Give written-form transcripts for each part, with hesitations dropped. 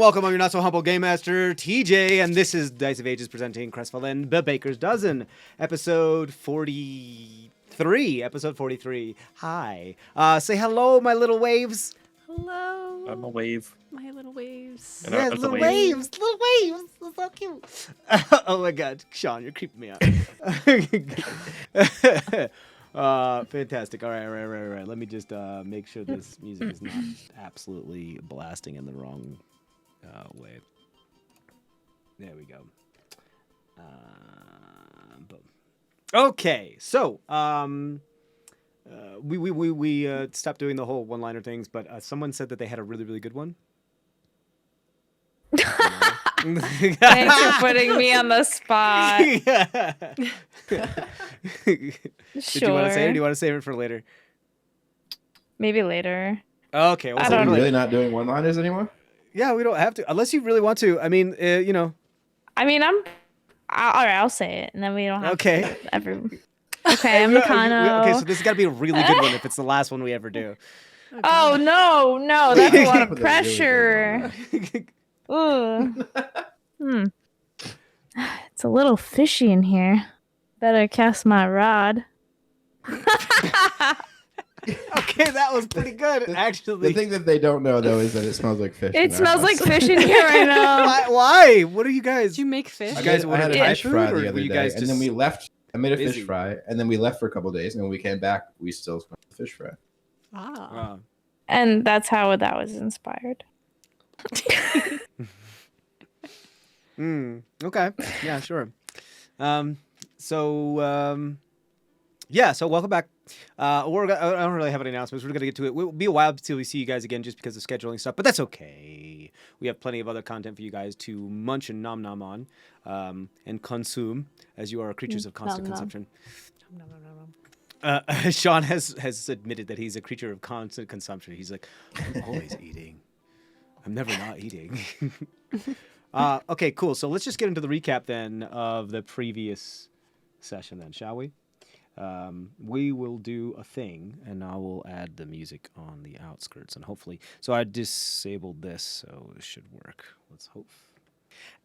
welcome. I'm your not so humble game master, TJ, and this is Dice of Ages presenting CrestVahllen, The Baker's Dozen, episode 43. Episode 43. Hi. Say hello, my little waves. Hello. I'm a wave. My little waves. Yeah, little waves. Little waves. That's so cute. Oh my God, Sean, you're creeping me out. Fantastic. All right. Let me just make sure this music is not absolutely blasting in the wrong way. There we go. Boom. Okay, so we stopped doing the whole one-liner things, but someone said that they had a really, really good one. Thanks for putting me on the spot. Did you want to say it, or do you want to save it for later? Maybe later. Okay. I So don't are know. you really not doing one-liners anymore? Yeah, we don't have to, unless you really want to. I mean, you know. I mean, all right, I'll say it, and then we don't have Okay. to Okay, I'm Nakano. Okay, so this has got to be a really good one if it's the last one we ever do. Oh, no, that's a lot of With a really good pressure. Ooh. It's a little fishy in here. Better cast my rod. Okay, that was pretty good, actually. The thing that they don't know, though, is that it smells like fish. It smells like fish in here right now. Why? What are you guys? Did you make fish? You guys I ordered had a Thai fish food, fry or the were other you day, guys and just then we left. I made a busy? fish fry, and then we left for a couple of days, and when we came back, we still smelled the fish fry. Ah. And that's how that was inspired. Okay. Yeah, sure. So welcome back. I don't really have any announcements. We're going to get to it. It will be a while until we see you guys again just because of scheduling stuff, but that's okay. We have plenty of other content for you guys to munch and nom nom on and consume, as you are creatures of constant Nom nom. consumption. Sean has admitted that he's a creature of constant consumption. He's like, I'm always eating. I'm never not eating. Okay, cool. So let's just get into the recap then of the previous session then, shall we? We will do a thing, and I will add the music on the outskirts, and hopefully... So I disabled this, so it should work. Let's hope.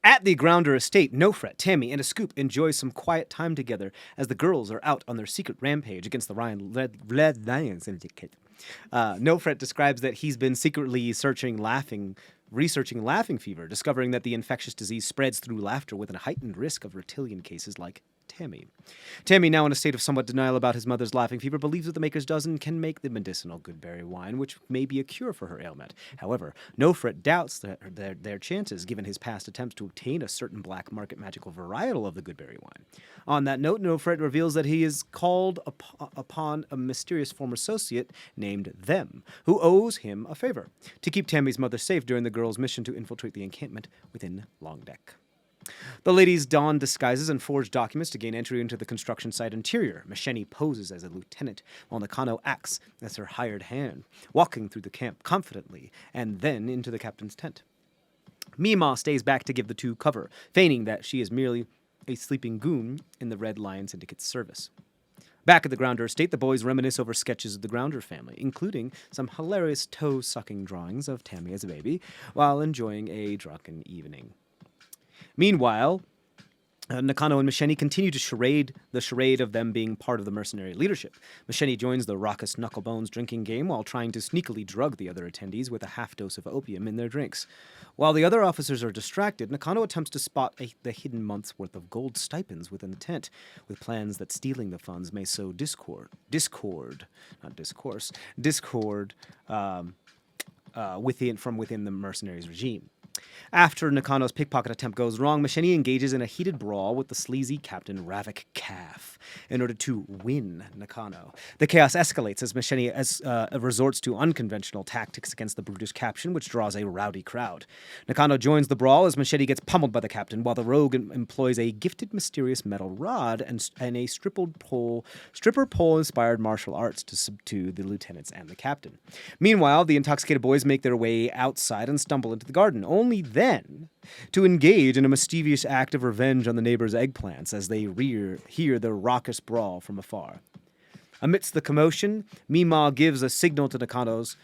At the Grounder estate, Nofret, Tammy, and Ascoop enjoy some quiet time together as the girls are out on their secret rampage against the Red Lion Syndicate. Nofret describes that he's been secretly researching laughing fever, discovering that the infectious disease spreads through laughter with a heightened risk of reptilian cases like Tammy. Tammy, now in a state of somewhat denial about his mother's laughing fever, believes that the Maker's Dozen can make the medicinal goodberry wine, which may be a cure for her ailment. However, Nofret doubts their chances, given his past attempts to obtain a certain black market magical varietal of the goodberry wine. On that note, Nofret reveals that he is called upon a mysterious former associate named Them, who owes him a favor, to keep Tammy's mother safe during the girl's mission to infiltrate the encampment within Longdeck. The ladies don disguises and forge documents to gain entry into the construction site interior. Masheni poses as a lieutenant, while Nakano acts as her hired hand, walking through the camp confidently and then into the captain's tent. Mima stays back to give the two cover, feigning that she is merely a sleeping goon in the Red Lion Syndicate's service. Back at the Grounder estate, the boys reminisce over sketches of the Grounder family, including some hilarious toe-sucking drawings of Tammy as a baby, while enjoying a drunken evening. Meanwhile, Nakano and Masheni continue to charade of them being part of the mercenary leadership. Masheni joins the raucous Knucklebones drinking game while trying to sneakily drug the other attendees with a half dose of opium in their drinks. While the other officers are distracted, Nakano attempts to spot the hidden month's worth of gold stipends within the tent, with plans that stealing the funds may sow discord from within the mercenaries' regime. After Nakano's pickpocket attempt goes wrong, Masheni engages in a heated brawl with the sleazy Captain Ravik Calf in order to win Nakano. The chaos escalates as Masheni resorts to unconventional tactics against the brutish captain, which draws a rowdy crowd. Nakano joins the brawl as Masheni gets pummeled by the captain, while the rogue employs a gifted mysterious metal rod and a stripper pole-inspired martial arts to subdue the lieutenants and the captain. Meanwhile, the intoxicated boys make their way outside and stumble into the garden, only then to engage in a mischievous act of revenge on the neighbors' eggplants as they hear the raucous brawl from afar. Amidst the commotion, Mima gives a signal to Nakano's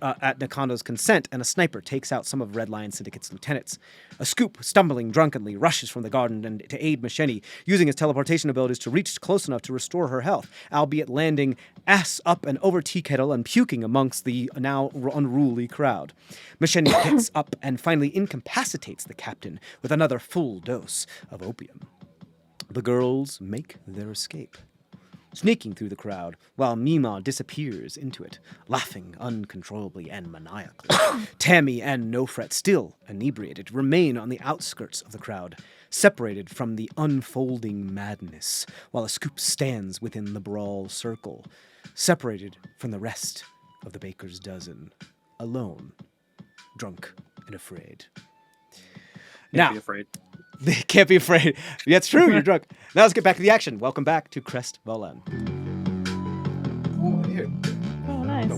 at Nakano's consent, and a sniper takes out some of Red Lion Syndicate's lieutenants. Ascoop, stumbling drunkenly, rushes from the garden and to aid Macheni, using his teleportation abilities to reach close enough to restore her health, albeit landing ass up and over tea kettle and puking amongst the now unruly crowd. Macheni picks up and finally incapacitates the captain with another full dose of opium. The girls make their escape, sneaking through the crowd, while Mima disappears into it, laughing uncontrollably and maniacally. Tammy and Nofret, still inebriated, remain on the outskirts of the crowd, separated from the unfolding madness, while Ascoop stands within the brawl circle, separated from the rest of the baker's dozen, alone, drunk and afraid. Can't be afraid. They can't be afraid. Yeah, it's true, you're drunk. Now let's get back to the action. Welcome back to CrestVahllen. Oh, here. Oh, nice.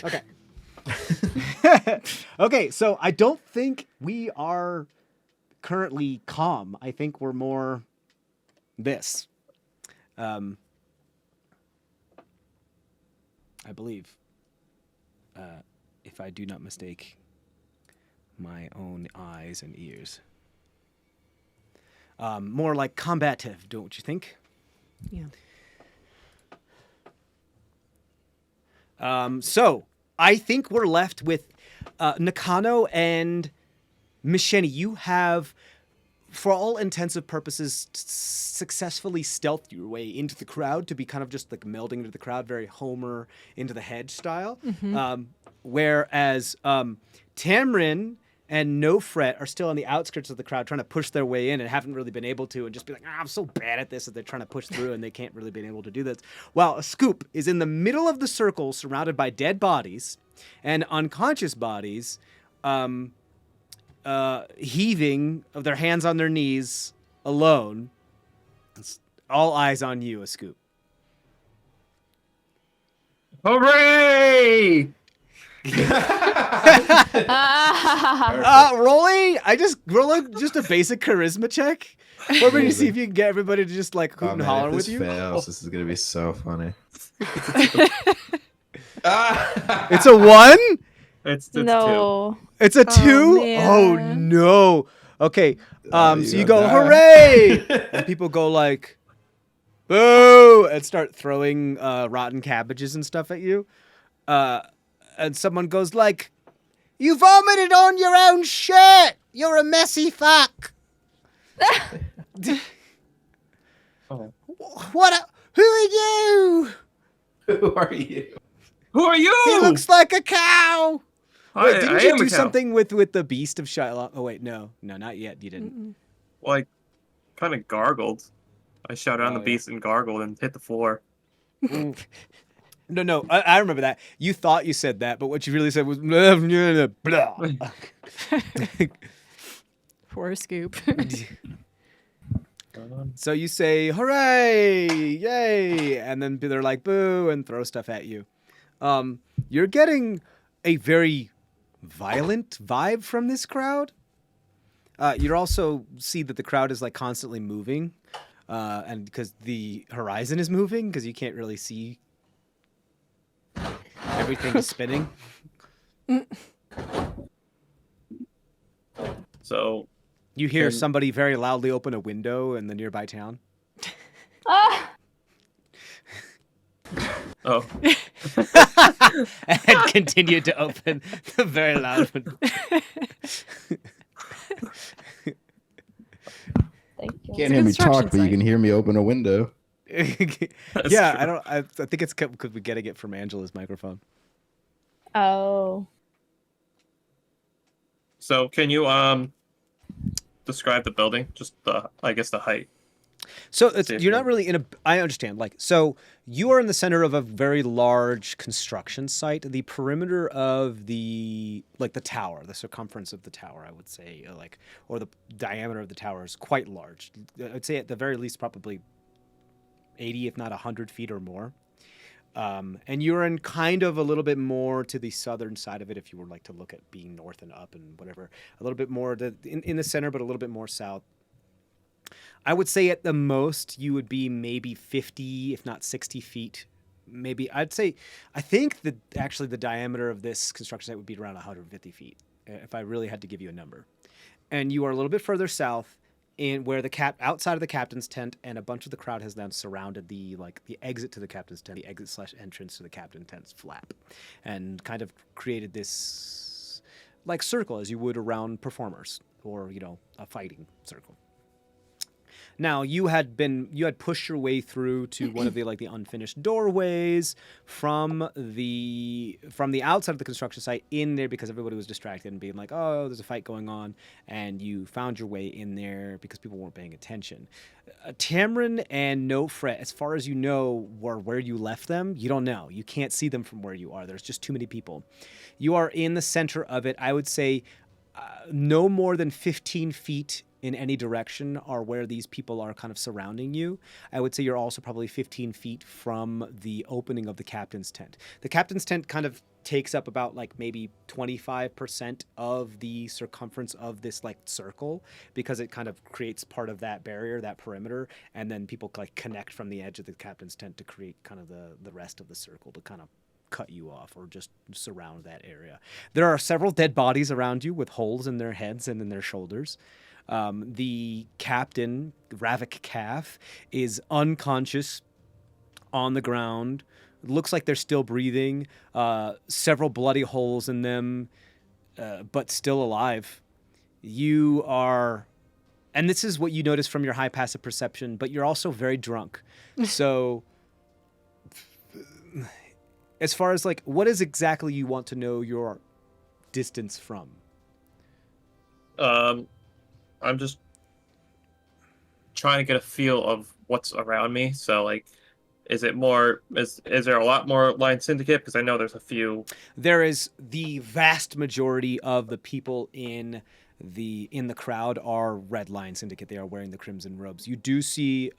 Okay. Okay, so I don't think we are currently calm. I think we're more this. I believe, if I do not mistake my own eyes and ears. More like combative, don't you think? Yeah. So I think we're left with Nakano and Macheni. You have, for all intents and purposes, successfully stealthed your way into the crowd to be kind of just like melding into the crowd, very Homer into the hedge style. Whereas Tamrin and Nofret are still on the outskirts of the crowd trying to push their way in and haven't really been able to, and just be like, I'm so bad at this that they're trying to push through and they can't really be able to do this. While Ascoop is in the middle of the circle surrounded by dead bodies and unconscious bodies, heaving of their hands on their knees alone. It's all eyes on you, Ascoop. Hooray! Rolly, roll just a basic charisma check. We're going to see if you can get everybody to just like hoot and holler if with this you. fails, this is gonna be so funny. It's a 1? It's No. It's a 2? man. Oh no. Okay. So you you go, got hooray! And people go like, boo! And start throwing rotten cabbages and stuff at you. And someone goes like, you vomited on your own shirt! You're a messy fuck! Oh. Who are you? Who are you? Who are you? He looks like a cow! Wait, didn't I you am do a cow. something with the beast of Shylock? Oh wait, no, not yet. You didn't. Well, I kind of gargled. I shouted on Oh, the yeah. beast and gargled and hit the floor. No, I remember that. You thought you said that, but what you really said was blah, blah, blah. Poor Scoop. So you say hooray, yay, and then they're like boo and throw stuff at you. You're getting a very violent vibe from this crowd. You also see that the crowd is like constantly moving, and because the horizon is moving, because you can't really see. Everything is spinning. So You hear Can- somebody very loudly open a window in the nearby town. Ah! Oh. And continue to open the very loud window. Thank you. Can't hear me construction talk, but you site. can hear me open a window. That's Yeah, true. I think it's because we're getting it from Angela's microphone. Oh. So can you describe the building? Just the height. So See if you're not you- really in a. I understand. So you are in the center of a very large construction site. The perimeter of the tower, the circumference of the tower, I would say, or the diameter of the tower is quite large. I'd say at the very least probably 80, if not 100 feet or more. And you're in kind of a little bit more to the southern side of it if you were like to look at being north and up and whatever. A little bit more in the center, but a little bit more south. I would say at the most you would be maybe 50, if not 60 feet. Maybe I think that actually the diameter of this construction site would be around 150 feet if I really had to give you a number. And you are a little bit further south in where outside of the captain's tent, and a bunch of the crowd has now surrounded the exit to the captain's tent, the exit/entrance to the captain's tent's flap, and kind of created this like circle as you would around performers or a fighting circle. Now you had pushed your way through to one of the unfinished doorways from the outside of the construction site in there because everybody was distracted and being like, oh, there's a fight going on, and you found your way in there because people weren't paying attention. Tamrin and No Fret, as far as you know, were where you left them. You don't know. You can't see them from where you are. There's just too many people. You are in the center of it. I would say no more than 15 feet in any direction are where these people are kind of surrounding you. I would say you're also probably 15 feet from the opening of the captain's tent. The captain's tent kind of takes up about maybe 25% of the circumference of this circle because it kind of creates part of that barrier, that perimeter, and then people connect from the edge of the captain's tent to create kind of the rest of the circle to kind of cut you off or just surround that area. There are several dead bodies around you with holes in their heads and in their shoulders. The captain, Ravik Calf, is unconscious on the ground. It looks like they're still breathing. Several bloody holes in them, but still alive. You are, and this is what you notice from your high passive perception, but you're also very drunk. So as far as what is exactly you want to know your distance from? I'm just trying to get a feel of what's around me. So, is it more? Is there a lot more Lion Syndicate? Because I know there's a few. There is the vast majority of the people in the crowd are Red Lion Syndicate. They are wearing the crimson robes. You do see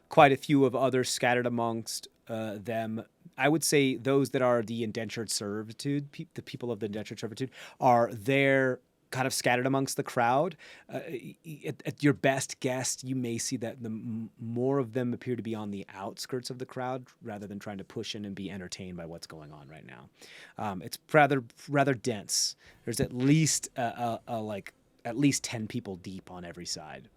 quite a few of others scattered amongst them. I would say those that are the indentured servitude, the people of the indentured servitude, are there, kind of scattered amongst the crowd. At your best guess, you may see that more of them appear to be on the outskirts of the crowd rather than trying to push in and be entertained by what's going on right now. It's rather dense. There's at least at least 10 people deep on every side.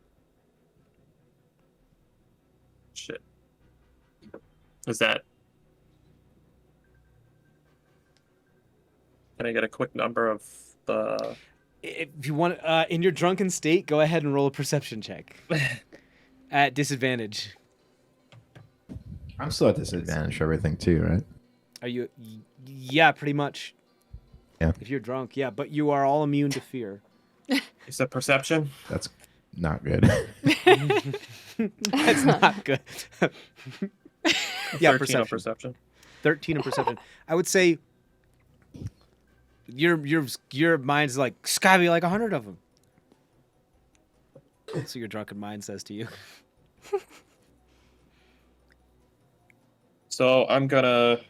Shit. Is that? Can I get a quick number of the? If you want, in your drunken state, go ahead and roll a perception check at disadvantage. I'm still at disadvantage for everything too, right? Are you? Yeah, pretty much. Yeah. If you're drunk, yeah, but you are all immune to fear. Is that perception? That's not good. That's not good. Yeah, 13 on perception. 13 in perception. I would say your mind's it's gotta be 100 of them. So your drunken mind says to you. So I'm gonna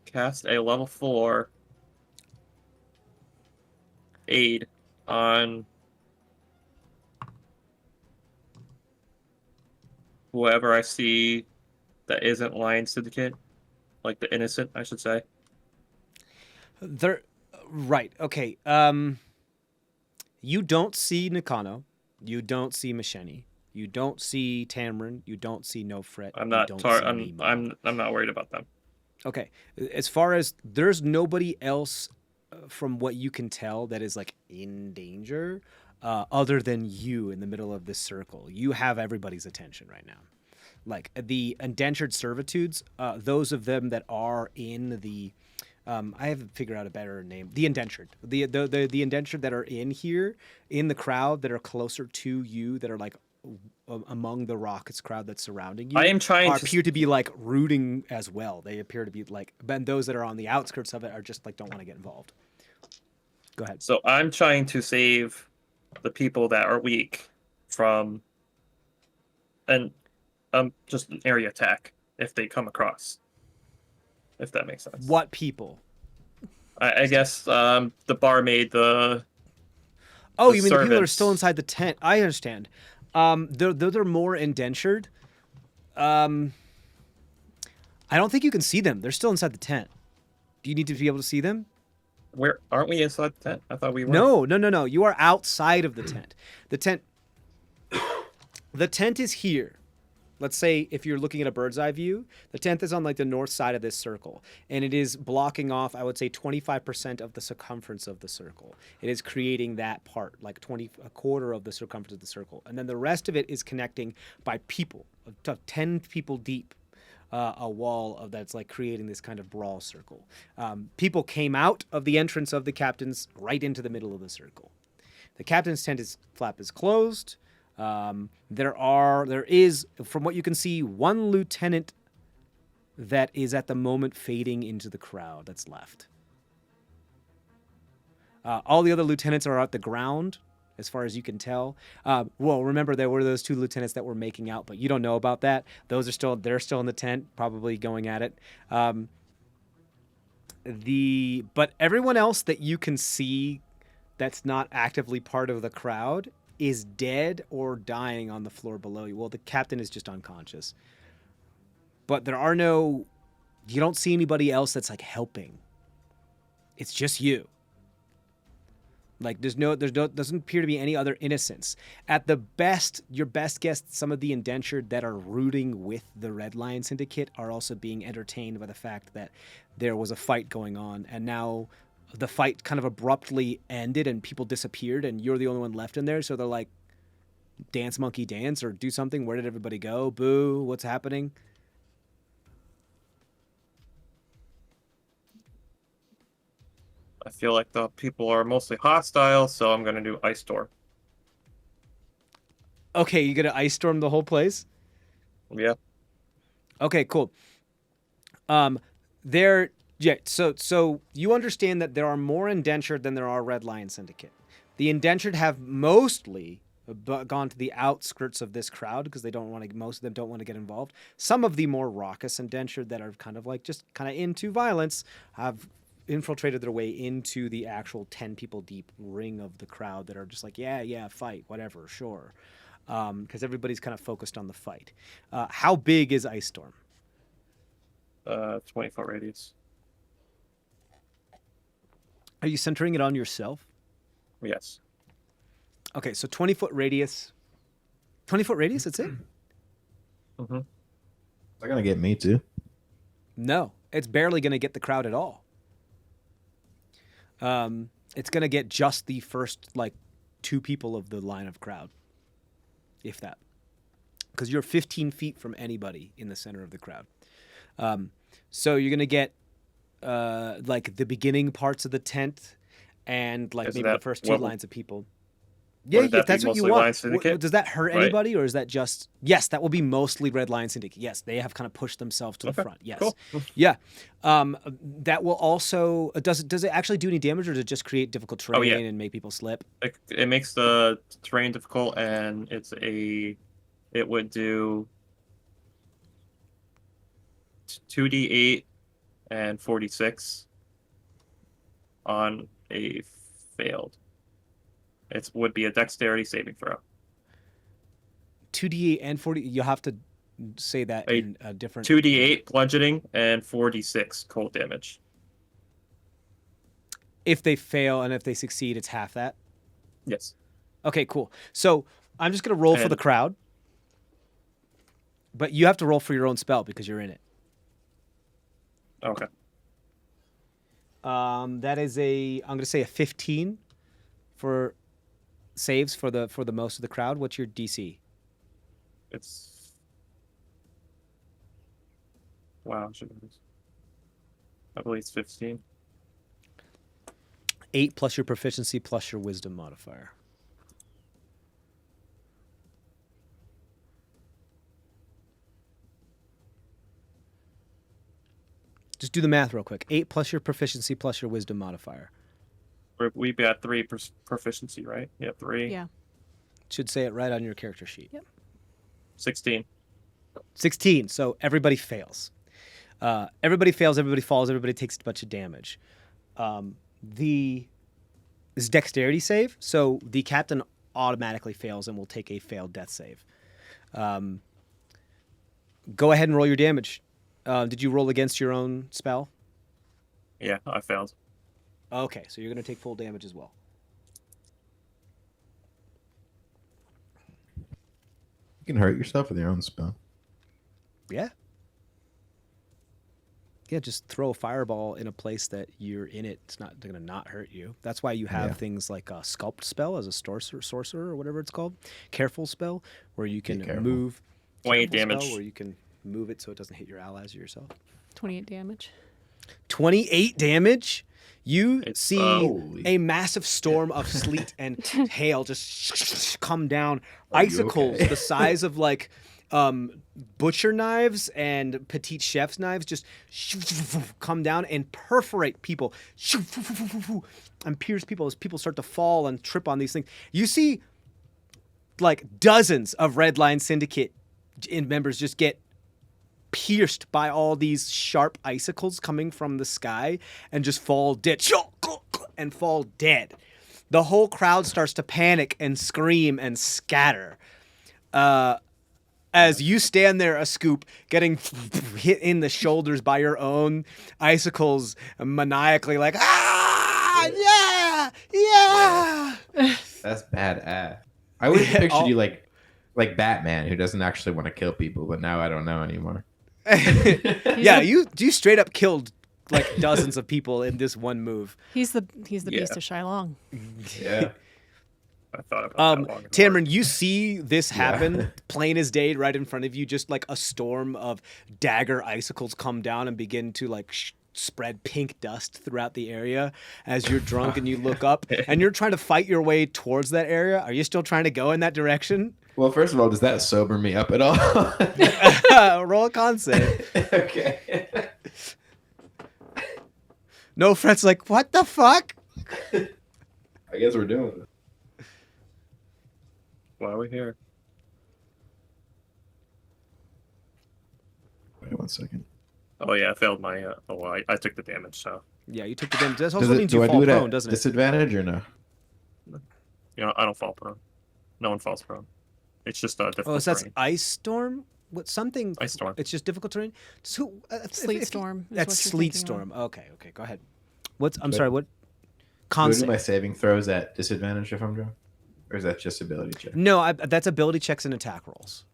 cast a level 4 aid on whoever I see that isn't Lion Syndicate, the innocent, I should say. Right. Okay. You don't see Nakano. You don't see Masheni. You don't see Tamrin. You don't see No Fret. I'm not. I'm not worried about them. Okay. As far as there's nobody else, from what you can tell, that is in danger, other than you in the middle of this circle. You have everybody's attention right now. The indentured servitudes, those of them that are in the. I haven't figured out a better name. The indentured. The indentured that are in here, in the crowd, that are closer to you, that are among the Rockets crowd that's surrounding you. I am trying to appear to be rooting as well. They appear to be and those that are on the outskirts of it are just don't want to get involved. Go ahead. So I'm trying to save the people that are weak from just an area attack. if they come across. If that makes sense. What people? I guess the barmaid, Oh, the you mean the people that are servants. still inside the tent? I understand. They're more indentured. I don't think you can see them. They're still inside the tent. Do you need to be able to see them? Where aren't we inside the tent? I thought we were. No. You are outside of the tent. The tent is here. Let's say if you're looking at a bird's eye view, the tent is on like the north side of this circle, and it is blocking off, I would say, 25% of the circumference of the circle. It is creating that part, like a quarter of the circumference of the circle, and then the rest of it is connecting by people, 10 people deep. A wall of that's like creating this kind of brawl circle. People came out of the entrance of the captain's right into the middle of the circle. The captain's flap is closed. There is, from what you can see, one lieutenant that is at the moment fading into the crowd that's left. All the other lieutenants are at the ground, as far as you can tell. Well, remember there were those 2 lieutenants that were making out, but you don't know about that. They're still in the tent, probably going at it. But everyone else that you can see that's not actively part of the crowd is dead or dying on the floor below you. Well, the captain is just unconscious. But you don't see anybody else that's like helping. It's just you. Like doesn't appear to be any other innocents. At the best, your best guess, some of the indentured that are rooting with the Red Lion Syndicate are also being entertained by the fact that there was a fight going on, and now the fight kind of abruptly ended and people disappeared, and you're the only one left in there. So they're like, dance monkey dance or do something. Where did everybody go? Boo! What's happening? I feel like the people are mostly hostile, so I'm gonna do Ice Storm. Okay, you gonna ice storm the whole place? Yeah. Okay, cool. So you understand that there are more indentured than there are Red Lion Syndicate. The indentured have mostly gone to the outskirts of this crowd because most of them don't want to get involved. Some of the more raucous indentured that are kind of like just kind of into violence have infiltrated their way into the actual 10 people deep ring of the crowd that are just like, yeah, fight, whatever, sure. Because everybody's kind of focused on the fight. How big is Ice Storm? 20-foot radius. Are you centering it on yourself? Yes. Okay, so 20-foot radius. 20-foot radius, that's it? Mm-hmm. Is that gonna get me too? No, it's barely going to get the crowd at all. It's going to get just the first, 2 people of the line of crowd, if that. Because you're 15 feet from anybody in the center of the crowd. So you're going to get, the beginning parts of the tent and, maybe the first 2 lines of people. Yeah, if that's what you want. Does that hurt anybody, or is that just... Yes, that will be mostly Red Lion Syndicate. Yes, they have kind of pushed themselves to the front. Yes. Cool. Yeah. That will also... Does it actually do any damage, or does it just create difficult terrain and make people slip? It makes the terrain difficult, and it would do 2d8 and 46 on a failed. It would be a dexterity saving throw. 2d8 and 40. You'll have to say that in a different... 2d8 bludgeoning and 4d6 cold damage. If they fail and if they succeed, it's half that? Yes. Okay, cool. So I'm just going to roll for the crowd. But you have to roll for your own spell because you're in it. Okay. That is I'm going to say a 15 for saves for the most of the crowd. What's your DC? Wow, I believe it's 15. 8 plus your proficiency plus your wisdom modifier. Just do the math real quick. 8 plus your proficiency plus your wisdom modifier. We've got 3 proficiency, right? Yeah, 3. Yeah. Should say it right on your character sheet. Yep. 16. 16. So everybody fails. Everybody fails. Everybody falls. Everybody takes a bunch of damage. This is dexterity save. So the captain automatically fails and will take a failed death save. Go ahead and roll your damage. Did you roll against your own spell? Yeah, I failed. Okay, so you're going to take full damage as well. You can hurt yourself with your own spell. Yeah. Yeah, just throw a fireball in a place that you're in it. It's not going to not hurt you. That's why you have things like a sculpt spell as a sorcerer or whatever it's called. Careful spell, where you can move. 28 Careful damage. spell, where you can move it so it doesn't hit your allies or yourself. 28 damage. 28 damage? You It's, see a massive storm of sleet and hail just come down. Are you Icicles okay? the size of like butcher knives and petite chef's knives just come down and perforate people and pierce people as people start to fall and trip on these things. You see like dozens of Red Lion Syndicate members just get pierced by all these sharp icicles coming from the sky and just fall dead and fall dead. The whole crowd starts to panic and scream and scatter. As you stand there, Ascoop, getting hit in the shoulders by your own icicles, maniacally like, ah, yeah. That's badass. I always pictured you like Batman, who doesn't actually want to kill people, but now I don't know anymore. Yeah, you straight up killed like dozens of people in this one move. He's the beast of Shylong. Yeah. I thought about that long and hard. Tamrin, you see this happen plain as day right in front of you. Just like a storm of dagger icicles come down and begin to like spread pink dust throughout the area as you're drunk and you look up and you're trying to fight your way towards that area. Are you still trying to go in that direction? Well, first of all, does that sober me up at all? Roll a con save. Okay. No, Fred's like, what the fuck? I guess we're doing it. Why are we here? Wait 1 second. Oh yeah, I failed my. I took the damage, so Yeah, you took the damage. That also means you I fall do it prone, at doesn't it? disadvantage or no? I don't fall prone. No one falls prone. It's just difficult Oh, so that's terrain. ice storm? What something? Ice storm. It's just difficult terrain. So, Sleet storm. is That's what you're sleet thinking of. storm. Okay, go ahead. I'm Do I- sorry. What? Do I Con do my save. saving throws at disadvantage if I'm drunk? Or is that just ability check? No, that's ability checks and attack rolls,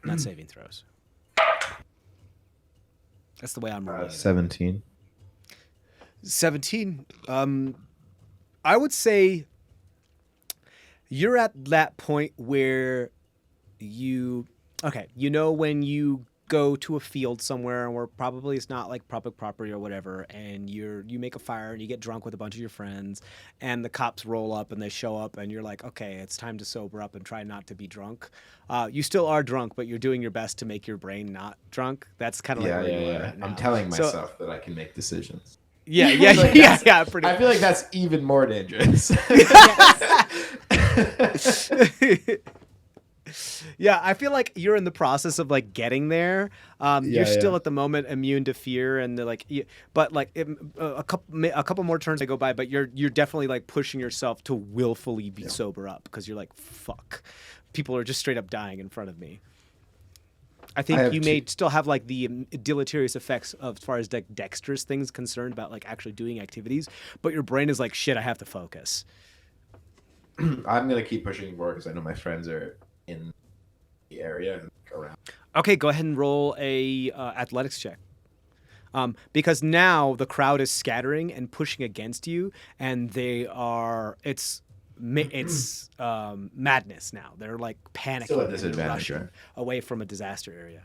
not saving throws. That's the way I'm rolling. it. 17. 17. I would say you're at that point where when you go to a field somewhere where probably it's not like public property or whatever, and you make a fire and you get drunk with a bunch of your friends, and the cops roll up and they show up and you're like, okay, it's time to sober up and try not to be drunk. You still are drunk, but you're doing your best to make your brain not drunk. That's kind of like where you are right now. I'm telling So- myself that I can make decisions. Yeah, Like, pretty. I feel like that's even more dangerous. Yeah, I feel like you're in the process of like getting there. You're still yeah. at the moment immune to fear, and but like a couple more turns I go by, but you're definitely like pushing yourself to willfully be sober up because you're like, fuck, people are just straight up dying in front of me. I think have you may still have like the deleterious effects of, as far as like dexterous things concerned about like actually doing activities, but your brain is like, shit, I have to focus. I'm going to keep pushing forward because I know my friends are in the area and around. Okay, go ahead and roll a athletics check. Because now the crowd is scattering and pushing against you, and it's madness now. They're like panicking. Still at and they're disadvantage, rushing right? away from a disaster area.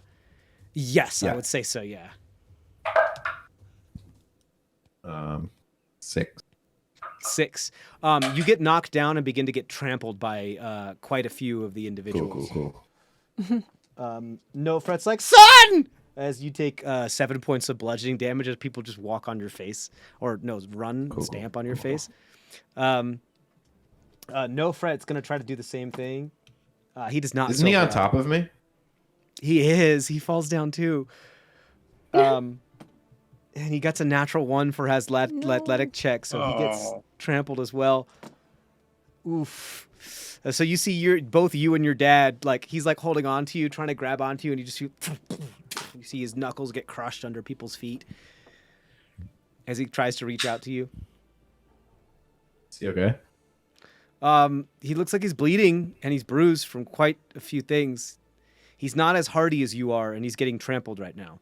Yes, I Yeah. would say so. Yeah. 6. 6. You get knocked down and begin to get trampled by quite a few of the individuals. Cool. No, Fred's like, son! As you take 7 points of bludgeoning damage as people just walk on your face. Or, no, stamp on your face. No, Fred's going to try to do the same thing. He does not. Isn't he sober on up. top of me? He is. He falls down too. And he gets a natural 1 for his athletic check, so he gets Oh. trampled as well. Oof. So you see both you and your dad, like he's like holding on to you, trying to grab onto you, and you see his knuckles get crushed under people's feet as he tries to reach out to you. Is he okay? He looks like he's bleeding and he's bruised from quite a few things. He's not as hardy as you are, and he's getting trampled right now.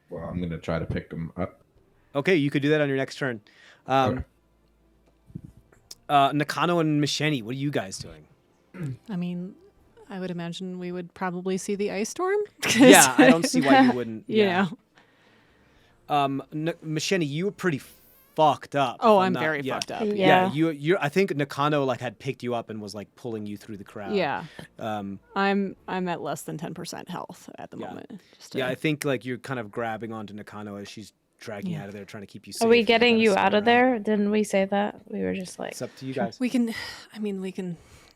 Well, I'm gonna try to pick him up. Okay, you could do that on your next turn. Okay. Nakano and Misheni, what are you guys doing? I mean, I would imagine we would probably see the ice storm. Yeah, I don't see why you wouldn't. You Yeah. know. Misheni, you were pretty fucked up. Oh, if I'm not- very yeah. fucked up. Yeah. You. I think Nakano like had picked you up and was like pulling you through the crowd. Yeah. Um, I'm at less than 10% health at the Yeah. moment. Just to- yeah, I think like you're kind of grabbing onto Nakano as she's dragging you Yeah. out of there, trying to keep you safe. Are we and getting kinda you spin out of around. there? Didn't we say that? We were just like, It's up to you guys. we can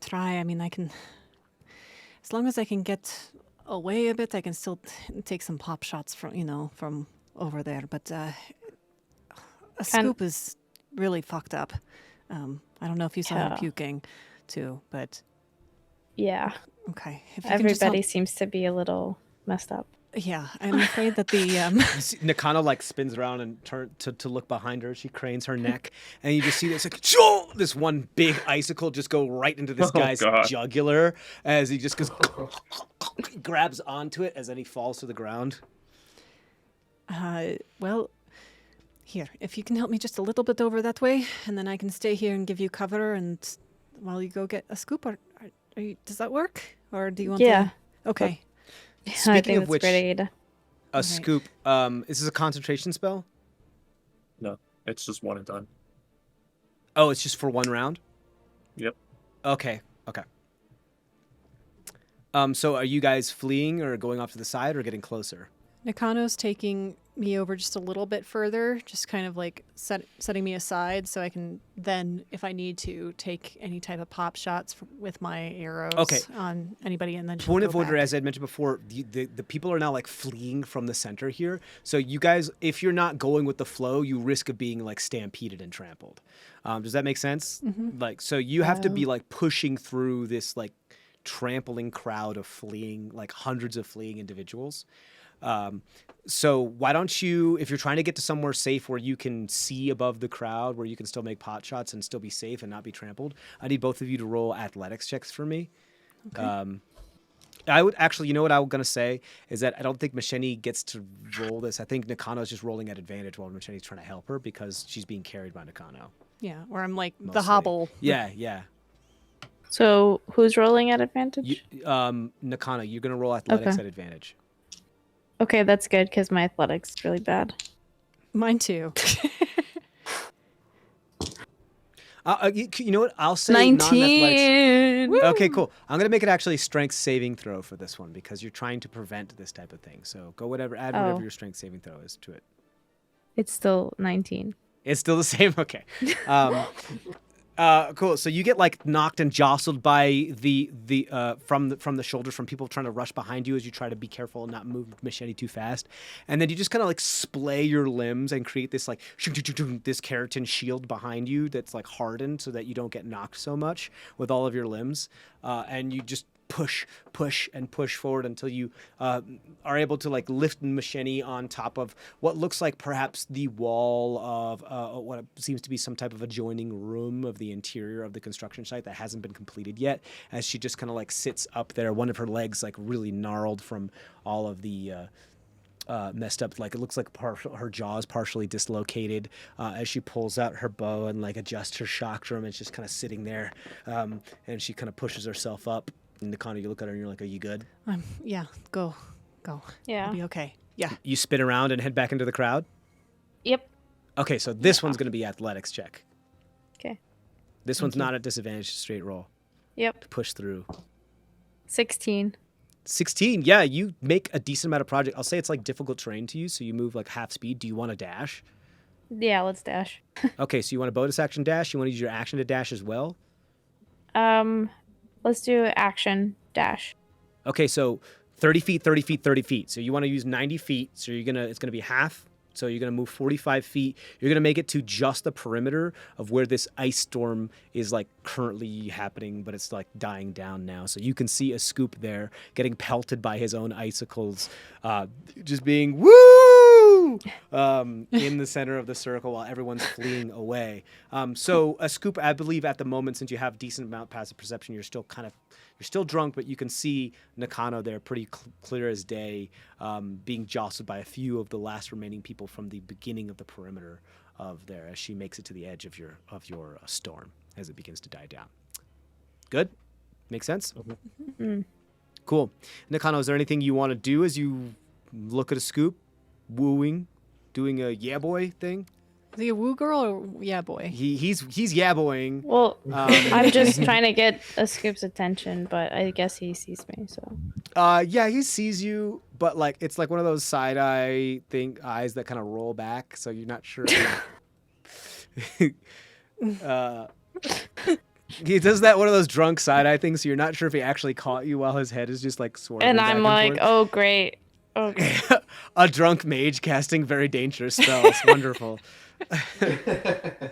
try. I mean, I can, as long as I can get away a bit, I can still take some pop shots from over there. But a scoop is really fucked up. I don't know if you saw him Yeah. puking too, but yeah. okay. If you can just Everybody help- seems to be a little messed up. Yeah, I'm afraid that the You see Nakano like spins around and turn to look behind her. She cranes her neck, and you just see this like this one big icicle just go right into this Oh, guy's God. jugular as he just goes grabs onto it as then he falls to the ground. well, here, if you can help me just a little bit over that way, and then I can stay here and give you cover, and while you go get a scoop, does that work? Or do you want Yeah. to? Okay. I Speaking think of that's which, great. a Right. scoop. Is this a concentration spell? No, it's just one and done. Oh, it's just for one round. Yep. Okay. Okay. So are you guys fleeing or going off to the side or getting closer? Nakano's taking me over just a little bit further, just kind of like setting me aside so I can then, if I need to, take any type of pop shots with my arrows Okay. on anybody, and then she'll Point go of order, back. as I mentioned before, the people are now like fleeing from the center here. So you guys, if you're not going with the flow, you risk of being like stampeded and trampled. Does that make sense? Like, so you have to be like pushing through this like trampling crowd of fleeing, like hundreds of fleeing individuals. So why don't you, if you're trying to get to somewhere safe where you can see above the crowd, where you can still make pot shots and still be safe and not be trampled, I need both of you to roll athletics checks for me. I would actually, you know what I was going to say is that I don't think Misheni gets to roll this. I think Nakano's just rolling at advantage while Misheni's trying to help her because she's being carried by Nakano. Yeah, or I'm like the Mostly. hobble. Yeah, yeah. So who's rolling at advantage? Nakano, you're going to roll athletics Okay. at advantage. Okay, that's good because my athletics is really bad. Mine too. You know what? I'll say non-athletics. 19. Okay, cool. I'm gonna make it actually a strength saving throw for this one because you're trying to prevent this type of thing. So add whatever Oh. your strength saving throw is to it. It's still 19. It's still the same. Okay. Cool. So you get like knocked and jostled by from the shoulders from people trying to rush behind you as you try to be careful and not move Machete too fast, and then you just kind of like splay your limbs and create this like this keratin shield behind you that's like hardened so that you don't get knocked so much with all of your limbs, and you just push forward until you are able to like lift Machete on top of what looks like perhaps the wall of what seems to be some type of adjoining room of the interior of the construction site that hasn't been completed yet, as she just kind of like sits up there, one of her legs like really gnarled from all of the messed up, like it looks like her jaw is partially dislocated as she pulls out her bow and like adjusts her chakram, and it's just kind of sitting there, and she kind of pushes herself up. And Nakano, you look at her and you're like, are you good? Yeah, go. Yeah. I'll be okay. Yeah. You spin around and head back into the crowd? Yep. Okay, so this one's going to be athletics check. Okay. This one's not at disadvantage, straight roll. Yep. Push through. 16. 16, yeah, you make a decent amount of project. I'll say it's like difficult terrain to you, so you move like half speed. Do you want to dash? Yeah, let's dash. Okay, so you want a bonus action dash? You want to use your action to dash as well? Let's do action dash. Okay, so 30 feet, 30 feet, 30 feet. So you want to use 90 feet. So it's gonna be half. So you're gonna move 45 feet. You're gonna make it to just the perimeter of where this ice storm is like currently happening, but it's like dying down now. So you can see Ascoop there getting pelted by his own icicles, just being woo in the center of the circle while everyone's fleeing away. So Ascoop, I believe at the moment, since you have decent amount passive perception, you're still drunk, but you can see Nakano there pretty clear as day, being jostled by a few of the last remaining people from the beginning of the perimeter of there as she makes it to the edge of your storm as it begins to die down. Good? Make sense? Mm-hmm. Cool. Nakano, is there anything you want to do as you look at Ascoop, wooing, doing a yeah boy thing? Is he a woo girl or yeah boy? He's yeah boying. Well, I'm just trying to get Scoop's attention, but I guess he sees me, so. Yeah, he sees you, but like it's like one of those side eye eyes that kind of roll back, so you're not sure. He does that one of those drunk side eye things, so you're not sure if he actually caught you while his head is just like swirling. And back I'm like, forth. oh great. Okay. A drunk mage casting very dangerous spells. Wonderful.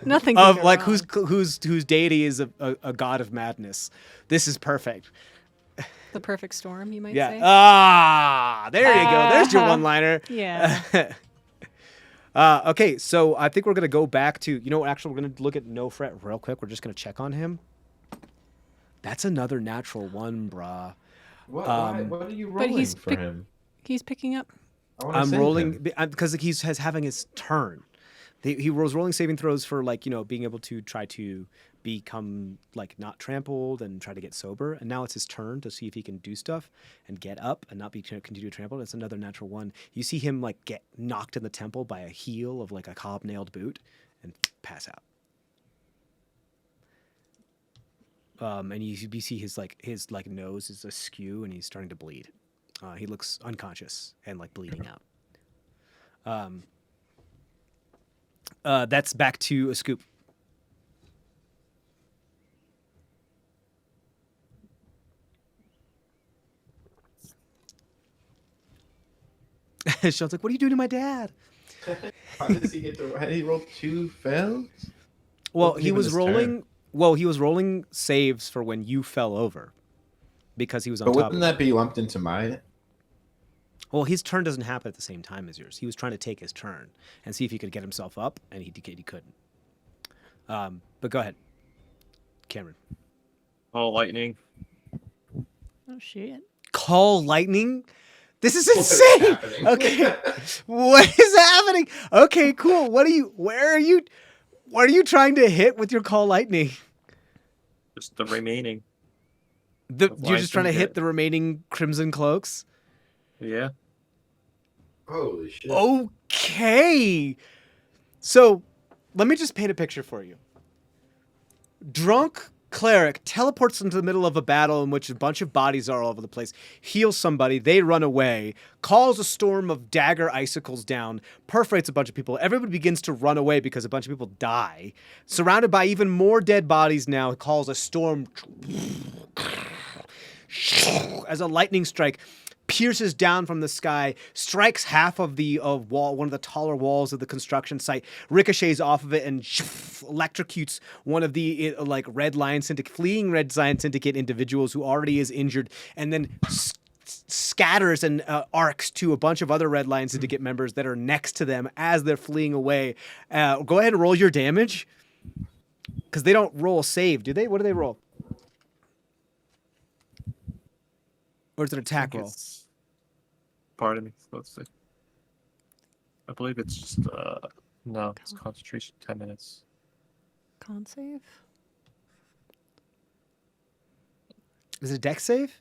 Nothing. can Of go like wrong. whose deity is a god of madness. This is perfect. The perfect storm, you might Yeah. say. There you go. There's your Uh-huh. one-liner. Yeah. Okay, so I think we're gonna go back to actually we're gonna look at No Fret real quick. We're just gonna check on him. That's another natural one, brah. What are you but rolling he's for him? He's picking up. I wanna I'm save rolling him. because he's having his turn. He was rolling saving throws for being able to try to become like not trampled and try to get sober. And now it's his turn to see if he can do stuff and get up and not be continue trampled. It's another natural one. You see him like get knocked in the temple by a heel of like a hobnailed boot and pass out. And you see his nose is askew and he's starting to bleed. He looks unconscious and like bleeding out. That's back to Ascoop. Sean's like, "What are you doing to my dad?" How does he get to? Had he rolled 2 fails? Well, Wasn't he even was his rolling. turn. Well, he was rolling saves for when you fell over, because he was on But top. wouldn't Of that be lumped into mine? Well, his turn doesn't happen at the same time as yours. He was trying to take his turn and see if he could get himself up, and he couldn't. But go ahead, Cameron. All lightning. Oh shit. Call lightning. This is What is insane. happening? Okay, what is happening? Okay, cool. Where are you trying to hit with your call lightning? Just the remaining. You're Lion just trying to hit Syndicate. the remaining crimson cloaks. Yeah. Holy shit! Okay. So, let me just paint a picture for you. Drunk cleric teleports into the middle of a battle in which a bunch of bodies are all over the place, heals somebody, they run away, calls a storm of dagger icicles down, perforates a bunch of people. Everybody begins to run away because a bunch of people die. Surrounded by even more dead bodies now, calls a storm as a lightning strike pierces down from the sky, strikes half of the wall, one of the taller walls of the construction site, ricochets off of it, and electrocutes one of the Red Lion Syndicate, fleeing Red Lion Syndicate individuals who already is injured, and then scatters and arcs to a bunch of other Red Lion Syndicate members that are next to them as they're fleeing away. Go ahead and roll your damage, because they don't roll save, do they? What do they roll? Or is it an attack roll? Pardon me. Let's see. I believe it's just no, it's concentration 10 minutes. Con save. Is it a dex save?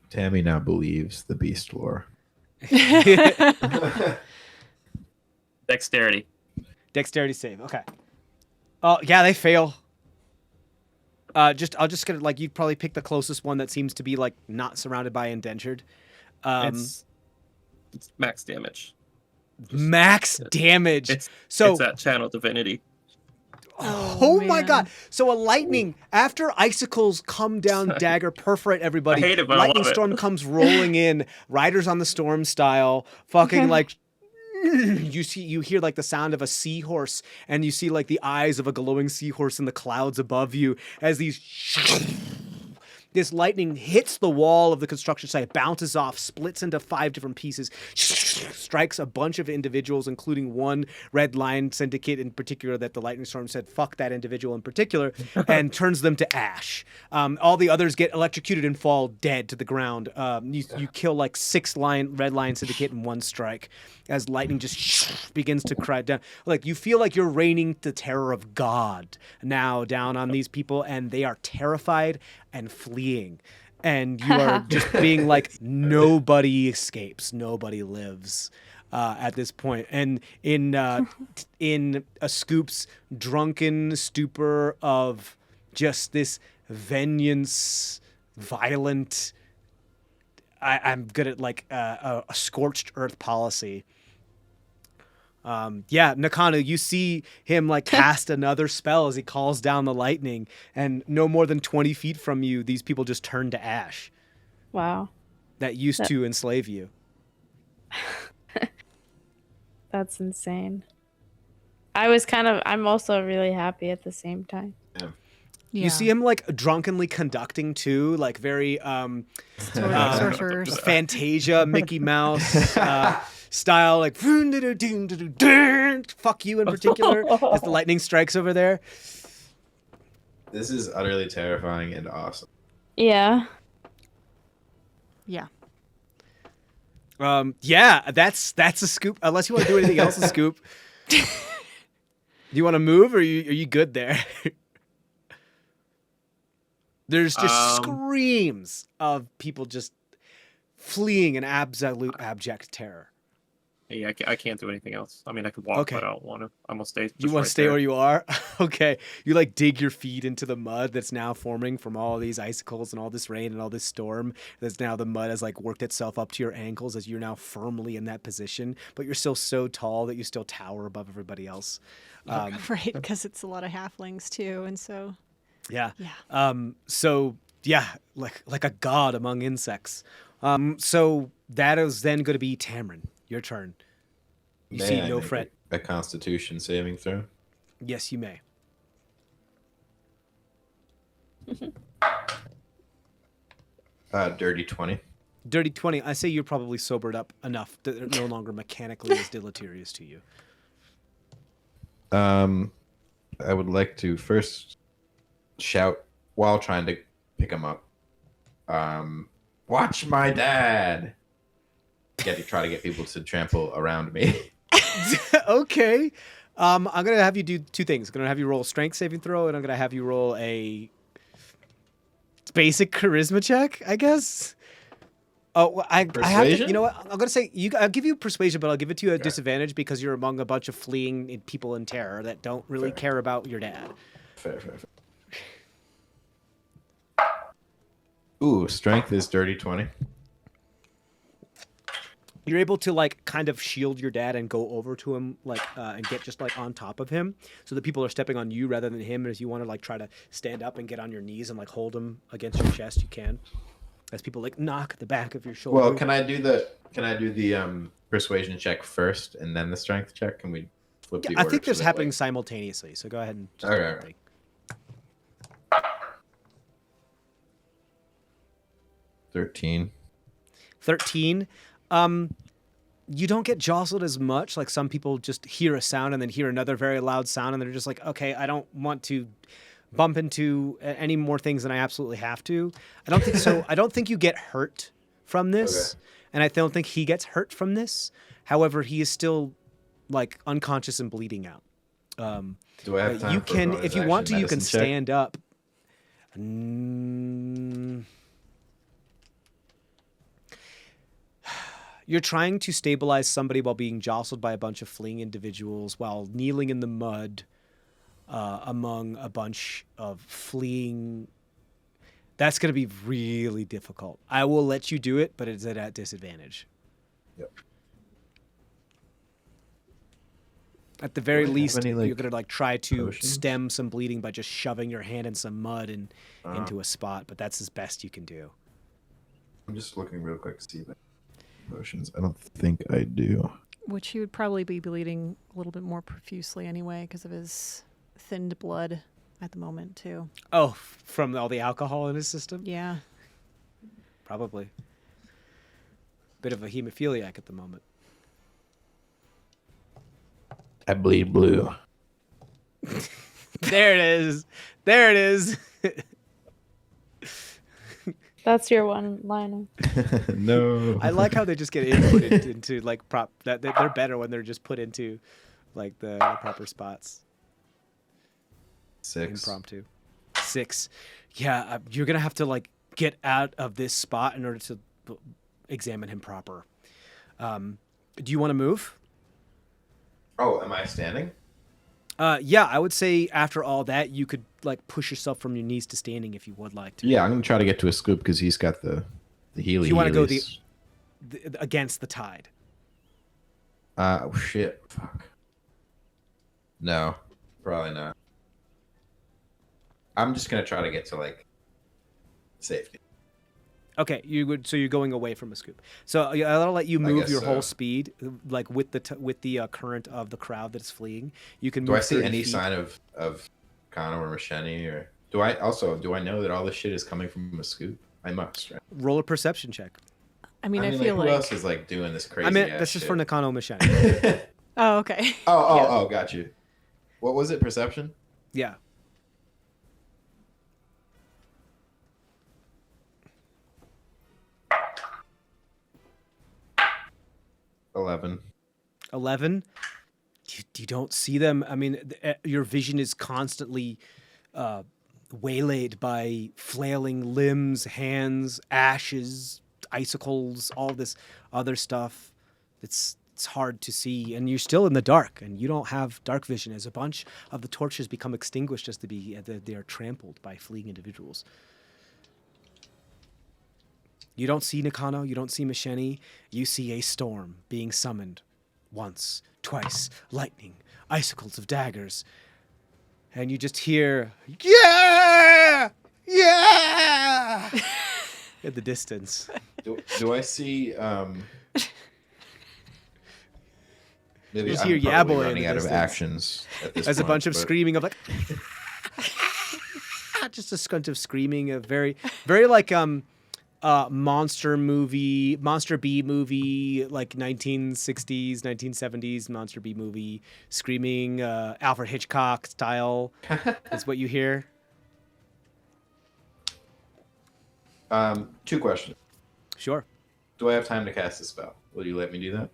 Tammy now believes the beast lore. Dexterity. Dexterity save. Okay. Oh yeah, they fail. I'll just gonna you'd probably pick the closest one that seems to be not surrounded by indentured. It's max damage. Max damage. It's So it's that channel divinity. Oh my man. god. So a lightning, after icicles come down, dagger, perforate everybody, I hate it, but I lightning love it. storm comes rolling in, Riders on the Storm style, fucking like you hear like the sound of a seahorse, and you see like the eyes of a glowing seahorse in the clouds above you as this lightning hits the wall of the construction site, bounces off, splits into 5 different pieces, strikes a bunch of individuals, including one Red Lion Syndicate in particular that the lightning storm said, fuck that individual in particular, and turns them to ash. All the others get electrocuted and fall dead to the ground. You kill like 6 Red Lion Syndicate in one strike as lightning just begins to cry down. Like, you feel like you're raining the terror of God now down on these people, and they are terrified and fleeing. And you are just being like, nobody escapes, nobody lives at this point. And in Ascoop's drunken stupor of just this vengeance, violent, I'm good at like a scorched earth policy. Nakano, you see him like cast another spell as he calls down the lightning, and no more than 20 feet from you, these people just turn to ash. Wow. That used to enslave you. That's insane. I'm also really happy at the same time. Yeah. You see him like drunkenly conducting too, like very sorcerers. Fantasia, Mickey Mouse style, like fuck you in particular as the lightning strikes over there. This is utterly terrifying and awesome. Yeah. Yeah. That's a scoop. Unless you want to do anything else, a scoop. Do you want to move, or are you good there? There's just screams of people just fleeing in absolute abject terror. Yeah, I can't do anything else. I mean, I could walk, Okay. but I don't want to. I'm gonna stay. You want to stay where you are? Okay. You like dig your feet into the mud that's now forming from all these icicles and all this rain and all this storm. That's now the mud has like worked itself up to your ankles as you're now firmly in that position, but you're still so tall that you still tower above everybody else. Right, because it's a lot of halflings too, and so Yeah. yeah. Like a god among insects. So that is then going to be Tamrin. Your turn. You May see I no make threat. A Constitution saving throw. Yes, you may. Dirty 20. Dirty 20. I say you're probably sobered up enough that they're no longer mechanically as deleterious to you. I would like to first shout while trying to pick him up. Watch my dad. Try to get people to trample around me. Okay. I'm going to have you do 2 things. I'm going to have you roll a strength saving throw, and I'm going to have you roll a basic charisma check, I guess. Oh, well, I have to, Persuasion? you know what? I'm going to say, I'll give you persuasion, but I'll give it to you at disadvantage because you're among a bunch of fleeing people in terror that don't really care about your dad. Fair. Ooh, strength is dirty 20. You're able to like kind of shield your dad and go over to him like and get just like on top of him so that people are stepping on you rather than him. And if you want to like try to stand up and get on your knees and like hold him against your chest, you can. As people like knock the back of your shoulder. Well, can I do the persuasion check first and then the strength check? Can we flip the Yeah, I order think so this that, happening like- simultaneously. So go ahead and just Okay, do all your right. thing. 13. 13. You don't get jostled as much. Like some people just hear a sound and then hear another very loud sound and they're just like, okay, I don't want to bump into any more things than I absolutely have to. I don't think so. I don't think you get hurt from this. Okay. And I don't think he gets hurt from this. However, he is still like unconscious and bleeding out. Do I have time You for a can, bonus if you want to, action you can medicine check? stand up. You're trying to stabilize somebody while being jostled by a bunch of fleeing individuals while kneeling in the mud among a bunch of fleeing. That's going to be really difficult. I will let you do it, but it's at disadvantage. Yep. At the very Do I have least, any, you're like, gonna like try to potions? stem some bleeding by just shoving your hand in some mud and into a spot, but that's as best you can do. I'm just looking real quick to see if I have potions. I don't think I do. Which he would probably be bleeding a little bit more profusely anyway because of his thinned blood at the moment too. Oh, from all the alcohol in his system? Yeah. Probably. Bit of a hemophiliac at the moment. I bleed blue. There it is. There it is. That's your one liner. No. I like how they just get inputted into like prop. That they're better when they're just put into like the proper spots. 6. Impromptu. 6. Yeah, you're gonna have to like get out of this spot in order to examine him proper. Do you want to move? Oh, am I standing? Yeah, I would say after all that, you could like push yourself from your knees to standing if you would like to. Yeah, I'm gonna try to get to a scoop because he's got the healy. You wanna go healies. Against the tide. Oh shit! Fuck. No, probably not. I'm just gonna try to get to like safety. Okay, so you're going away from a scoop. So I'll let you move guess your whole so. speed, like with the current of the crowd that's fleeing. You can. Do move I see 30 any feet. sign of Kano or Machete, or do I know that all this shit is coming from a scoop? I must, right? Roll a perception check. I mean, I feel who like. else is like doing this crazy? I mean, ass this is shit? for Nakano Machete. Oh, okay. Oh, got you. What was it? Perception? Yeah. $11. 11. You don't see them. I mean, your vision is constantly waylaid by flailing limbs, hands, ashes, icicles, all this other stuff. It's hard to see, and you're still in the dark, and you don't have dark vision as a bunch of the torches become extinguished as they are trampled by fleeing individuals. You don't see Nakano, you don't see Machete, you see a storm being summoned. Once, twice, lightning, icicles of daggers. And you just hear, yeah! Yeah! In the distance. Do I see maybe Just I'm hear yeah probably boy in running the out of distance. actions at this As a point, bunch of but- screaming of like, just a scunt of screaming, a very, very like monster B movie, like 1960s, 1970s monster B movie, screaming, Alfred Hitchcock style is what you hear. 2 questions. Sure. Do I have time to cast a spell? Will you let me do that?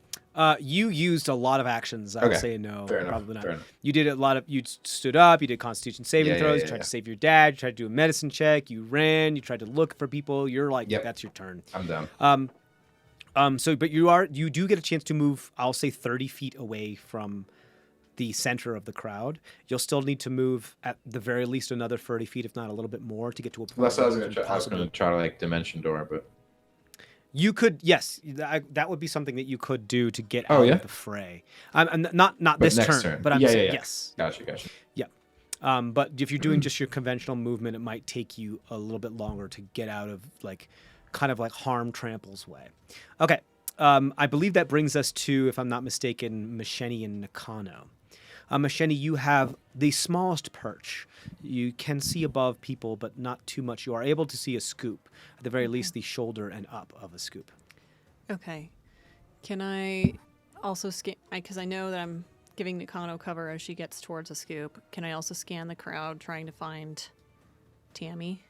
You used a lot of actions. I would Okay. say no, Fair enough, probably not. fair enough. You did a lot of. You stood up. You did Constitution saving Yeah, throws. yeah, You tried yeah. to save your dad. You tried to do a medicine check. You ran. You tried to look for people. You're like, Yep. that's your turn. I'm done. But you do get a chance to move. I'll say 30 feet away from the center of the crowd. You'll still need to move at the very least another 30 feet, if not a little bit more, to get to a point. Unless I was where gonna you try. can I was gonna try to like dimension door, but You could, yes, that would be something that you could do to get Oh, out yeah? of the fray. Not But this next turn, turn. but I'm Yeah, saying yeah, yeah. yes. gotcha. But if you're doing just your conventional movement, it might take you a little bit longer to get out of kind of like harm tramples way. Okay. I believe that brings us to, if I'm not mistaken, Machete and Nakano. Machete, you have the smallest perch. You can see above people, but not too much. You are able to see a scoop, at the very least the shoulder and up of a scoop. Okay. Can I also scan? Because I know that I'm giving Nakano cover as she gets towards a scoop. Can I also scan the crowd trying to find Tammy?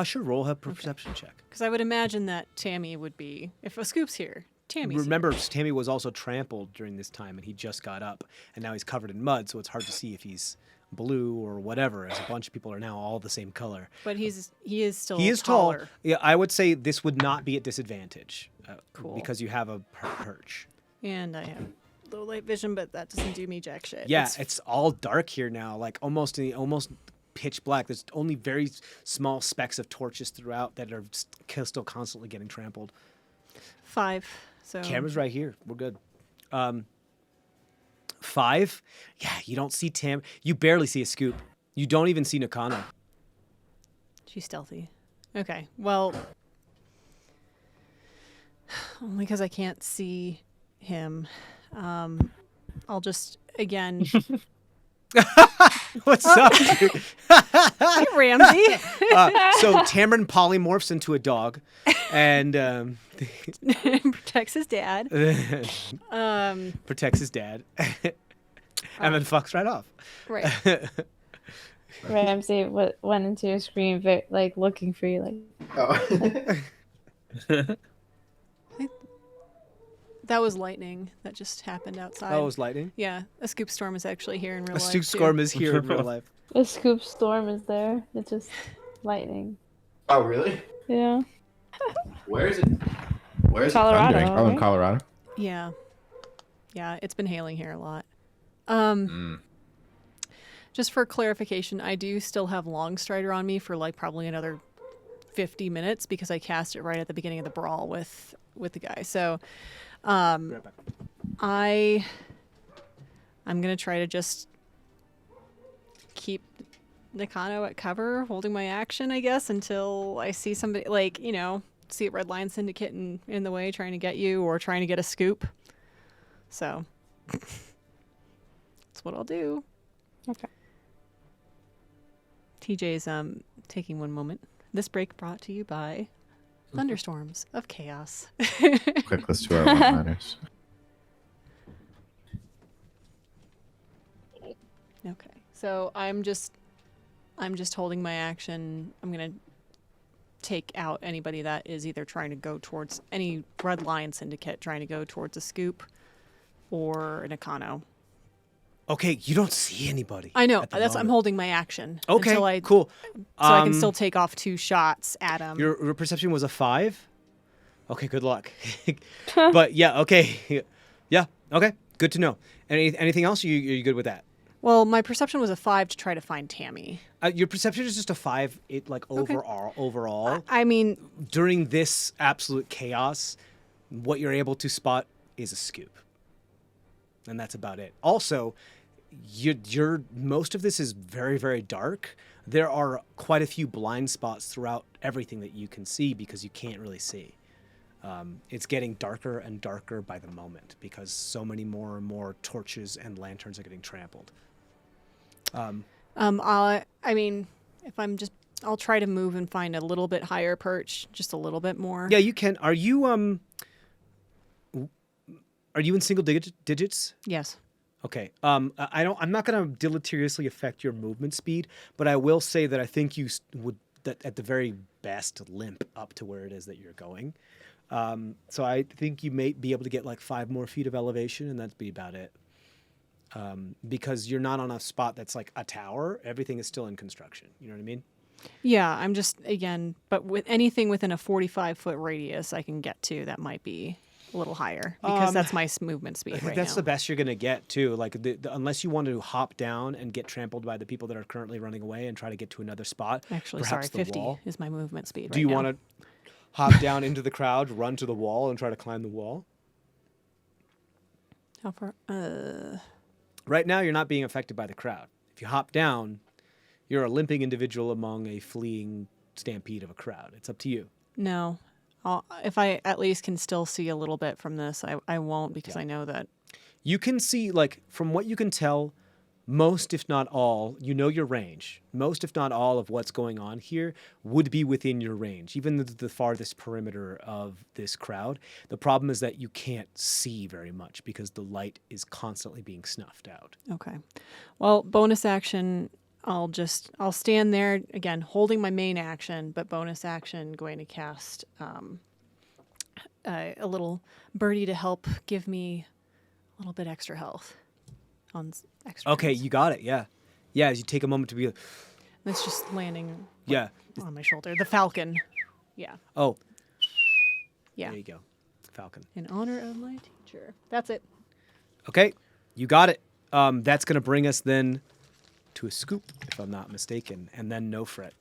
Sure, roll a perception check. Because I would imagine that Tammy would be, if a scoop's here, Tammy's here. Remember, Tammy was also trampled during this time, and he just got up, and now he's covered in mud, so it's hard to see if he's blue or whatever, as a bunch of people are now all the same color. But he is still He is taller. tall. Yeah, I would say this would not be at disadvantage. Cool. Because you have a perch. And I have low light vision, but that doesn't do me jack shit. Yeah, it's all dark here now, like almost pitch black. There's only very small specks of torches throughout that are still constantly getting trampled. 5. So Camera's right here. We're good. 5? Yeah, you don't see Tam. You barely see Ascoop. You don't even see Nakano. She's stealthy. Okay, well, only because I can't see him. I'll just, again... What's up, dude? Hey, Ramsey! So Tamrin polymorphs into a dog and Protects his dad. protects his dad. And then fucks right off. Right. Ramsey went into a scream, like looking for you, like. Oh. That was lightning that just happened outside. Oh, it was lightning? Yeah, a scoop storm is actually here in real A life. Scoop too. storm is here in real life. A scoop storm is there. It's just lightning. Oh, really? Yeah. Where is it? Where is Colorado, it thundering? Oh, in right? Colorado. Yeah. Yeah, it's been hailing here a lot. Just for clarification, I do still have Longstrider on me for like probably another 50 minutes because I cast it right at the beginning of the brawl with the guy. So I'm gonna try to just keep Nakano at cover, holding my action, I guess, until I see somebody, like, you know, see a Red Lion Syndicate in the way trying to get you or trying to get a scoop. So that's what I'll do. Okay. TJ's taking one moment. This break brought to you by Thunderstorms of Chaos. Quick, let's do our one-liners. Okay. So I'm just holding my action. I'm going to take out anybody that is either trying to go towards any Red Lion Syndicate, trying to go towards a scoop or an Nakano. Okay, you don't see anybody. I know. at the That's I'm moment. holding my action. Okay, until cool. So I can still take off 2 shots at him. Your perception was a 5? Okay, good luck. But yeah, okay. Yeah, okay. Good to know. Anything else? You good with that? Well, my perception was a 5 to try to find Tammy. Your perception is just a 5. It like Okay. overall. I mean, During this absolute chaos, what you're able to spot is a scoop, and that's about it. Also, you're most of this is very, very dark. There are quite a few blind spots throughout everything that you can see because you can't really see. It's getting darker and darker by the moment because so many more and more torches and lanterns are getting trampled. I mean, if I'll try to move and find a little bit higher perch, just a little bit more. Yeah, you can. Are you in single digits? Yes. Okay. I'm not going to deleteriously affect your movement speed, but I will say that I think you would that at the very best limp up to where it is that you're going. So I think you may be able to get like 5 more feet of elevation, and that'd be about it. Because you're not on a spot that's like a tower. Everything is still in construction. You know what I mean? Yeah, I'm just, again, but with anything within a 45-foot radius I can get to, that might be a little higher because that's my movement speed I think right that's now. the best you're going to get, too. Like, unless you want to hop down and get trampled by the people that are currently running away and try to get to another spot. Actually, perhaps sorry, the 50 wall. is my movement speed Do you want to hop down into the crowd, run to the wall, and try to climb the wall? How far? Right now, you're not being affected by the crowd. If you hop down, you're a limping individual among a fleeing stampede of a crowd. It's up to you. No. If I at least can still see a little bit from this, I won't because I know that. You can see, like, from what you can tell, most, if not all, you know your range. Most, if not all, of what's going on here would be within your range, even the farthest perimeter of this crowd. The problem is that you can't see very much because the light is constantly being snuffed out. Okay. Well, bonus action, I'll stand there, again, holding my main action, but bonus action going to cast a little birdie to help give me a little bit extra health. Okay, you got it. Yeah. Yeah, as you take a moment to be... That's just landing Yeah. on my shoulder. The falcon. Yeah. Oh, Yeah. there you go. Falcon. In honor of my teacher. That's it. Okay, you got it. That's going to bring us then to a scoop, if I'm not mistaken, and then no fret.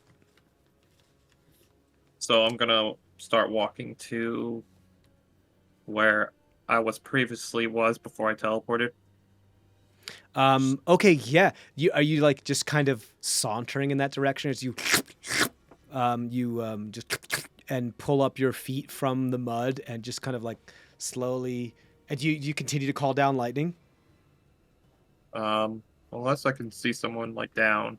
So I'm gonna start walking to where I was previously before I teleported. Okay, yeah. Are you like just kind of sauntering in that direction as you just and pull up your feet from the mud and just kind of like slowly, and you continue to call down lightning? Unless I can see someone like down,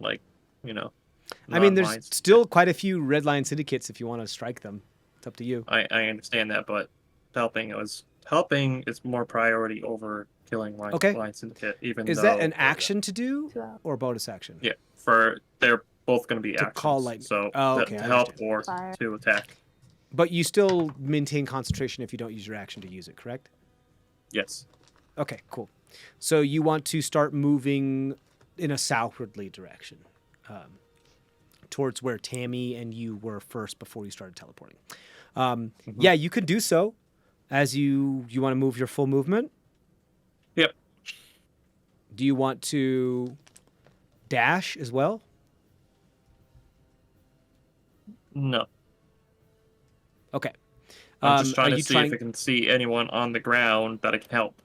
like, I mean, there's non-lines. still quite a few Red Lion Syndicates if you want to strike them. It's up to you. I understand that, but helping is more priority over killing Okay. Lion Syndicate. Even Is though that an action to do So, or a bonus action? Yeah, they're both going to be To actions. call lightning. So Oh, okay, to I help understand. or Fire. to attack. But you still maintain concentration if you don't use your action to use it, correct? Yes. Okay, cool. So you want to start moving in a southwardly direction, towards where Tammy and you were first before you started teleporting. Yeah, you could do so. As you want to move your full movement. Yep. Do you want to dash as well? No. Okay. I'm just trying are to you see if I can see anyone on the ground that I can help.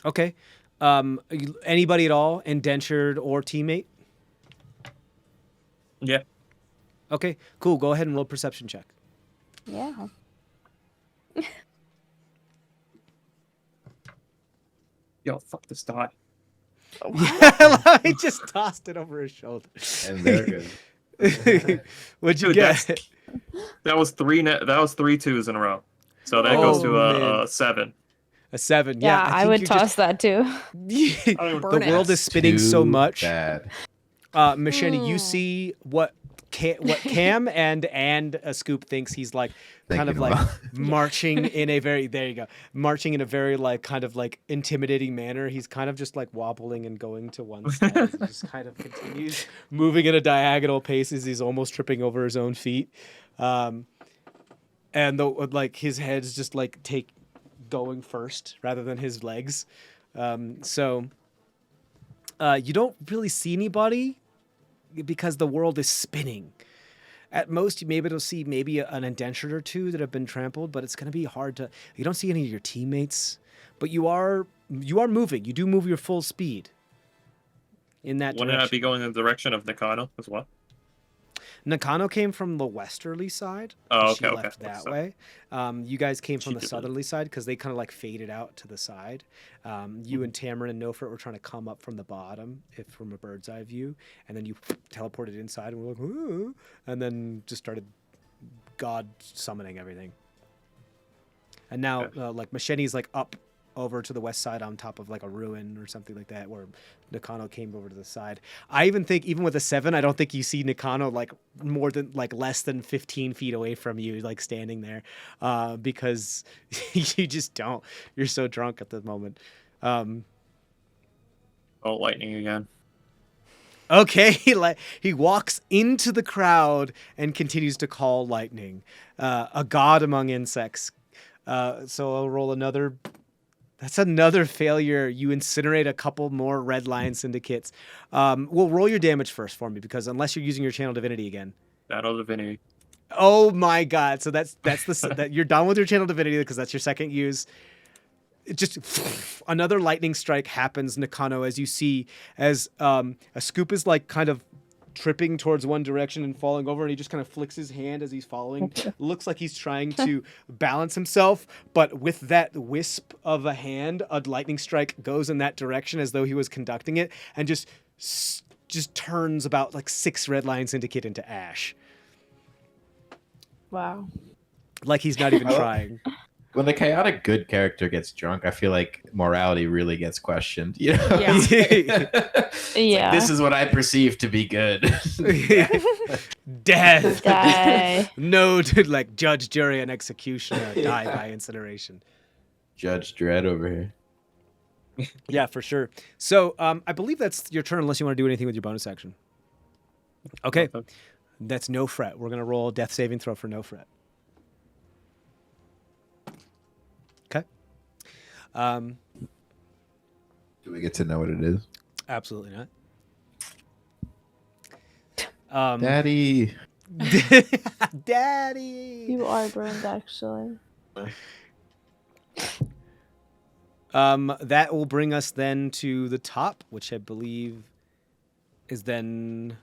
Okay. Anybody at all, indentured or teammate? Yeah. Okay, cool. Go ahead and roll a perception check. yeah. Yo, fuck this die. He just tossed it over his shoulder. And they're good. What'd you Dude, get? That was three twos in a row. So that goes to man. a 7. A 7. Yeah, Yeah, I think would you toss that too. the Burn it. world is spinning so Too much. Bad. Machete, you see what Cam and Ascoop thinks he's like kind of Thinking like about. marching in a very marching in a very like kind of like intimidating manner. He's kind of just like wobbling and going to one side. He just kind of continues moving at a diagonal pace as he's almost tripping over his own feet. And like his head's just like going first rather than his legs. So you don't really see anybody because the world is spinning. At most, you may be able to see maybe an indentured or two that have been trampled, but it's going to be hard to. You don't see any of your teammates, but you are moving. You do move your full speed in that Wouldn't I direction. be going in the direction of Nakano as well? Nakano came from the westerly side. Oh, She okay, left okay. that So- way. You guys came from She the did that. southerly side because they kind of like faded out to the side. You and Tamrin and Nofrit were trying to come up from the bottom, if from a bird's eye view, and then you teleported inside and were like, "Ooh," and then just started God summoning everything. And now, Okay. like Machete's like up over to the west side on top of like a ruin or something like that, where Nakano came over to the side. I even think, even with a 7, I don't think you see Nakano like more than like less than 15 feet away from you, like standing there, because you just don't. You're so drunk at the moment. Oh, lightning again. Okay, he walks into the crowd and continues to call lightning, a god among insects. So I'll roll another. That's another failure. You incinerate a couple more Red Lion Syndicates. Well, roll your damage first for me, because unless you're using your Channel Divinity again. Battle Divinity. Oh my God! So that's that you're done with your Channel Divinity because that's your second use. It just another lightning strike happens, Nakano, as you see as Ascoop is like kind of tripping towards one direction and falling over, and he just kind of flicks his hand as he's following. Looks like he's trying to balance himself, but with that wisp of a hand, a lightning strike goes in that direction as though he was conducting it, and just turns about like 6 Red Lion Syndicate into ash. Wow. Like he's not even trying. When the chaotic good character gets drunk, I feel like morality really gets questioned. You know? Yeah. It's like, Yeah. this is what I perceive to be good. Death. Die. No, dude, like judge, jury, and executioner die by incineration. Judge Dredd over here. Yeah, for sure. So I believe that's your turn unless you want to do anything with your bonus action. Okay. That's no fret. We're going to roll a death saving throw for no fret. Okay. Do we get to know what it is? Absolutely not. Daddy. Daddy. You are burned, actually. That will bring us then to the top, which I believe is then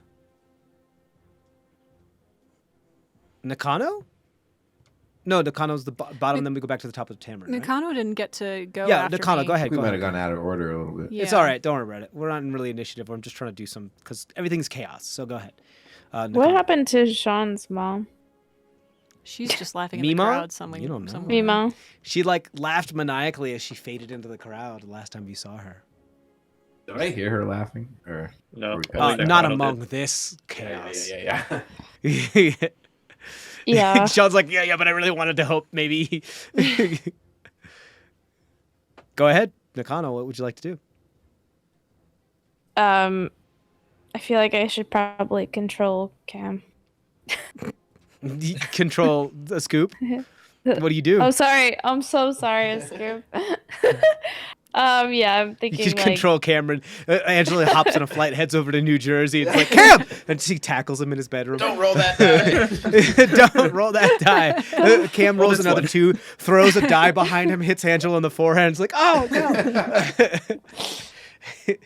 Nakano? No, Nakano's the bottom, then we go back to the top of the Tamrin. Right? Nakano didn't get to go. Yeah, after Nakano, me. go ahead. We Go might ahead. have gone out of order a little bit. Yeah. It's all right. Don't worry about it. We're not in really initiative. I'm just trying to do some because everything's chaos. So go ahead. What Nakano. happened to Sean's mom? She's just laughing in the Mima? crowd. Somewhere. You don't know. somewhere. Mima. She like laughed maniacally as she faded into the crowd the last time you saw her. Did I hear her laughing? Or No, Or- only Not Nakano among did. this chaos. yeah. Yeah. Sean's like, yeah, but I really wanted to hope maybe. Go ahead, Nakano. What would you like to do? I feel like I should probably control Cam. Control the scoop. What do you do? Oh, sorry. I'm so sorry, Ascoop. Yeah, I'm You thinking can like. control Cameron. Angela hops on a flight, heads over to New Jersey. It's like, Cam! And she tackles him in his bedroom. Don't roll that die. Don't roll that die. Cam rolls this another one. 2, throws a die behind him, hits Angela in the forehead. It's like, oh, no.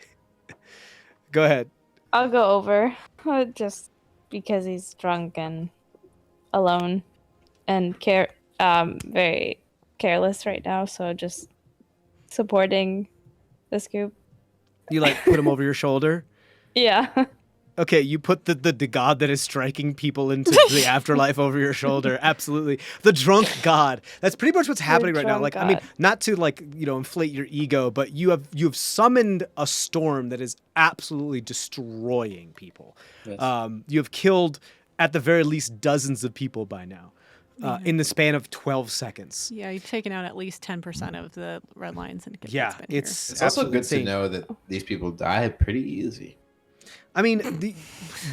Go ahead. I'll go over, just because he's drunk and alone, and very careless right now. So just supporting the scoop. You like put him over your shoulder. Yeah. Okay, you put the god that is striking people into the afterlife over your shoulder. Absolutely. The drunk god. That's pretty much what's happening right now. drunk Like, I mean, god. not to inflate your ego, but you have summoned a storm that is absolutely destroying people. Yes. You have killed at the very least dozens of people by now. In the span of 12 seconds. Yeah, you've taken out at least 10% of the Red Lion Syndicate. Yeah, that's been here. it's It's also absolutely good to insane. know that these people die pretty easy. I mean, the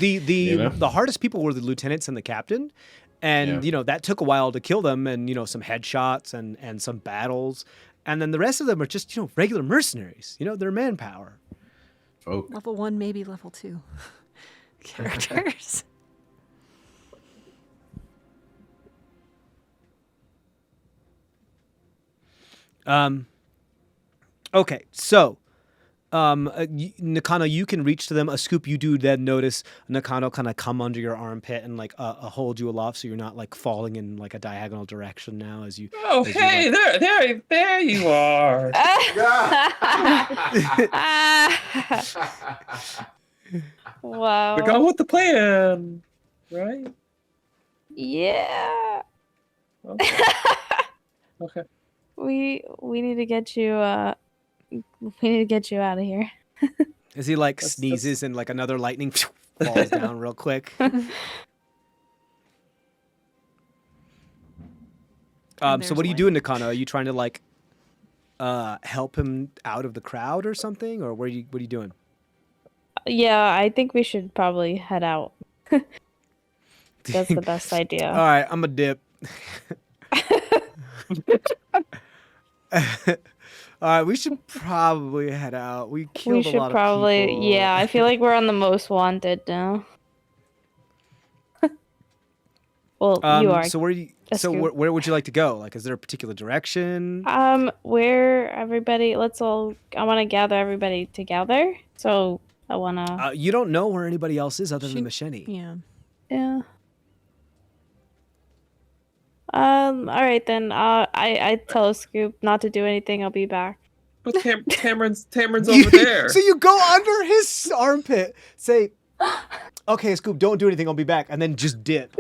You know? the hardest people were the lieutenants and the captain, and Yeah. that took a while to kill them, and some headshots and some battles, and then the rest of them are just regular mercenaries. They're manpower. Folk. Level 1, maybe level 2 characters. Okay, so Nakano, you can reach to them. A scoop, you do then notice Nakano kind of come under your armpit and like hold you aloft, so you're not like falling in like a diagonal direction now as you. Oh, as you, hey, like- there you are. Wow. We're going with the plan, right? Yeah. Okay. Okay. We need to get you. We need to get you out of here. As he like That's- sneezes and like another lightning falls down real quick. So there's what are you light. doing, Nakano? Are you trying to like help him out of the crowd or something, or what are you doing? Yeah, I think we should probably head out. That's the best idea. All right, I'm a dip. All right, we should probably head out. We killed We a should lot probably. of people. Yeah, I feel like we're on the most wanted now. Well, you are. So where That's so good. where would you like to go? Like, is there a particular direction? Where everybody? Let's all. I want to gather everybody together. So I wanna. You don't know where anybody else is other She- than the Shenny. Yeah. Yeah. All right then. I tell a Scoop not to do anything. I'll be back. But Tamrin's over there. So you go under his armpit, say, "Okay, Scoop, don't do anything. I'll be back," and then just dip.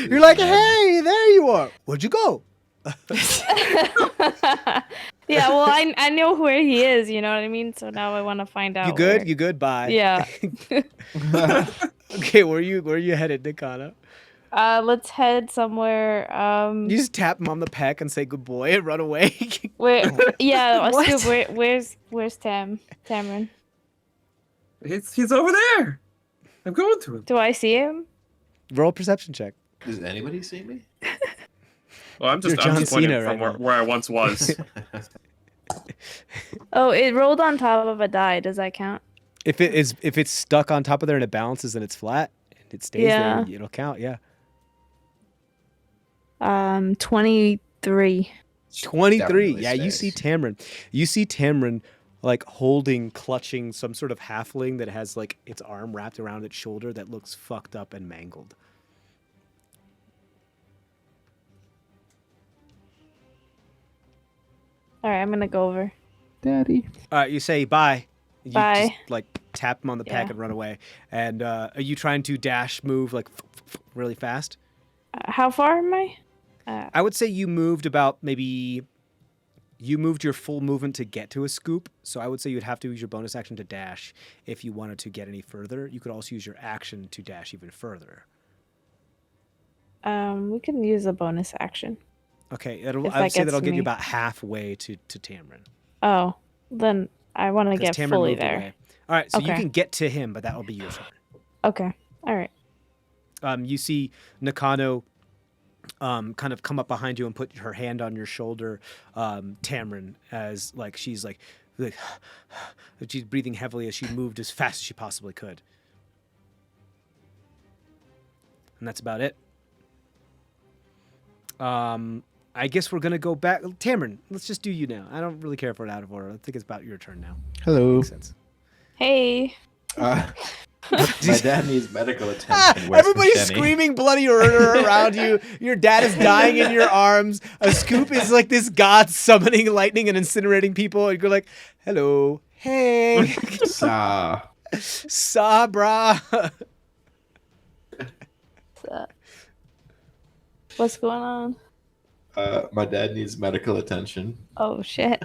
You're like, "Hey, there you are. Where'd you go?" Yeah, well, I know where he is. You know what I mean. So now I want to find out. You good? where- You good? Bye. Yeah. Okay, where you headed, Nakano? Let's head somewhere. You just tap him on the peck and say good boy and run away. Where? Yeah, What? Scoop. Where's Tamrin? He's over there. I'm going to him. Do I see him? Roll a perception check. Does anybody see me? Well, I'm You're just John pointing Cena from right where I once was. Oh, it rolled on top of a die. Does that count? If it's stuck on top of there and it balances and it's flat and it stays Yeah. there, it'll count. Yeah. 23. 23. Definitely Yeah, you see stays. Tamrin. You see Tamrin like holding, clutching some sort of halfling that has like its arm wrapped around its shoulder that looks fucked up and mangled. All right, I'm gonna go over. Daddy. You say bye. You Bye. just like tap him on the back Yeah. and run away. And are you trying to dash move like really fast? How far am I? I would say you moved about maybe you moved your full movement to get to a scoop. So I would say you'd have to use your bonus action to dash if you wanted to get any further. You could also use your action to dash even further. We can use a bonus action. Okay, If I would that say gets that'll get me. you about halfway to Tamrin. Oh, then I want to Because get Tamrin fully moved there. away. All right, so you Okay. can get to him, but that'll be your turn. Okay. All right. You see Nakano kind of come up behind you and put her hand on your shoulder, Tamrin, as like she's like she's breathing heavily as she moved as fast as she possibly could. And that's about it. I guess we're gonna go back. Tamrin, let's just do you now. I don't really care for it out of order. I think it's about your turn now. Hello. Makes sense. Hey. My dad needs medical attention. Where's Everybody's Jenny? screaming bloody murder around you. Your dad is dying in your arms. A scoop is like this god summoning lightning and incinerating people. And you're like, hello. Hey. Saw. Sabra. What's going on? My dad needs medical attention. Oh shit.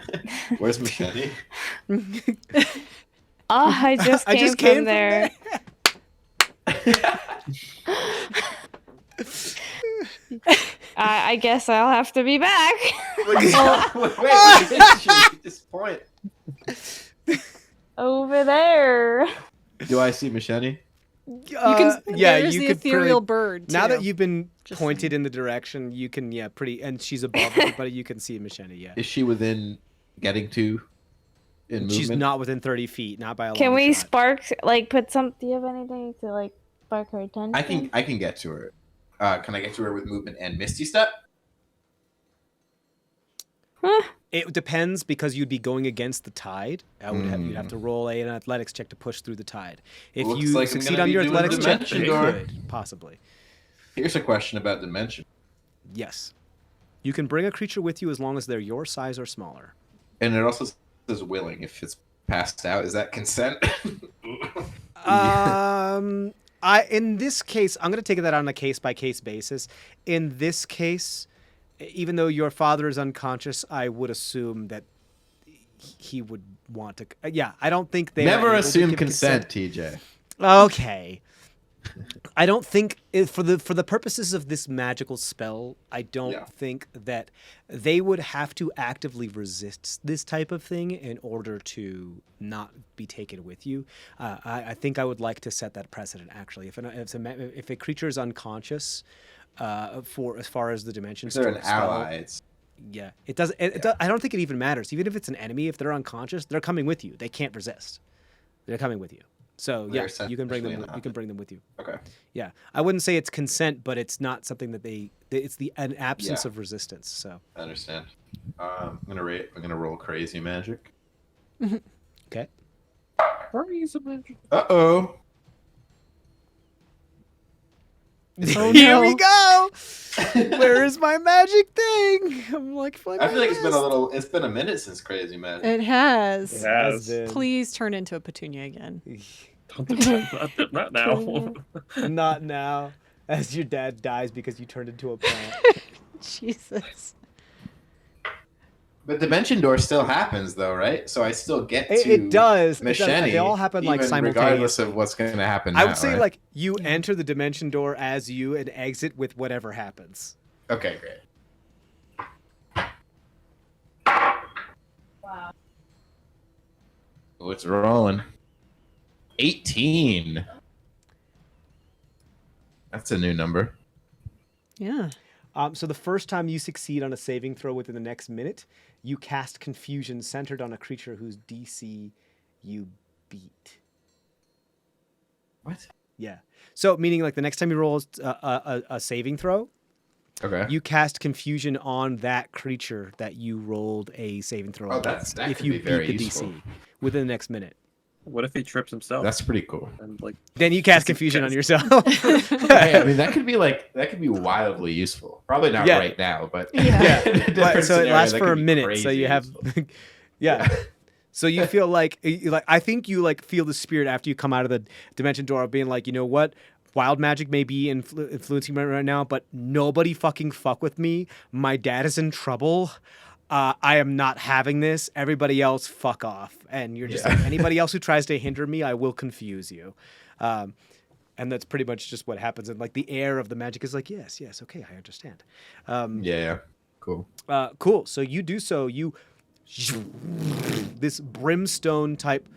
Where's Machete? Oh, I just came, from there. I guess I'll have to be back. Wait, at this point. Over there. Do I see Machete? Yeah, There's you the could ethereal pretty- bird. Now that too. you've been Just pointed in the direction, you can and she's above everybody. You can see Machete. Yeah, Is she within getting to in movement? she's not within 30 feet. Not by a Can long we shot. spark, like, put some, do you have anything to, like, spark her attention? I can get to her. Can I get to her with movement and Misty Step? It depends because you'd be going against the tide. You'd have to roll an athletics check to push through the tide. If Looks you like I'm succeed gonna on be your doing athletics check, Dimension you Door. could possibly. Here's a question about dimension. Yes, you can bring a creature with you as long as they're your size or smaller. And it also says willing if it's passed out. Is that consent? In this case, I'm going to take that on a case by case basis. In this case, even though your father is unconscious, I would assume that he would want to. Yeah, I don't think they Never are able to assume give consent, TJ. Okay. I don't think for the purposes of this magical spell, I don't Yeah. think that they would have to actively resist this type of thing in order to not be taken with you. I think I would like to set that precedent. Actually, if a creature is unconscious, for as far as the dimension If they're an store spell, ally, it's yeah, it does. I don't think it even matters. Even if it's an enemy, if they're unconscious, they're coming with you. They can't resist. They're coming with you. So They're yeah, you can bring them. essentially You can bring them with you. okay. Yeah, I wouldn't say it's consent, but it's not something that it's an absence Yeah. of resistance. So I understand. I'm gonna roll crazy magic. okay. Crazy magic. Uh-oh. Oh, Here no. we go. Where is my magic thing? I'm like, fuck I feel like this. it's been a minute since crazy magic. It has. Yeah. Has been. Please turn into a petunia again. Don't do that. Not now. Not now. As your dad dies because you turned into a plant. Jesus. But Dimension Door still happens though, right? So I still get to It does. Machete, They all happen like even simultaneously. regardless of what's going to happen. I would now, say right? like you enter the dimension door as you and exit with whatever happens. Okay, great. Wow. Oh, it's rolling. 18. That's a new number. Yeah. So the first time you succeed on a saving throw within the next minute, you cast Confusion centered on a creature whose DC you beat. What? Yeah. So meaning like the next time you roll a saving throw, Okay. You cast confusion on that creature that you rolled a saving throw Oh, against that if could you be beat very the useful. DC within the next minute. What if he trips himself? That's pretty cool. And like Then you cast Just in confusion on case. yourself. Hey, I mean, that could be wildly useful. Probably not Yeah. right now, but Yeah, in a but different so it scenario, lasts that for could a be minute. So crazy you have, useful. yeah. So you feel like I think you like feel the spirit after you come out of the dimension door of being like, you know what, wild magic may be influencing me right now, but nobody fucking fuck with me. My dad is in trouble. I am not having this. Everybody else, fuck off. And you're just Yeah. like, anybody else who tries to hinder me, I will confuse you. And that's pretty much just what happens. And like the air of the magic is like, yes, okay, I understand. Yeah. Cool. Cool. So you do so. You this brimstone type.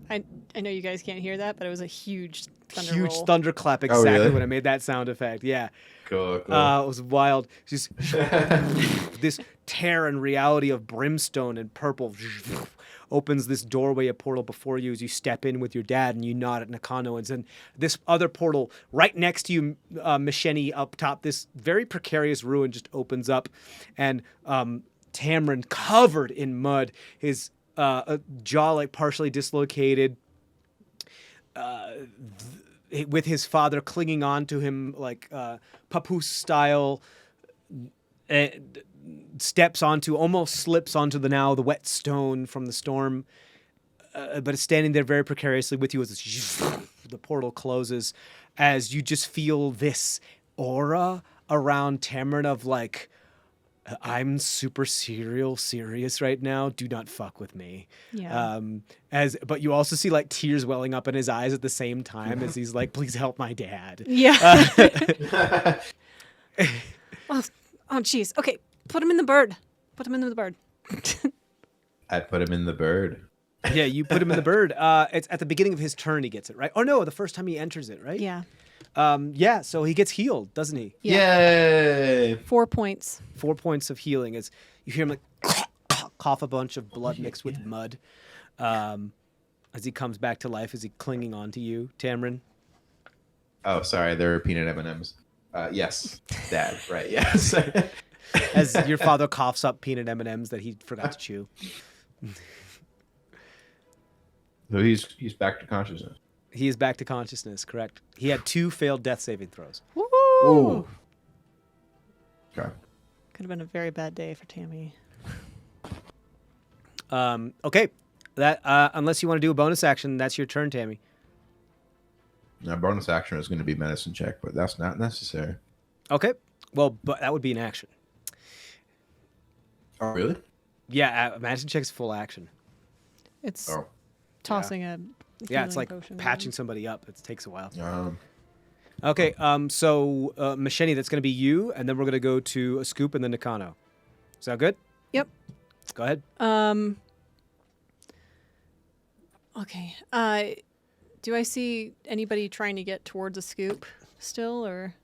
I know you guys can't hear that, but it was a huge thunder Huge roll. thunderclap exactly really? when I made that sound effect. Yeah. Cool. It was wild. Just this tear and reality of brimstone and purple opens this doorway, a portal before you as you step in with your dad and you nod at Nakano. And then this other portal right next to you, Macheni up top, this very precarious ruin just opens up. And Tamrin covered in mud, his jaw like partially dislocated, with his father clinging on to him like papoose style, steps onto, almost slips onto the wet stone from the storm, but is standing there very precariously with you as the portal closes, as you just feel this aura around Tamrin of like, I'm super serious right now. Do not fuck with me. Yeah. But you also see like tears welling up in his eyes at the same time as he's like, please help my dad. Yeah. Oh, jeez. Okay, put him in the bird. Put him in the bird. I put him in the bird. Yeah, you put him in the bird. It's at the beginning of his turn he gets it, right? Or no, the first time he enters it, right? Yeah. Yeah, so he gets healed, doesn't he? Yay! 4 points. 4 points of healing as you hear him like cough a bunch of blood mixed with mud. As he comes back to life, is he clinging on to you, Tamrin? Oh, sorry, there are peanut M&Ms. Yes, Dad. Right. Yes. As your father coughs up peanut M&Ms that he forgot to chew. So he's back to consciousness. He is back to consciousness, correct? He had 2 failed death saving throws. Woo! Ooh. Okay. Could have been a very bad day for Tammy. Okay. That unless you want to do a bonus action, that's your turn, Tammy. Now, bonus action is going to be medicine check, but that's not necessary. Okay. Well, but that would be an action. Oh, really? Yeah, medicine check's full action. It's Oh. tossing a Yeah, it's healing like potion patching around. somebody up. It takes a while. Um, Okay, so Macheni, that's going to be you, and then we're going to go to Ascoop and then Nakano. Sound good? Yep. Go ahead. Okay. Do I see anybody trying to get towards a scoop still, or?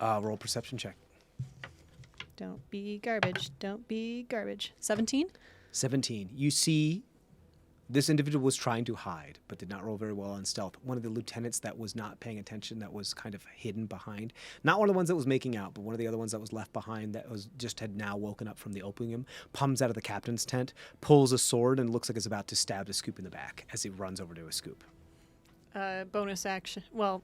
Roll perception check. Don't be garbage. Don't be garbage. 17? 17. You see this individual was trying to hide, but did not roll very well on stealth. One of the lieutenants that was not paying attention, that was kind of hidden behind. Not one of the ones that was making out, but one of the other ones that was left behind that was just had now woken up from the opium, comes out of the captain's tent, pulls a sword, and looks like it's about to stab a Scoop in the back as he runs over to a Scoop. Bonus action. Well,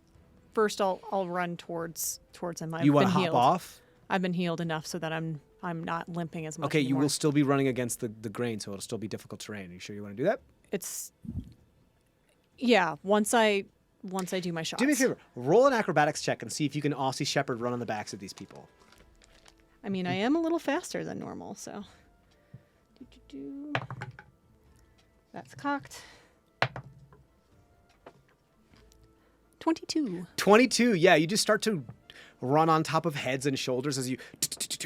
first I'll run towards him. You want to hop healed. off? I've been healed enough so that I'm not limping as much Okay, you anymore. will still be running against the grain, so it'll still be difficult terrain. Are you sure you want to do that? It's once I do my shots. Do me a favor. Roll an acrobatics check and see if you can Aussie Shepherd run on the backs of these people. I mean, I am a little faster than normal, so. That's cocked. 22. 22. Yeah, you just start to run on top of heads and shoulders as you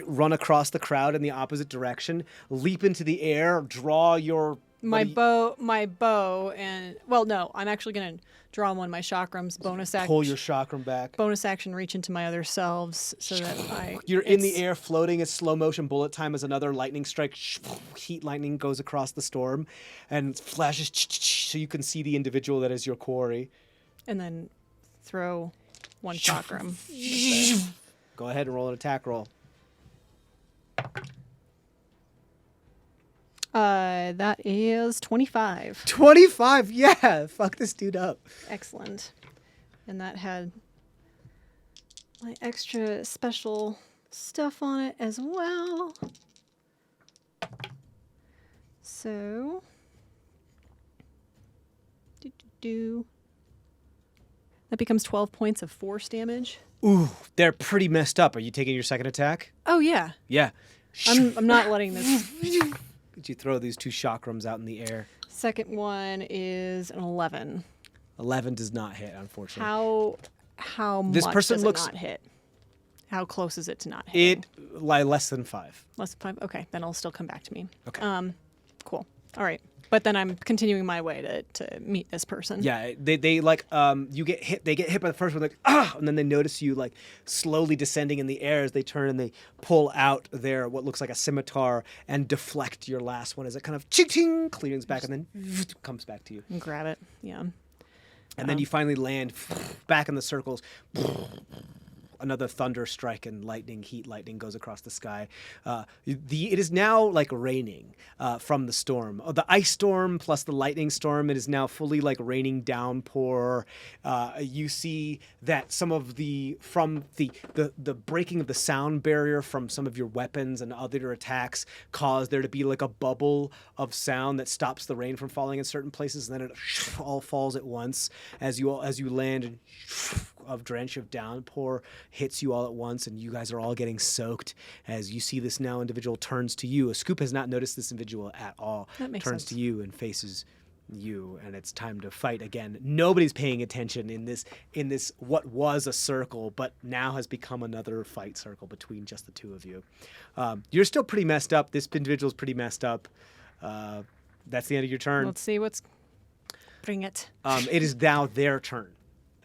run across the crowd in the opposite direction, leap into the air, draw your... My bow, and well, no, I'm actually gonna draw one of my chakrams. Bonus action. Pull your chakram back. Bonus action. Reach into my other selves so that You're in the air, floating. It's slow motion bullet time as another lightning strike. Heat lightning goes across the storm, and flashes so you can see the individual that is your quarry. And then throw one chakram. Go ahead and roll an attack roll. That is 25. 25. Yeah. Fuck this dude up. Excellent. And that had my extra special stuff on it as well. So, that becomes 12 points of force damage. Ooh, they're pretty messed up. Are you taking your second attack? Oh yeah, Yeah. I'm not letting this. Did you throw these 2 chakrams out in the air? Second one is an 11. 11 does not hit, unfortunately. How This much person does looks- it not hit? How close is it to not hitting? It less than 5. Less than 5? Okay, then it'll still come back to me. Okay. Cool. All right. But then I'm continuing my way to meet this person. Yeah, they like you get hit. They get hit by the first one, like and then they notice you like slowly descending in the air as they turn and they pull out their what looks like a scimitar and deflect your last one as it kind of ching ching clears back and then comes back to you. And grab it. Yeah. And then you finally land back in the circles. Another thunder strike and heat lightning goes across the sky. It is now like raining from the storm. The ice storm plus the lightning storm, it is now fully like raining downpour. You see that some of from the breaking of the sound barrier from some of your weapons and other attacks cause there to be like a bubble of sound that stops the rain from falling in certain places, and then it all falls at once as you land and of drench of downpour hits you all at once, and you guys are all getting soaked as you see this now individual turns to you. Ascoop has not noticed this individual at all. That makes turns sense. to you and faces you, and it's time to fight again. Nobody's paying attention in this what was a circle but now has become another fight circle between just the two of you. You're still pretty messed up. This individual's pretty messed up. That's the end of your turn. Let's see what's. Bring it. It is now their turn.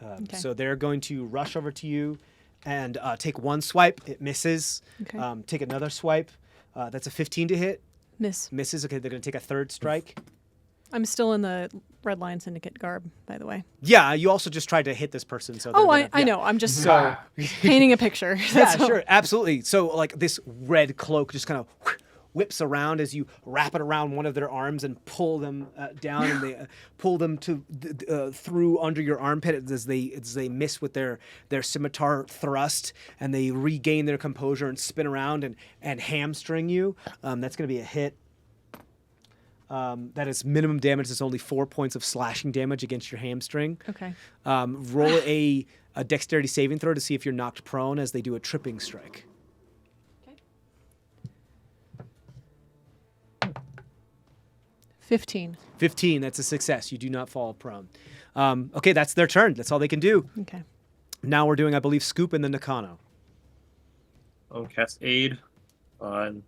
Okay. So they're going to rush over to you and take one swipe. It misses. Okay. Take another swipe. That's a 15 to hit. Miss. Misses. Okay, they're going to take a third strike. I'm still in the Red Lion Syndicate garb, by the way. Yeah, you also just tried to hit this person. So Oh, they're I know. I'm just So painting a picture. yeah, That's all. sure, absolutely. So like this red cloak just kind of whips around as you wrap it around one of their arms and pull them down, and they pull them to through under your armpit as they miss with their scimitar thrust, and they regain their composure and spin around and hamstring you. That's going to be a hit. That is minimum damage. It's only 4 points of slashing damage against your hamstring. Okay. Roll a dexterity saving throw to see if you're knocked prone as they do a tripping strike. 15. 15, that's a success. You do not fall prone. Okay, that's their turn. That's all they can do. Okay. Now we're doing, I believe, Scoop and then Nakano. I'll cast Aid on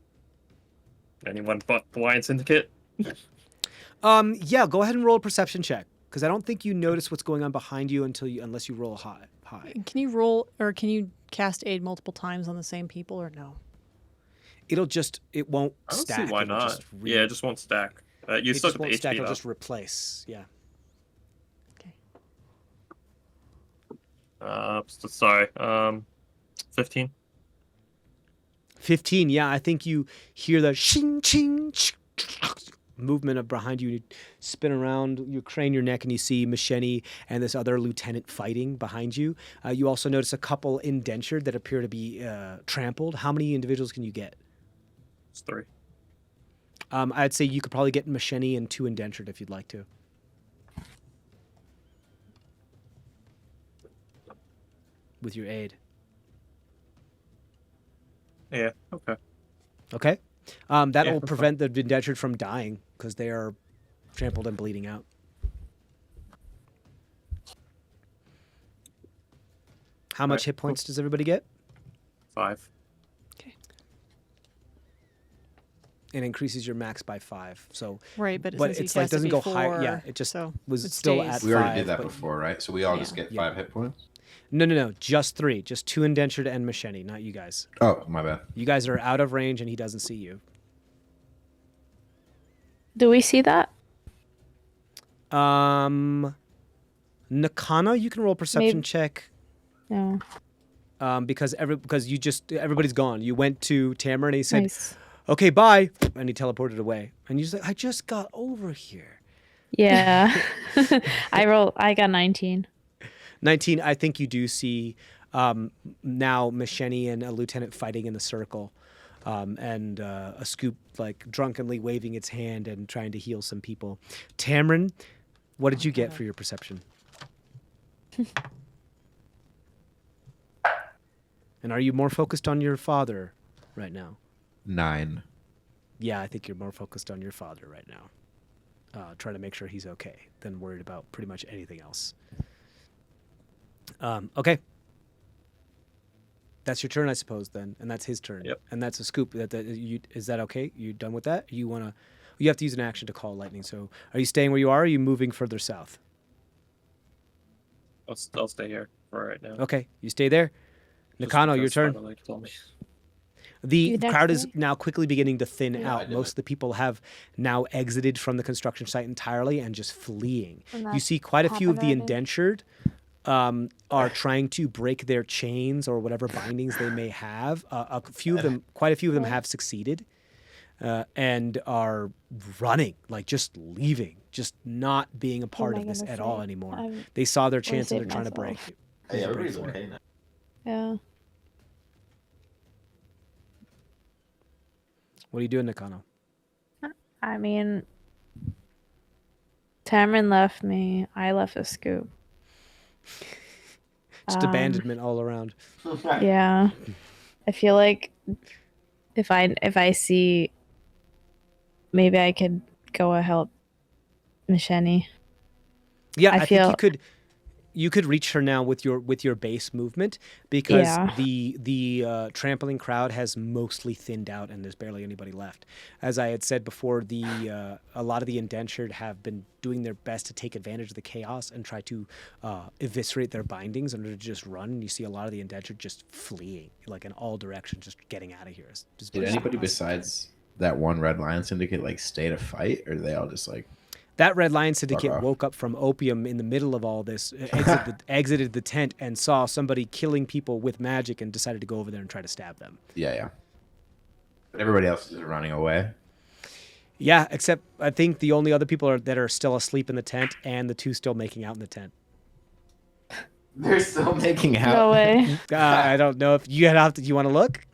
anyone but the Lion Syndicate. Yeah, go ahead and roll a perception check, because I don't think you notice what's going on behind you unless you roll high. Can you roll, or can you cast aid multiple times on the same people, or no? It won't I don't stack. see why It'll not. just Yeah, it just won't stack. You it still just get the won't stack. HP It'll though. just replace. Yeah. Okay. Sorry. 15. 15. Yeah, I think you hear the shing ching movement of behind you. You spin around, you crane your neck, and you see Macheni and this other lieutenant fighting behind you. You also notice a couple indentured that appear to be trampled. How many individuals can you get? It's 3. I'd say you could probably get Macheni and 2 indentured if you'd like to. With your aid. Yeah. Okay. Okay. That Yeah, will that's prevent the indentured from dying because they are trampled and bleeding out. How much Alright, hit points does everybody get? 5. It increases your max by 5. So, Right, but but since he it's like cast it doesn't go higher. before, Yeah, it just so was it still stays. at We already 5, did that but- before, right? So we all just Yeah. get 5 hit points? No. Just 3. Just 2 indentured and Macheni, not you guys. Oh, my bad. You guys are out of range and he doesn't see you. Do we see that? Let Nakana, you can roll a perception Maybe- check. No. Because everybody's gone. You went to Tamrin and he said, Nice. "Okay, bye," and he teleported away. And you just like, "I just got over here." Yeah. I got 19. 19. I think you do see now Misheni and a lieutenant fighting in the circle, and a scoop like drunkenly waving its hand and trying to heal some people. Tamrin, what did you get for your perception? And are you more focused on your father right now? 9. Yeah, I think you're more focused on your father right now. Trying to make sure he's okay than worried about pretty much anything else. Okay. That's your turn, I suppose, then. And that's his turn. Yep. And that's a scoop. Is that okay? You done with that? You have to use an action to call lightning. So are you staying where you are, or are you moving further south? I'll stay here for right now. Okay, you stay there. Just Nakano, your because turn. Father Lake told me. The You next crowd is me? now quickly beginning to thin Yeah, I out. did Most it. of the people have now exited from the construction site entirely and just fleeing. And You that see quite a few of the happened already? indentured are trying to break their chains or whatever bindings they may have. Quite a few of them have succeeded and are running, like just leaving, just not being a part am of I this gonna at all say? anymore. They saw their chance and save they're trying to break. myself. Hey, break everybody's for it. okay now. Yeah. What are you doing, Nakano? I mean, Tamrin left me. I left a scoop. Just Um, abandonment all around. Yeah. I feel like if I see, maybe I could go help Misheni. Yeah, I I think feel- you could reach her now with your base movement because Yeah. the trampling crowd has mostly thinned out and there's barely anybody left. As I had said before, a lot of the indentured have been doing their best to take advantage of the chaos and try to eviscerate their bindings in order to just run. And you see a lot of the indentured just fleeing, like in all directions, just getting out of here. Just Did anybody besides that one Red Lion Syndicate like stay to fight, or they all just like? That Red Lion Syndicate off. woke up from opium in the middle of all this, exited the tent, and saw somebody killing people with magic and decided to go over there and try to stab them. Yeah. But everybody else is running away. Yeah, except I think the only other people that are still asleep in the tent and the two still making out in the tent. They're still making out. No way. I don't know if you want to look.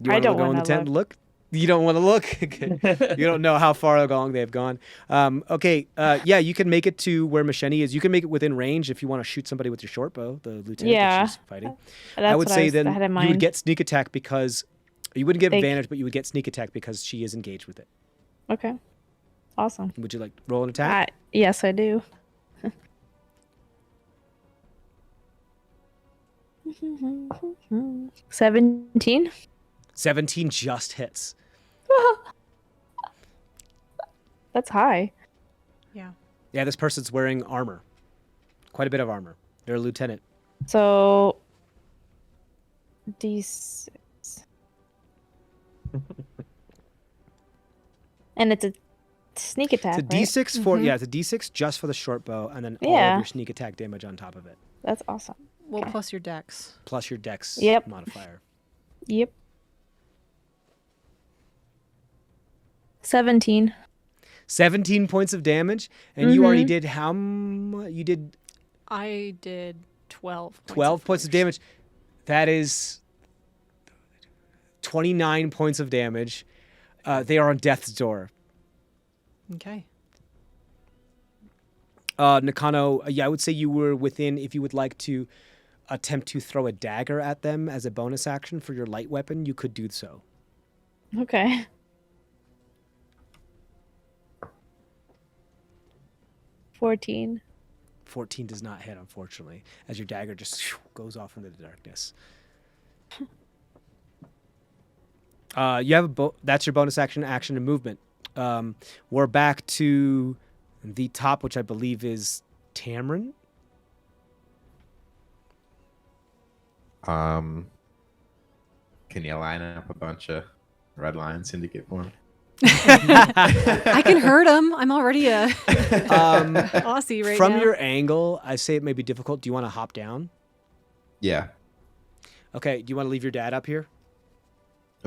You I wanna don't go in the wanna tent and look. You don't want to look. Okay. You don't know how far along they've gone. Okay. Yeah, you can make it to where Misheni is. You can make it within range if you want to shoot somebody with your short bow. The lieutenant Yeah. that she's fighting. That's I would what say was, then I had in you mind. would get sneak attack because you wouldn't get They- advantage, but you would get sneak attack because she is engaged with it. Okay. Awesome. Would you like roll an attack? Yes, I do. 17. 17 just hits. That's high. Yeah. Yeah, this person's wearing armor. Quite a bit of armor. They're a lieutenant. So D6. And it's a sneak attack. It's a right? D6 for it's a D6 just for the short bow, and then all of Yeah. your sneak attack damage on top of it, That's awesome. Well, Okay. plus your dex. plus your dex Yep. modifier. Yep. 17. 17 points of damage, and you already Mhm. did how much? You did I did 12. 12 points of damage. That is 29 points of damage. They are on death's door. Okay. Nakano, yeah, I would say you were within, if you would like to attempt to throw a dagger at them as a bonus action for your light weapon, you could do so. Okay. 14. 14 does not hit, unfortunately, as your dagger just goes off into the darkness. You have that's your bonus action and movement. We're back to the top, which I believe is Tamrin. Can you line up a bunch of Red Lion Syndicate for me? I can hurt him. I'm already a Aussie right From now. your angle, I say it may be difficult. Do you want to hop down? Yeah. Okay. Do you want to leave your dad up here?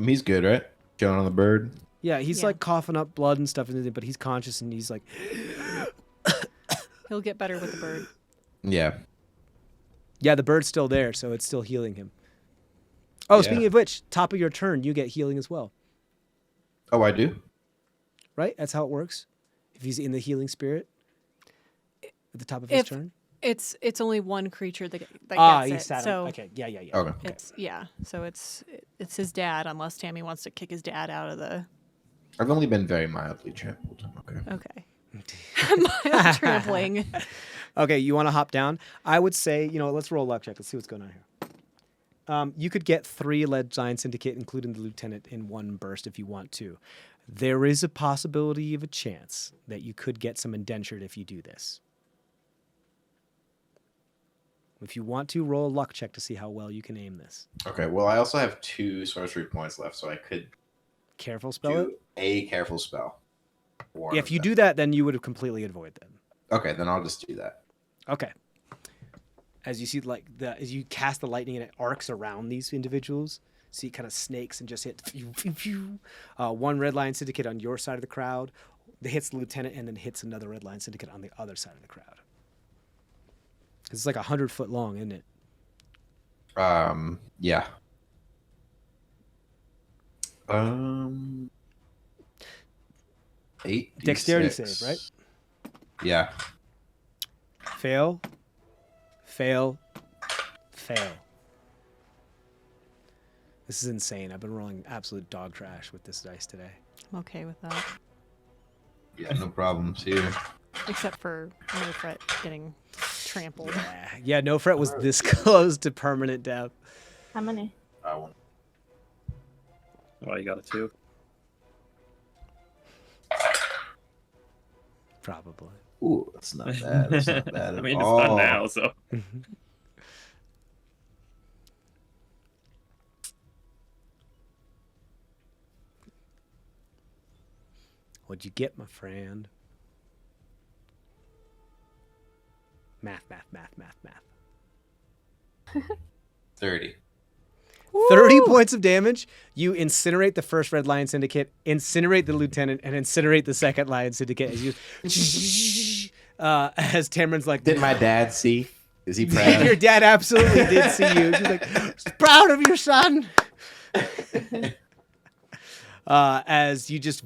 He's good, right? Chilling on the bird. Yeah, he's Yeah. like coughing up blood and stuff, but he's conscious and he's like, He'll get better with the bird. Yeah. yeah, the bird's still there, so it's still healing him. Oh, Yeah. speaking of which, top of your turn, you get healing as well, Oh, I do? right? That's how it works. If he's in the healing spirit at the top of his If- turn. It's only one creature that Ah, gets he's it. sat So on. Okay, yeah. Okay. so it's his dad unless Tammy wants to kick his dad out of the I've only been very mildly trampled. Okay. okay. Mild trampling. Okay, you want to hop down? I would say, let's roll a luck check. Let's see what's going on here. You could get 3 Red Lion Syndicate, including the lieutenant, in one burst if you want to. There is a possibility of a chance that you could get some indentured if you do this. If you want to, roll a luck check to see how well you can aim this. Okay. Well, I also have 2 sorcery points left, so I could Careful spell it. do a careful spell. One If of you them. do that, then you would have completely avoid them. Okay, then I'll just do that. Okay. As you see, as you cast the lightning and it arcs around these individuals, see it kind of snakes and just hit 1 Red Lion Syndicate on your side of the crowd, that hits the lieutenant, and then hits another Red Lion Syndicate on the other side of the crowd. It's like 100 foot long, isn't it? Yeah. 8 Dexterity D6. save, right? Yeah. Fail, fail, fail. This is insane. I've been rolling absolute dog trash with this dice today. I'm okay with that. Yeah, no problems here. Except for Nofret getting trampled. Yeah, no fret was this close to permanent death. How many? I won't. Well, you got a 2. Probably. Ooh, that's not bad. That's not bad I at mean, it's all. done now, so. What'd you get, my friend? Math. 30. 30 points of damage. You incinerate the first Red Lion Syndicate, incinerate the lieutenant, and incinerate the second Lion Syndicate as you, as Tamrin's like, Did my dad see? Is he proud? Your dad absolutely did see you. He's like, proud of your son. As you just,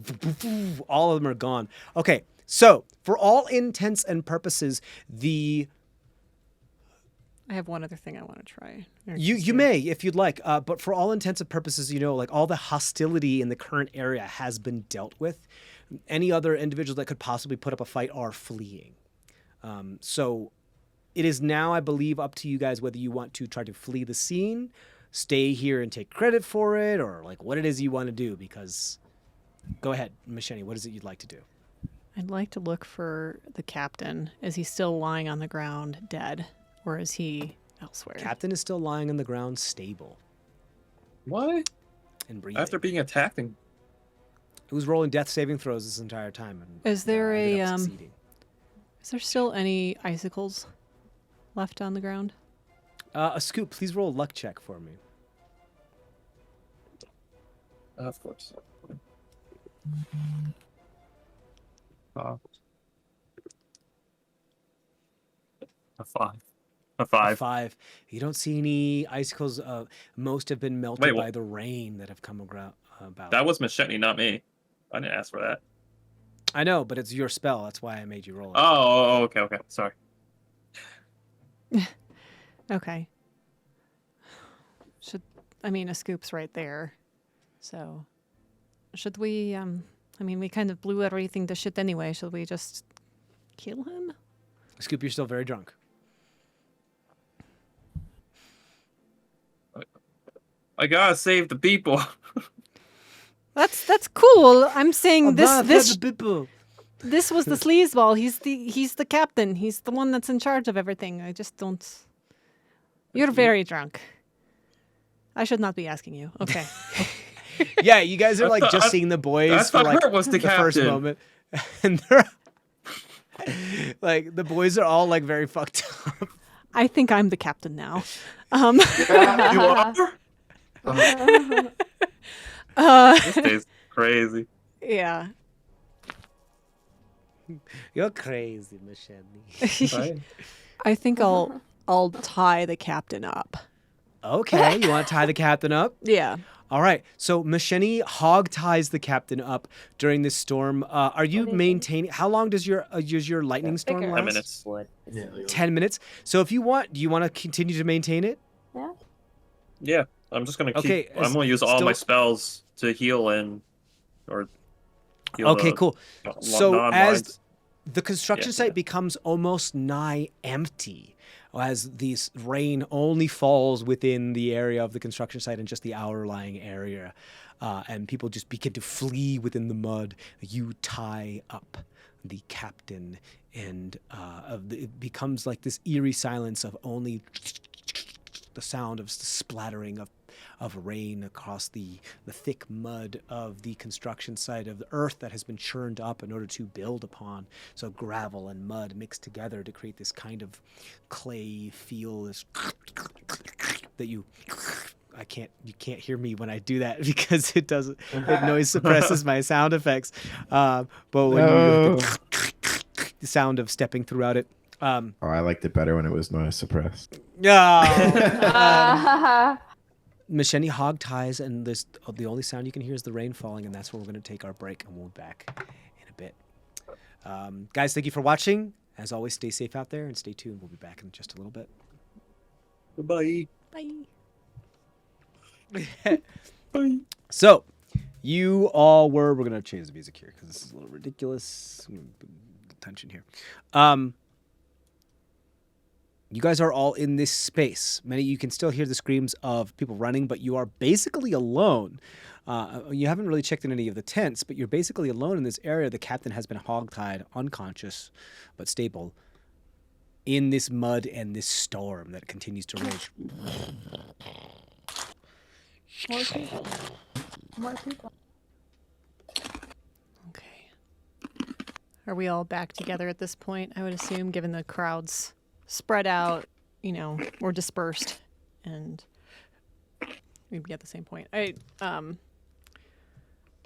all of them are gone. Okay, so for all intents and purposes, I have one other thing I want to try. Or You just you do. may if you'd like, but for all intents and purposes, like all the hostility in the current area has been dealt with. Any other individuals that could possibly put up a fight are fleeing. So it is now, I believe, up to you guys whether you want to try to flee the scene, stay here and take credit for it, or like what it is you want to do. Because, go ahead, Machete, what is it you'd like to do? I'd like to look for the captain. Is he still lying on the ground dead? Or is he elsewhere? Captain is still lying on the ground, stable What? and breathing. After being attacked and It was rolling death saving throws this entire time. And, Is there ended a, up succeeding. Is there still any icicles left on the ground? Ascoop, please roll a luck check for me. of course. A 5. A 5. 5. You don't see any icicles. Most have been melted Wait, by the rain that have come about. That was Machete, not me. I didn't ask for that. I know, but it's your spell. That's why I made you roll it. Oh, okay. Sorry. Okay. A scoop's right there. So, should we, we kind of blew everything to shit anyway. Should we just kill him? Ascoop, you're still very drunk. I gotta save the people. That's cool. I'm saying this people. this was the sleazeball. He's the captain. He's the one that's in charge of everything. I just don't. You're very drunk. I should not be asking you. Okay. Yeah, you guys are like I just thought- seeing the boys I for thought like Hurt was the first captain. moment, and they're like the boys are all like very fucked up. I think I'm the captain now. You are? This day's crazy. Yeah. You're crazy, Michelle. Right? I think I'll tie the captain up. Okay, you want to tie the captain up? Yeah. All right. So Macheni hog ties the captain up during this storm. Are you do you maintaining? How long does your lightning storm Bigger. last? 10 minutes. Wood. 10 minutes. So if you want, do you want to continue to maintain it? Yeah. Yeah, I'm just gonna keep. Okay, I'm gonna use all my spells to heal or. Heal Okay, the cool. non- So non-vines. as the construction Yeah, site yeah. becomes almost nigh empty, as this rain only falls within the area of the construction site and just the outlying area, and people just begin to flee within the mud, you tie up the captain, and it becomes like this eerie silence of only the sound of splattering of rain across the thick mud of the construction site of the earth that has been churned up in order to build upon. So gravel and mud mixed together to create this kind of clay feel, this that you can't hear me when I do that because it noise suppresses my sound effects. But when you the sound of stepping throughout it. Oh, I liked it better when it was noise suppressed. Macheni hog ties, and the only sound you can hear is the rain falling, and that's where we're going to take our break, and we'll be back in a bit. Guys, thank you for watching. As always, stay safe out there, and stay tuned. We'll be back in just a little bit. Goodbye. Bye. Bye. So, you all we're going to change the music here, because this is a little ridiculous. I'm gonna put tension here. You guys are all in this space. You can still hear the screams of people running, but you are basically alone. You haven't really checked in any of the tents, but you're basically alone in this area. The captain has been hogtied, unconscious, but stable, in this mud and this storm that continues to rage. More people. More people. Okay. Are we all back together at this point? I would assume, given the crowds spread out, or dispersed, and we'd be at the same point.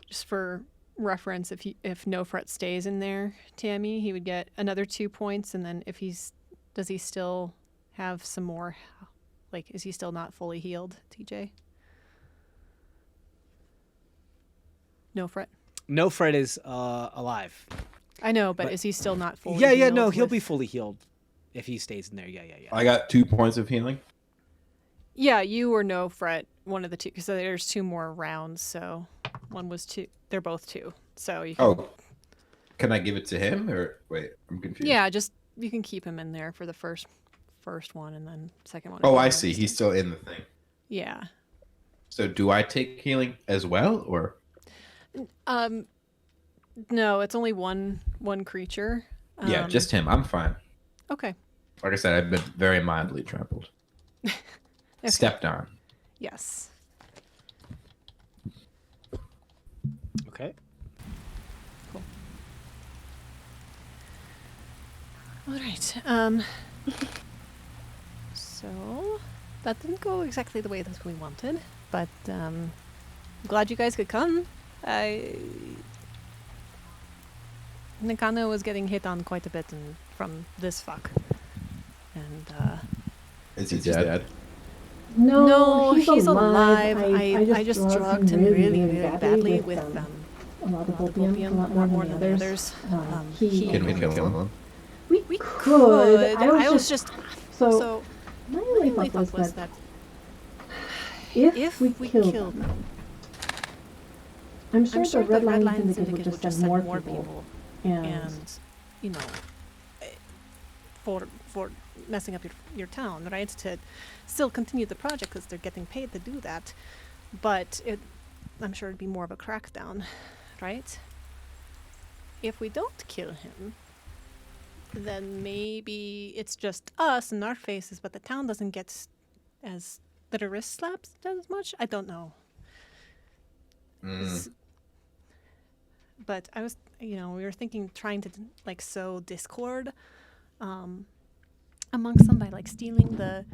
Just for reference, if No Fret stays in there, Tammy, he would get another 2 points, and then does he still have some more? Like, is he still not fully healed, TJ? No Fret. No Fred is alive. I know, but is he still not fully Yeah, healed? no, he'll with- be fully healed if he stays in there. Yeah. I got 2 points of healing. Yeah, you or No Fret, one of the two, because there's 2 more rounds, so one was 2. They're both 2, so you can... Oh, can I give it to him or wait? I'm confused. Yeah, just you can keep him in there for the first one, and then second one. Oh, I see. He's still in the thing. Yeah. So do I take healing as well, or? No, it's only one creature. Yeah, just him. I'm fine. Okay. Like I said, I've been very mildly trampled. Stepped on. Yes. Okay. Cool. All right. So that didn't go exactly the way that we wanted, but glad you guys could come. Nakano was getting hit on quite a bit from this fuck. And Is he dead? no, he's alive. I I just drugged him really, really badly with a lot of opium, opium, a lot more than the others. He Can we kill him? we could. I was just so my only my thought was that if we killed killed them, them, I'm sure, I'm sure the Red Lion Lion Syndicate would just send more people. And for messing up your town, right? To still continue the project because they're getting paid to do that, but I'm sure it'd be more of a crackdown, right? If we don't kill him, then maybe it's just us and our faces, but the town doesn't get the wrist slaps as much. I don't know. Mm. But I was, we were thinking trying to like sow discord amongst them by like stealing the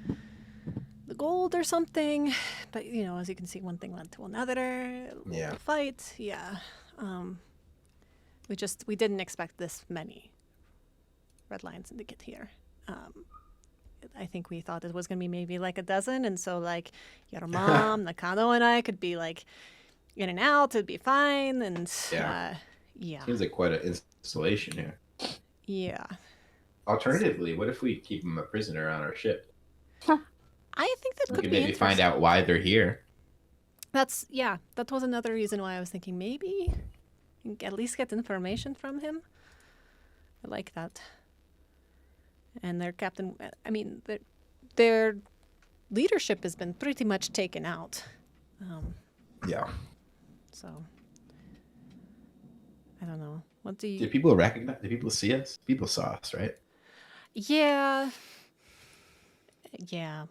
gold or something. But as you can see, one thing led to another. Yeah. Fight. Yeah. We didn't expect this many Red Lion Syndicate here. I think we thought it was going to be maybe like a dozen. And so like your mom, Nakano, and I could be like in and out. It'd be fine. And yeah. Seems like quite an installation here. Yeah. Alternatively, what if we keep him a prisoner on our ship? I think that We could could be maybe find interesting. out why they're here. That was another reason why I was thinking maybe at least get information from him. I like that. And their captain, I mean, their leadership has been pretty much taken out. Yeah. So, I don't know. What do you... Did people recognize? Did people see us? People saw us, right? Yeah. Yeah.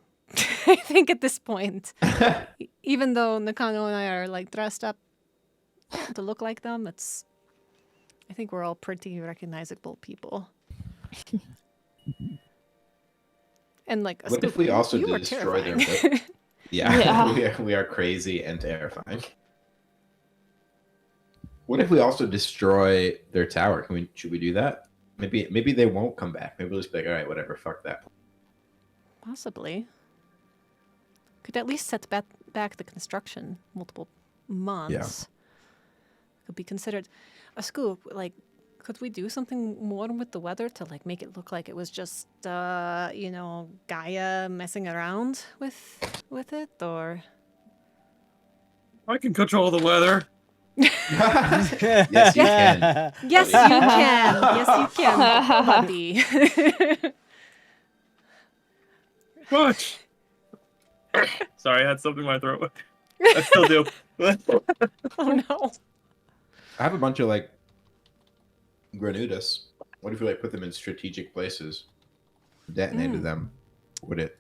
I think at this point, even though Nakano and I are like dressed up to look like them, I think we're all pretty recognizable people. And like, What if we also you were destroy their terrifying. boat? Yeah, Yeah. we are crazy and terrifying. What if we also destroy their tower? Should we do that? Maybe they won't come back. Maybe we'll just be like, all right, whatever, fuck that. Possibly. Could at least set back the construction multiple months. Yeah. Could be considered a scoop. Like, could we do something more with the weather to like make it look like it was just Gaia messing around with it, or? I can control the weather. Yes, you can. Yes, you can. Yes, you can, buddy. What? Sorry, I had something in my throat. I still do. Oh no. I have a bunch of like granudas. What if we like put them in strategic places, detonated them? Would it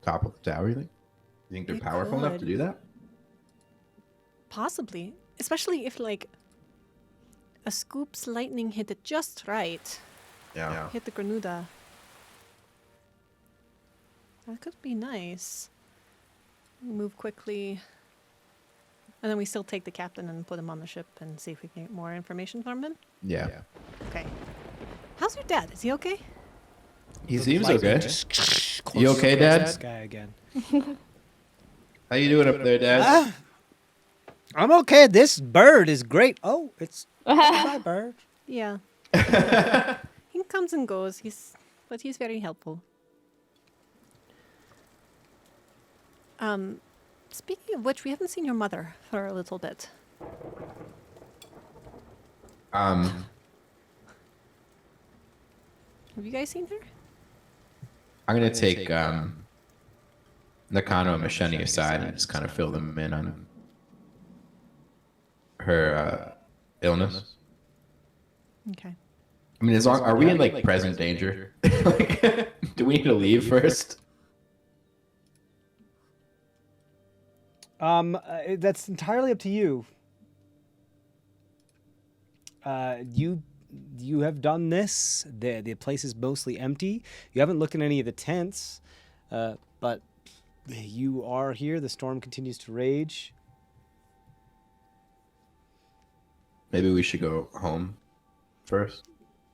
topple the tower? You think they're It powerful enough to could. do that? Possibly, especially if like a scoop's lightning hit it just right. Yeah. Hit the granuda. That could be nice. Move quickly. And then we still take the captain and put him on the ship and see if we can get more information from him. Yeah. Okay. How's your dad? Is he okay? He The seems lightning okay. just You okay, Dad? This guy again. How you doing up there, Dad? I'm okay. This bird is great. Oh, it's my bird. Yeah. He comes and goes. But he's very helpful. Speaking of which, we haven't seen your mother for a little bit. Um, Have you guys seen her? I'm gonna take Nakano and Masheni aside and just kind of fill them in on her illness. Okay. I mean, are we in like present danger? Like, do we need to leave first? That's entirely up to you. You have done this. The place is mostly empty. You haven't looked at any of the tents, but you are here. The storm continues to rage. Maybe we should go home first.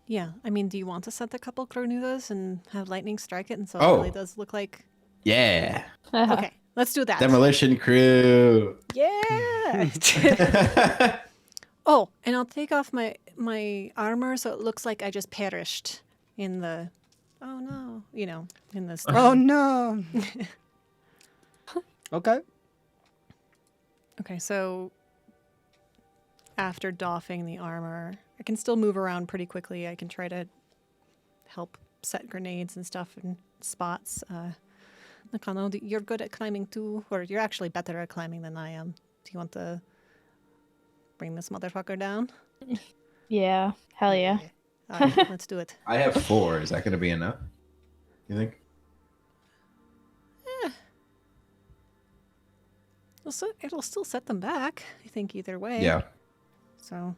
Yeah. I mean, do you want to set a couple Cornudas and have lightning strike it? And so it Oh. really does look like... Yeah. Okay. Let's do that. Demolition crew. Yeah. Oh, and I'll take off my armor so it looks like I just perished in the... Oh, no. In the storm. Oh no. Okay. Okay, so after doffing the armor, I can still move around pretty quickly. I can try to help set grenades and stuff in spots. Nakano, you're good at climbing too, or you're actually better at climbing than I am. Do you want to bring this motherfucker down? Yeah. Hell yeah. All right, let's do it. I have 4. Is that going to be enough? You think? it'll still set them back. I think either way. Yeah. So.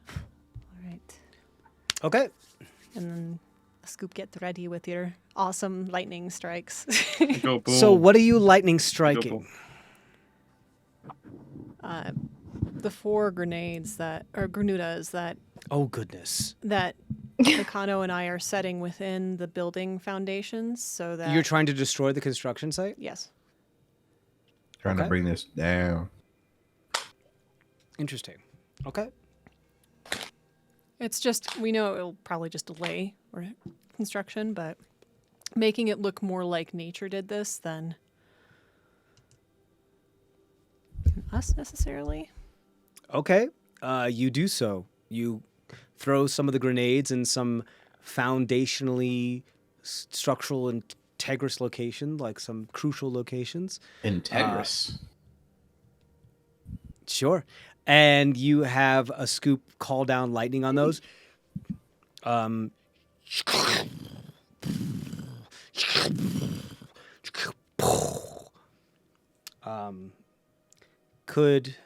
All right. Okay. And then Scoop, get ready with your awesome lightning strikes. Go boom. So what are you lightning Go striking? boom. The 4 grenades that, or granudas Oh goodness. that Nakano and I are setting within the building foundations, so that You're trying to destroy the construction site? yes. Trying to Okay. bring this down. Interesting. Okay. It's just, we know it'll probably just delay or construction, but making it look more like nature did this than us necessarily. Okay. You do so. You throw some of the grenades in some foundationally structural and integrous location, like some crucial locations. Integris. Sure. And you have a Scoop call down lightning on those. Could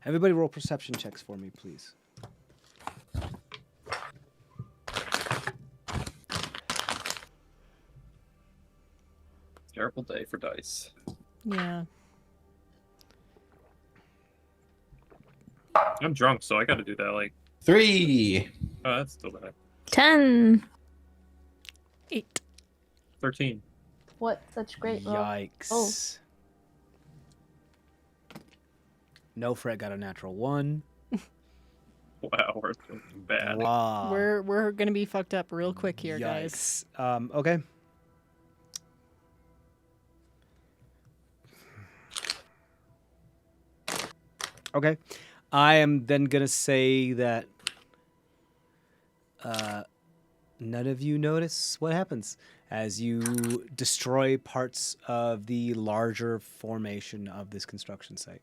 everybody roll perception checks for me, please? Terrible day for dice. Yeah. I'm drunk, so I got to do that. Like, 3. oh, that's still bad. 10. 8. 13. What? Such great roll. Yikes. Oh. No, Fred got a natural 1. Wow, we're doing bad. Wow. We're gonna be fucked up real quick here, guys. Yikes. Okay. Okay. I am then going to say that none of you notice what happens as you destroy parts of the larger formation of this construction site.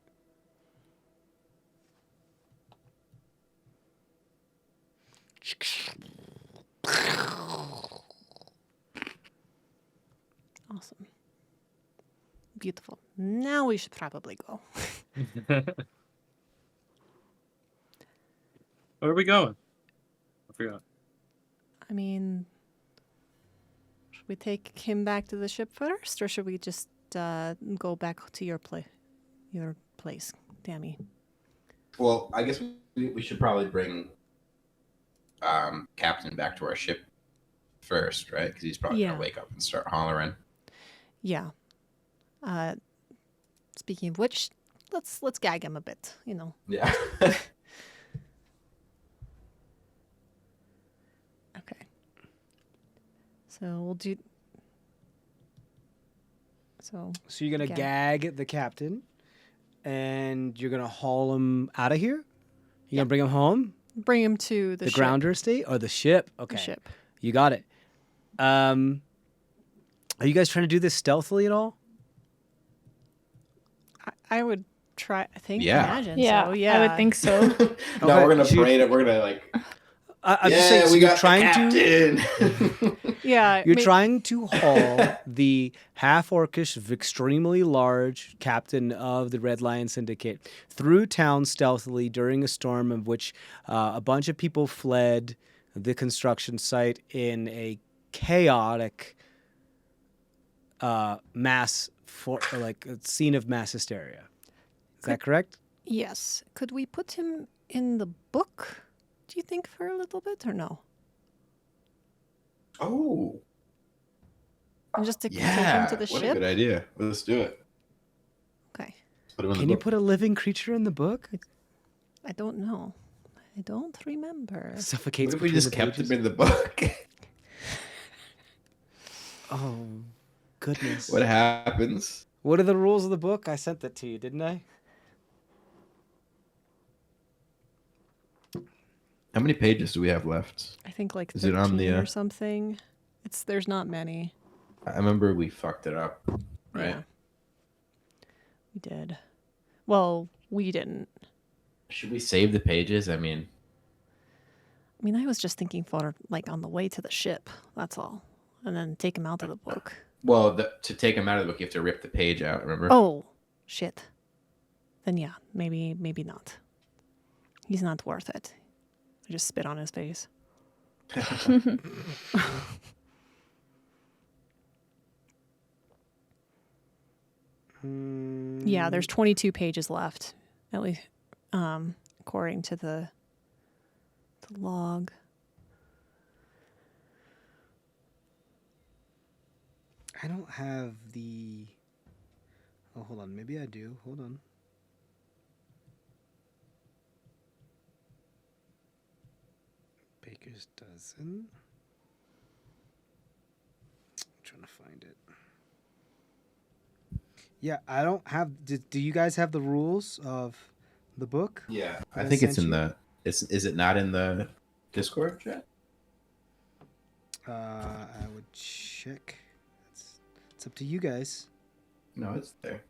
Awesome. Beautiful. Now we should probably go. Where are we going? I forgot. I mean, should we take him back to the ship first, or should we just go back to your place, Tammy? Well, I guess we should probably bring Captain back to our ship first, right? Because he's probably Yeah. going to wake up and start hollering. Yeah. Speaking of which, let's gag him a bit. You know. Yeah. Okay. So we'll do. So So you're going to Gag. gag the captain, and you're going to haul him out of here? You're going to bring him home? bring him to the ship. grounder state? Or the ship? Okay. The ship. You got it. Are you guys trying to do this stealthily at all? I would try. I think. Yeah. Imagine. Yeah, So, yeah. I would think so. No, Okay, we're going to so you- parade it. We're going to like, I'm just saying, so we you're got trying the to captain. Yeah. you're trying to haul the half-orcish, extremely large captain of the Red Lion Syndicate through town stealthily during a storm of which a bunch of people fled the construction site in a chaotic scene of mass hysteria. Is that correct? Yes. Could we put him in the book? Do you think for a little bit or no? Oh, And just to take yeah. him to the What a ship. good idea. Let's do it. Okay. Put him in Can the you book. put a living creature in the book? I don't know. I don't remember. Suffocates What if we between just the kept pages? him in the book? Oh, goodness. What happens? What are the rules of the book? I sent that to you, didn't I? How many pages do we have left? I think like Is 13 it on the, or something. There's not many. I remember we fucked it up, right? Yeah. We did. Well, we didn't. Should we save the pages? I mean, I mean, I was just thinking for like on the way to the ship. That's all. And then take him out of the book. Well, to take him out of the book, you have to rip the page out. Remember? Oh, shit. Then yeah, maybe not. He's not worth it. I just spit on his face. Yeah, there's 22 pages left, at least, according to the log. I don't have the. Oh, hold on. Maybe I do. Hold on. Baker's dozen. I'm trying to find it. Yeah, I don't have. Do you guys have the rules of the book? Yeah, I that think it's sent in you? the. Is it not in the Discord chat? I would check. It's up to you guys. No, it's there.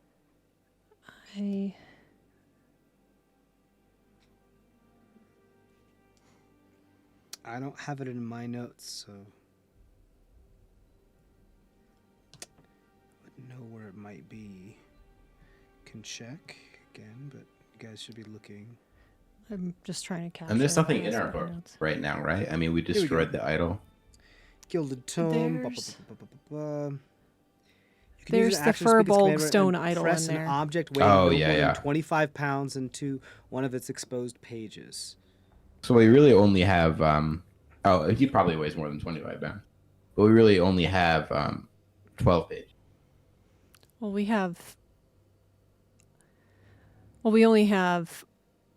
I don't have it in my notes, so I wouldn't know where it might be. Can check again, but you guys should be looking. I'm just trying to capture. And there's nothing those in our in my book notes. right now, right? I mean, we we go. destroyed the idol. Gilded Tome. There's- You can use There's an the action to speak its Furbolg command stone and idol press in an there. object weighing Oh, no yeah, more yeah. than 25 pounds into one of its exposed pages. So we really only have. Oh, he probably weighs more than 25 pounds. But we really only have 12 pages. Well, we only have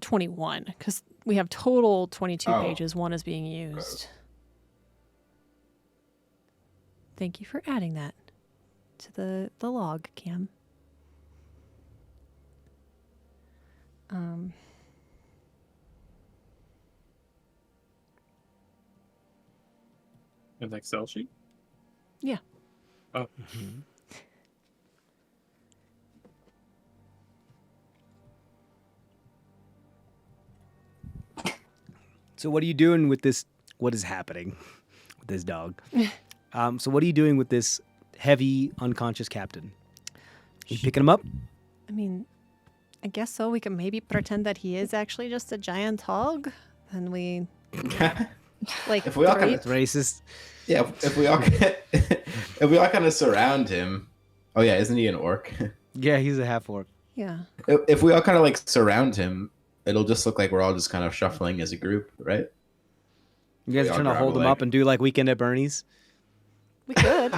21 because we have total 22 Oh. pages. One is being used. Thank you for adding that to the log, Cam. An Excel sheet? Yeah. Oh. So what are you doing with this? What is happening with this dog? So what are you doing with this heavy, unconscious captain? You picking him up? I mean, I guess so. We can maybe pretend that he is actually just a giant hog. And we, like, If we all drape- It's racist. Yeah, if we all if we all kind of surround him. Oh yeah, isn't he an orc? Yeah, he's a half orc. Yeah. If we all kind of like surround him, it'll just look like we're all just kind of shuffling as a group, right? You guys We are all trying to grab hold a him leg. up and do like Weekend at Bernie's? We could.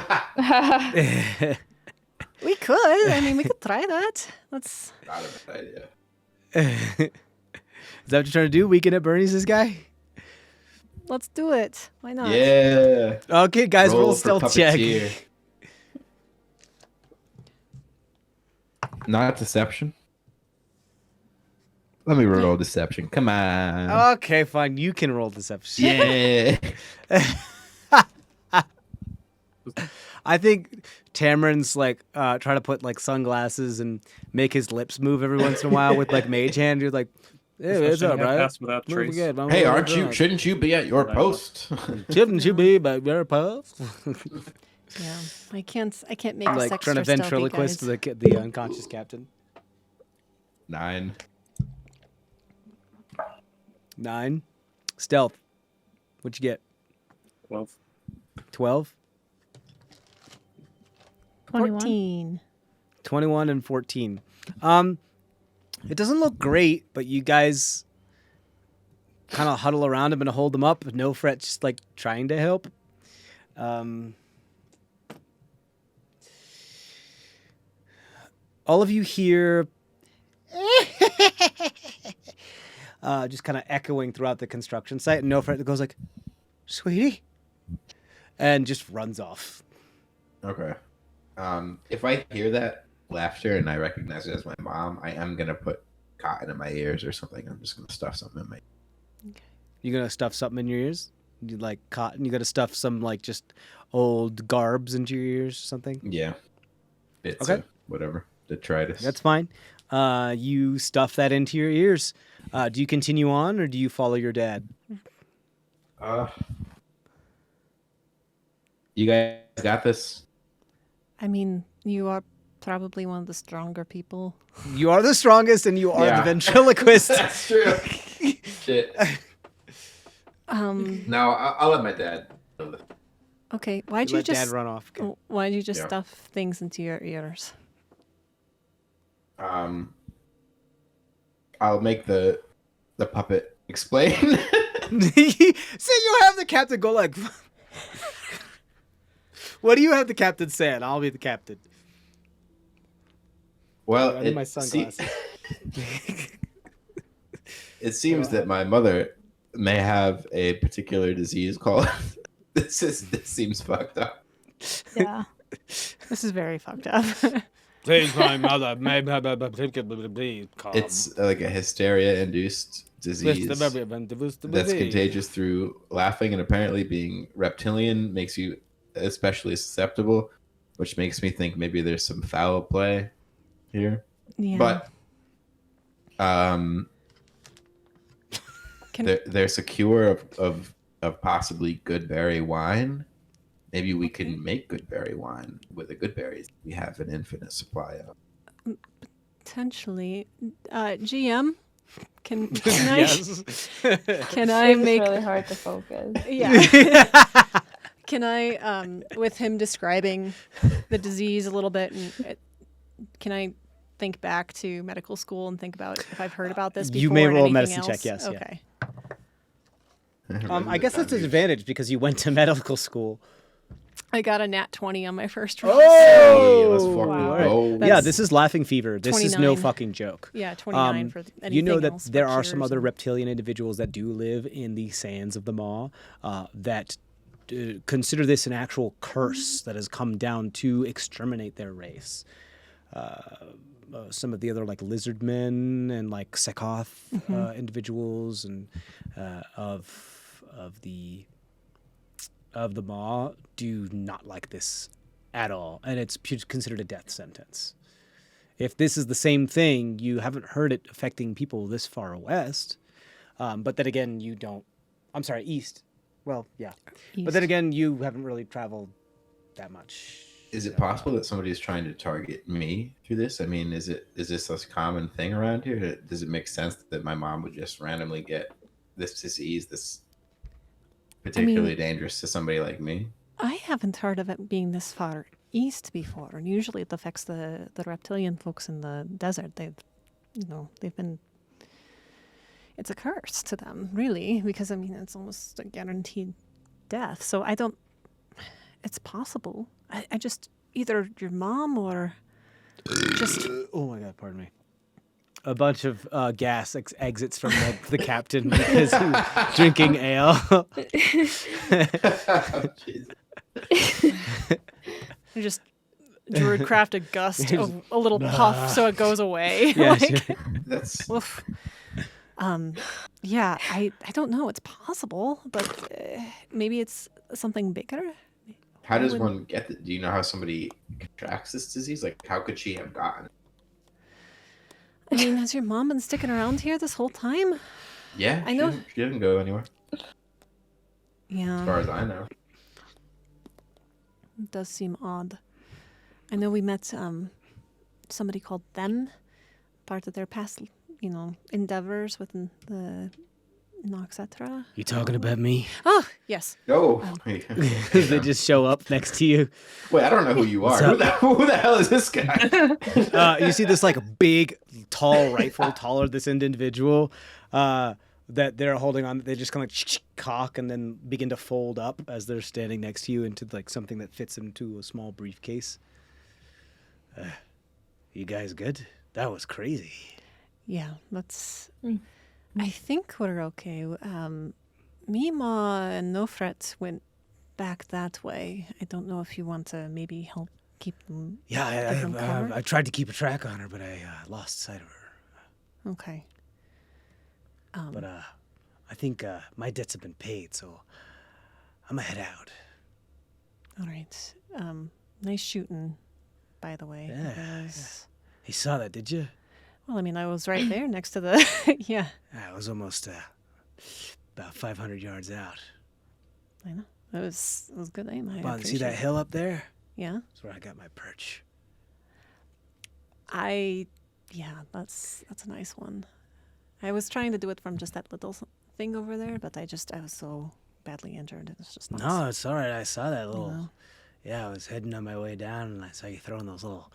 We could. I mean, we could try that. Let's. Not a bad idea. Is that what you're trying to do? Weekend at Bernie's, this guy? Let's do it. Why not? Yeah. Okay, guys, roll a for stealth check. puppeteer. Not deception. Let me roll deception. Come on. Okay, fine. You can roll deception. Yeah. I think Tamrin's like trying to put like sunglasses and make his lips move every once in a while with like mage hand. You're like, hey, it's Especially all right. half-assed without We're trace. good. I'm Hey, really aren't you? drunk. Shouldn't you be at your post? Shouldn't you be by your post? Yeah. I can't make us Like extra trying to stealthy, ventriloquist guys. the unconscious captain. 9. 9. Stealth. What'd you get? 12. 12? 14. 21 and 14. It doesn't look great, but you guys kind of huddle around him and hold him up. No fret, just like trying to help. All of you hear just kind of echoing throughout the construction site, and no fret goes like, "Sweetie," and just runs off. Okay. If I hear that laughter and I recognize it as my mom, I am gonna put cotton in my ears or something. I'm just gonna stuff something in my. You gonna stuff something in your ears? You like cotton? You gotta stuff some like just old garbs into your ears or something? Yeah. Bits Okay. of whatever. Detritus. That's fine. You stuff that into your ears. Do you continue on or do you follow your dad? You guys got this. I mean, you are probably one of the stronger people. You are the strongest, and you are Yeah. the ventriloquist. That's true. Shit. Um. No, I'll let my dad know this. Okay. Why'd You you let Dad just? run off. Okay. Why'd you just Yeah. stuff things into your ears? I'll make the puppet explain. So you have the captain go like, what do you have the captain say? And I'll be the captain. Well, I need my sunglasses. It seems that my mother may have a particular disease called. This seems fucked up. Yeah. This is very fucked up. Please, my mother, please calm. It's like a hysteria-induced disease that's contagious through laughing, and apparently being reptilian makes you especially susceptible, which makes me think maybe there's some foul play here. Yeah. But Can- there's a cure of possibly good berry wine. Maybe we can make good berry wine with the good berries we have an infinite supply of. Potentially, GM. Can I? Yes. Can I It's make? really hard to focus. Yeah. Can I, with him describing the disease a little bit, and can I think back to medical school and think about if I've heard about this before? You may and roll a anything medicine check, else? yes, yeah. Okay. I guess that's an advantage because you went to medical school. I got a nat 20 on my first roll. Hey, let's fucking Wow. go. Yeah, That's this is laughing fever. This is no 29. fucking joke. Yeah, 29 for anything You know that else, there for are some cures other and- reptilian individuals that do live in the sands of the maw that consider this an actual curse that has come down to exterminate their race. Some of the other like lizard men and like Sekoth individuals and of the maw do not like this at all, and it's considered a death sentence. If this is the same thing, you haven't heard it affecting people this far west. But then again, you don't. I'm sorry, east. Well, yeah. But then East. again, you haven't really traveled that much. Is it possible that somebody is trying to target me through this? I mean, is this a common thing around here? Does it make sense that my mom would just randomly get this disease that's particularly dangerous to somebody like me? I haven't heard of it being this far east before, and usually it affects the reptilian folks in the desert. They've been. It's a curse to them, really, because I mean it's almost a guaranteed death. So I don't. It's possible. I just either your mom or just. Oh my god, pardon me. A bunch of gas exits from the captain because he's drinking ale. Jeez. I just druidcraft a gust of a little puff so it goes away. Yeah, like, sure. That's oof. Yeah, I don't know. It's possible, but maybe it's something bigger. how does one get it? Do you know how somebody contracts this disease? Like, how could she have gotten it? I mean, has your mom been sticking around here this whole time? Yeah, I know- she didn't go anywhere, Yeah, as far as I know. it does seem odd. I know we met somebody called Them, part of their past, endeavors within the Noxetra. You talking about me? Oh, yes. Oh, They just show up next to you. wait, I don't know who you are. Who the hell is this guy? You see this like big, tall rifle, taller this individual that they're holding on. They just kind of like cock and then begin to fold up as they're standing next to you into like something that fits into a small briefcase. You guys good? That was crazy. Yeah, that's. I think we're okay. Mima and Nofret went back that way. I don't know if you want to maybe help keep them. Yeah, Give them cover? I tried to keep a track on her, but I lost sight of her. Okay. But I think my debts have been paid, so I'm gonna head out. All right. Nice shooting, by the way. Yeah, It was- You saw that, did you? Well, I mean, I was right there next to the. Yeah, I was almost about 500 yards out. I know. It was good aim. I Bon, see appreciate that it. hill up there? Yeah. That's where I got my perch. Yeah, that's a nice one. I was trying to do it from just that little thing over there, but I was so badly injured. It was just not. No, it's all right. I saw that little. know. Yeah, I was heading on my way down, and I saw you throwing those little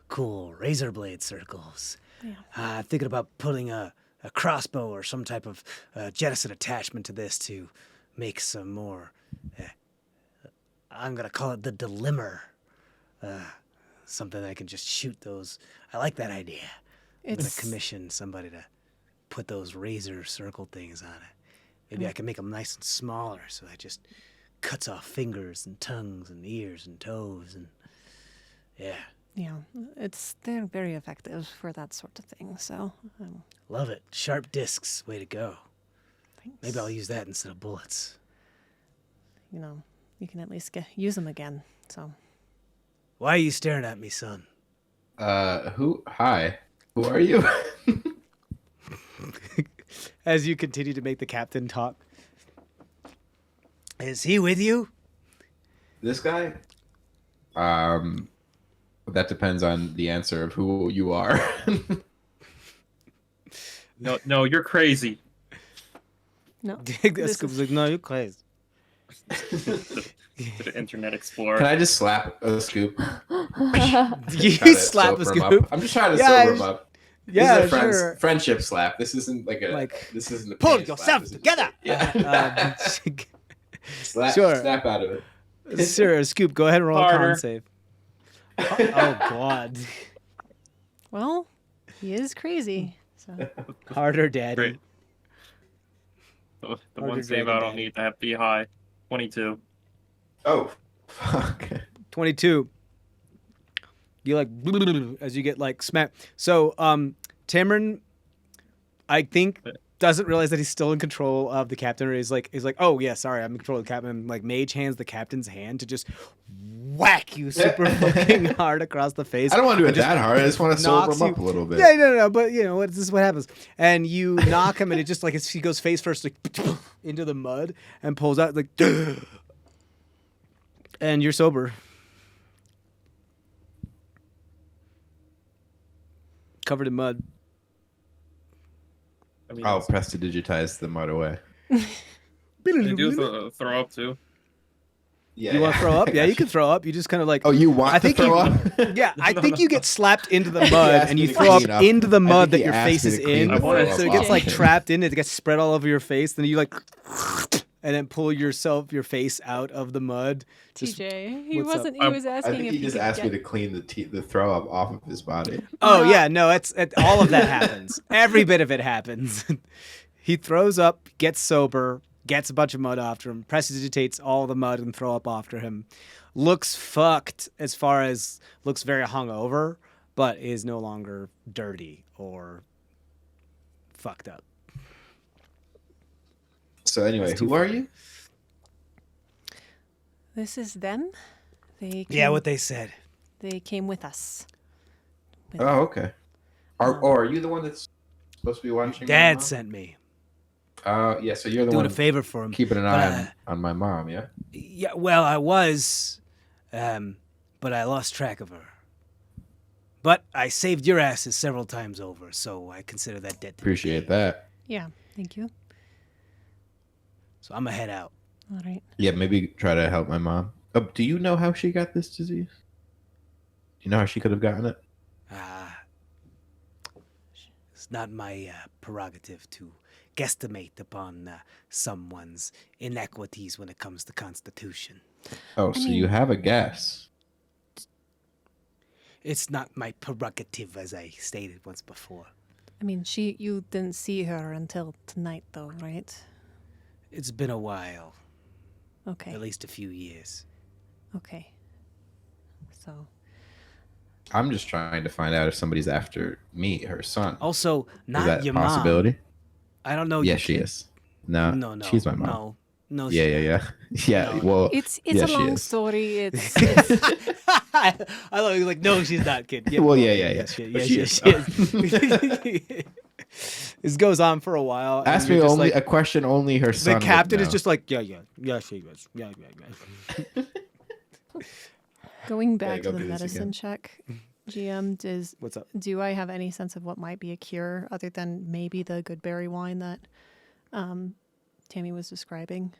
cool razor blade circles. Yeah. Thinking about putting a crossbow or some type of jettison attachment to this to make some more. I'm gonna call it the delimmer. Something I can just shoot those. I like that idea. I'm gonna commission somebody to put those razor circle things on it. Maybe I can make them nice and smaller, so that just cuts off fingers and tongues and ears and toes and yeah. Yeah, they're very effective for that sort of thing. So, Love it. Sharp discs. Way to go. thanks. Maybe I'll use that instead of bullets. You can at least use them again. So, Why are you staring at me, son? Hi. Who are you? As you continue to make the captain talk. Is he with you? This guy? That depends on the answer of who you are. No, you're crazy. no. Ascoop's like, no, you're crazy. To the Internet Explorer. Can I just slap a scoop? You Try to slap a sober him scoop. up. I'm just trying to Yeah, sober him up. Yeah, This is a sure. friendship slap. This isn't this isn't a Pull penis slap. yourself This is together. yeah. Sure. Snap out of it. Sure, Scoop, go ahead and roll a Harder. con save. Oh, God. Well, he is crazy. So, Harder, Daddy. Great. The Harder one save dragon I don't daddy. need to have be high. 22. Oh, fuck. 22. You like as you get like smacked. So Tamrin, I think, doesn't realize that he's still in control of the captain, or he's like, oh yeah, sorry, I'm in control of the captain. And, like mage hands the captain's hand to just whack you super fucking hard across the face. I don't want to do it and just that hard. I just want to sober knocks him up you- a little bit. Yeah, no, but this is what happens. And you knock him, and it just like he goes face first, like into the mud, and pulls out like, and you're sober, covered in mud. I mean, I'll press to digitize the mud away. you do throw up too. Yeah. You want to throw up? Yeah, you can throw up. You just kind of like. Oh, you want I think to throw you- up? Yeah, I think you get slapped into the mud asked and me you to throw up clean up. into the I mud that think he your asked face me is to clean in. the throw So it up gets like off him. trapped in it. It gets spread all over your face. Then you like, and then pull your face out of the mud. Just- TJ, he what's up? wasn't. He was I asking think if he just asked me get... to clean the throw up off of his body. Oh yeah, no, all of that happens. Every bit of it happens. He throws up, gets sober, gets a bunch of mud after him, prestidigitates all the mud and throw up after him. Looks fucked as far as looks very hungover, but is no longer dirty or fucked up. So anyway, That's too who are funny. you? This is them. They Yeah, came- what they said. they came with us. With- Oh, okay. Are you the one that's supposed to be watching? my Dad mom? sent me. Yeah. So you're the Doing one a favor for him. keeping an But, eye on my mom, yeah. Yeah, well, I was, but I lost track of her. But I saved your asses several times over, so I consider that debt to me. Appreciate that. Yeah. Thank you. So I'm gonna head out. All right. Yeah, maybe try to help my mom. Do you know how she got this disease? Do you know how she could have gotten it? It's not my prerogative to guesstimate upon someone's inequities when it comes to Constitution. Oh, so you have a guess. It's not my prerogative, as I stated once before. I mean, you didn't see her until tonight, though, right? It's been a while, Okay. at least a few years. Okay. So, I'm just trying to find out if somebody's after me, her son. Also, Is not that a your possibility? mom. I don't know. Yeah, your she kid. is. No, No, she's my mom. No. Yeah. Yeah, No. well, it's yeah, a she long is. story. It's I thought you were like, no, she's not, kid. Well, yeah. Yes, But yes, she yes. This goes on for a while. and Ask me you're just only like, a question only her son the captain would is know. just like, yeah, she was. Yeah. Going back go to the through this medicine again. check, GM, What's up? do I have any sense of what might be a cure other than maybe the good berry wine that Tammy was describing?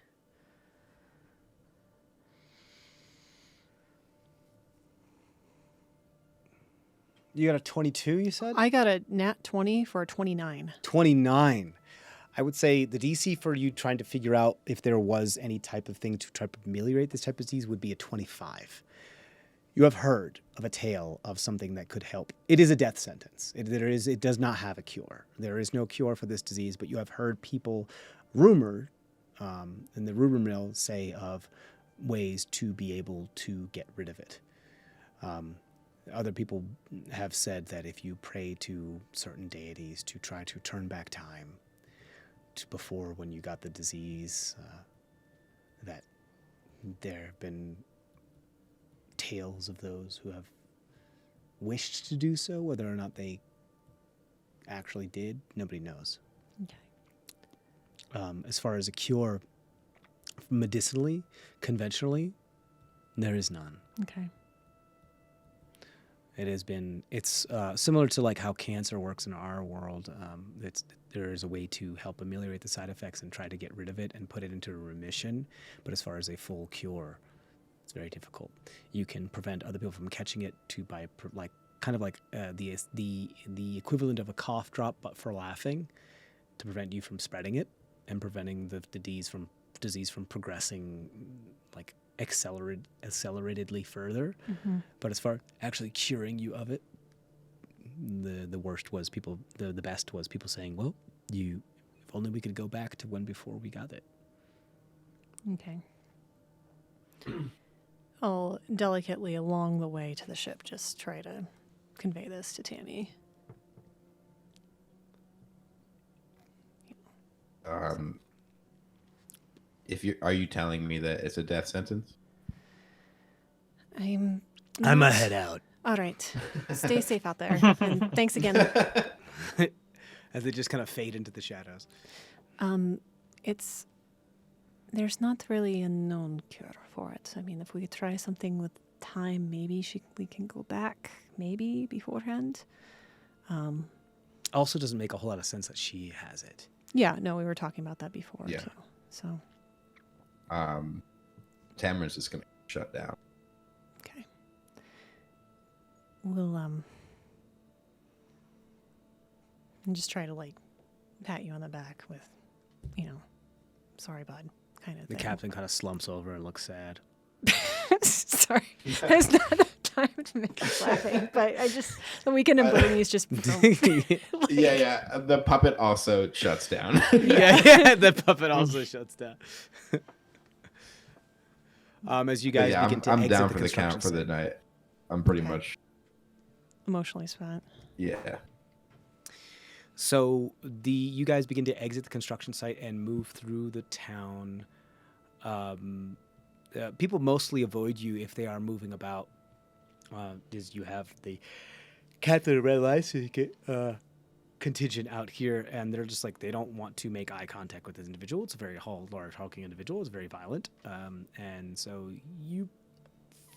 You got a 22, you said? I got a nat 20 for a 29. 29. I would say the DC for you trying to figure out if there was any type of thing to try to ameliorate this type of disease would be a 25. You have heard of a tale of something that could help. It is a death sentence. It does not have a cure. There is no cure for this disease, but you have heard people rumored in the rumor mill say of ways to be able to get rid of it. Other people have said that if you pray to certain deities to try to turn back time to before when you got the disease, that there have been tales of those who have wished to do so. Whether or not they actually did, nobody knows. Okay. As far as a cure, medicinally, conventionally, there is none. Okay. It's similar to like how cancer works in our world. There is a way to help ameliorate the side effects and try to get rid of it and put it into remission. But as far as a full cure, it's very difficult. You can prevent other people from catching it by the equivalent of a cough drop, but for laughing, to prevent you from spreading it and preventing the disease from progressing like acceleratedly further. Mm-hmm. But as far as actually curing you of it, the worst was people. The best was people saying, "Well, if only we could go back to when before we got it." Okay. I'll delicately along the way to the ship just try to convey this to Tammy. Are you telling me that it's a death sentence? I'm I'm not- a head out. All right. Stay safe out there. And thanks again. As they just kind of fade into the shadows. There's not really a known cure for it. I mean, if we could try something with time, maybe we can go back, maybe beforehand. Also, doesn't make a whole lot of sense that she has it. Yeah, no, we were talking about that before Yeah. too. So, Tamrin's just gonna shut down. okay. We'll and just try to like pat you on the back with, sorry, bud, kind of The thing. captain kind of slumps over and looks sad. Sorry, there's not enough time to make us laughing, but the weekend in Booney is just. Yeah. The puppet also shuts down. yeah, the puppet also shuts down. As you But guys yeah, begin to I'm exit down the for the count for construction the site. night. I'm pretty Okay. much Emotionally spent. yeah. So you guys begin to exit the construction site and move through the town. People mostly avoid you if they are moving about. Is you have the captain of Red Lion Syndicate contingent out here, and they're just like they don't want to make eye contact with this individual. It's a very large, hulking individual. It's very violent, and so you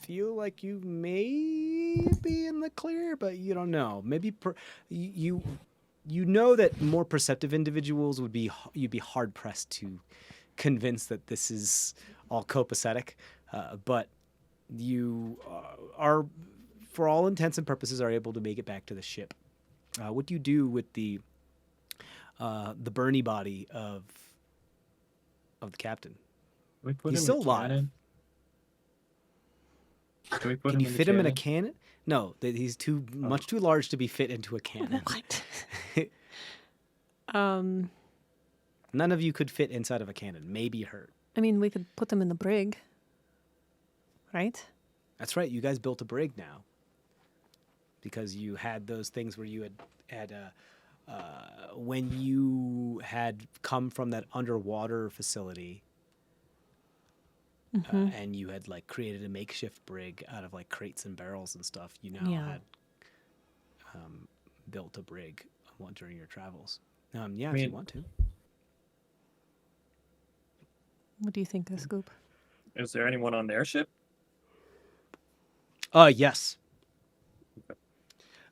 feel like you may be in the clear, but you don't know. Maybe you know that more perceptive individuals you'd be hard pressed to convince that this is all copacetic, but you are, for all intents and purposes, are able to make it back to the ship. What do you do with the Bernie body of the captain? Can we put He's him still in a alive. cannon? Can we put Can him you in fit the him in a cannon? cannon? No, he's much too large to be fit into a cannon. What? None of you could fit inside of a cannon. Maybe hurt. I mean, we could put them in the brig, right? That's right. You guys built a brig now because you had those things where you had when you had come from that underwater facility. And you had like created a makeshift brig out of like crates and barrels and stuff. You now Yeah. had built a brig during your travels. Yeah, I if you mean- want to. What do you think, Ascoop? Is there anyone on their ship? Yes.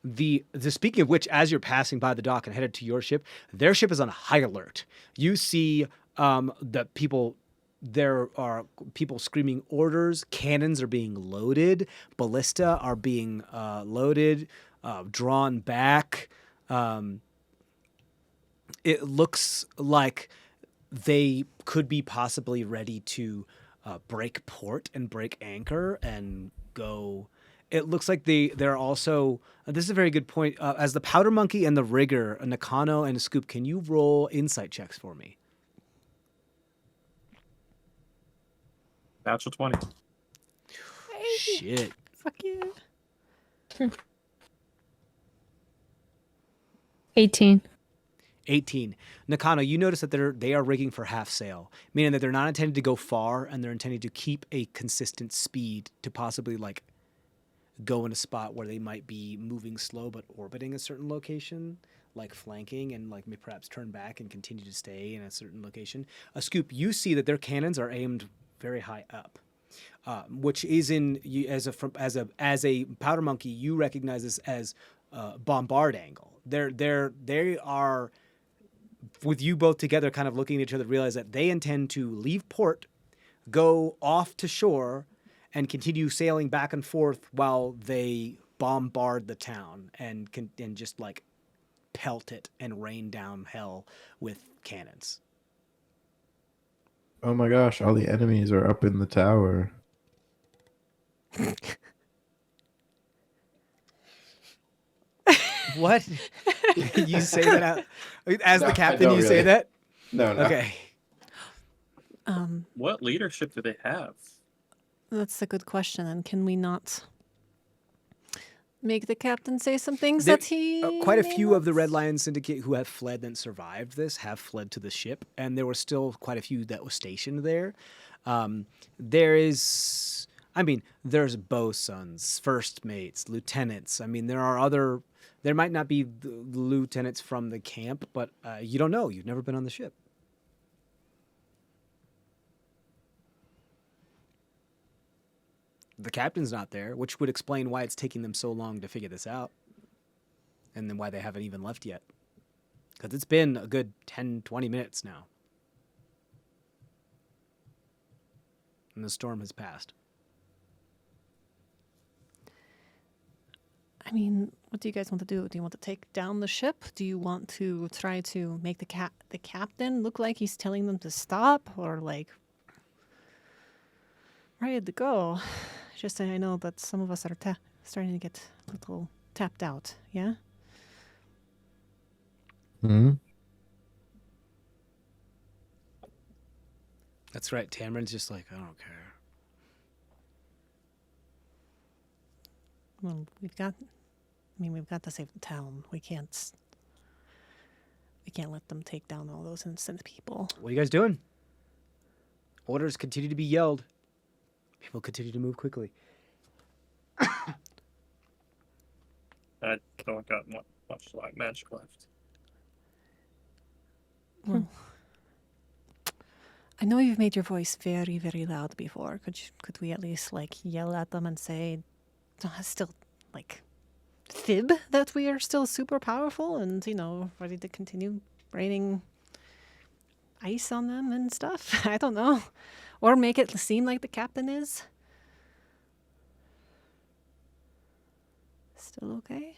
The speaking of which, as you're passing by the dock and headed to your ship, their ship is on high alert. You see the people. There are people screaming orders. Cannons are being loaded. Ballista are being loaded, drawn back. It looks like they could be possibly ready to break port and break anchor and go. It looks like they're also. This is a very good point. As the powder monkey and the rigger, Nakano and Ascoop, can you roll insight checks for me? Natural 20. Hey, Shit. fuck you. 18. 18. Nakano, you notice that they are rigging for half sail, meaning that they're not intending to go far and they're intending to keep a consistent speed to possibly like go in a spot where they might be moving slow but orbiting a certain location, like flanking, and like maybe perhaps turn back and continue to stay in a certain location. Scoop, you see that their cannons are aimed very high up, which is as a powder monkey, you recognize this as bombard angle. They are, with you both together, kind of looking at each other, realize that they intend to leave port, go off to shore, and continue sailing back and forth while they bombard the town and just like pelt it and rain down hell with cannons. Oh my gosh, all the enemies are up in the tower. What? You say that out as No, the I captain? don't You say really. that? No. Okay. What leadership do they have? That's a good question. And can we not make the captain say some things There- that he... quite a may few of the not? Red Lion Syndicate who have fled and survived this have fled to the ship, and there were still quite a few that were stationed there. There's bosuns, first mates, lieutenants. I mean, there might not be the lieutenants from the camp, but you don't know. You've never been on the ship. The captain's not there, which would explain why it's taking them so long to figure this out. And then why they haven't even left yet. Because it's been a good 10, 20 minutes now. And the storm has passed. I mean, what do you guys want to do? Do you want to take down the ship? Do you want to try to make the captain look like he's telling them to stop, or like ready to go? Just I know that some of us are starting to get a little tapped out. Yeah. Hmm. That's right. Tamrin's just like, I don't care. Well, we've got to save the town. We can't let them take down all those innocent people. What are you guys doing? Orders continue to be yelled. People continue to move quickly. I don't got much like magic left. Well, I know you've made your voice very, very loud before. Could we at least like yell at them and say, still like fib that we are still super powerful and ready to continue raining ice on them and stuff? I don't know, or make it seem like the captain is still okay.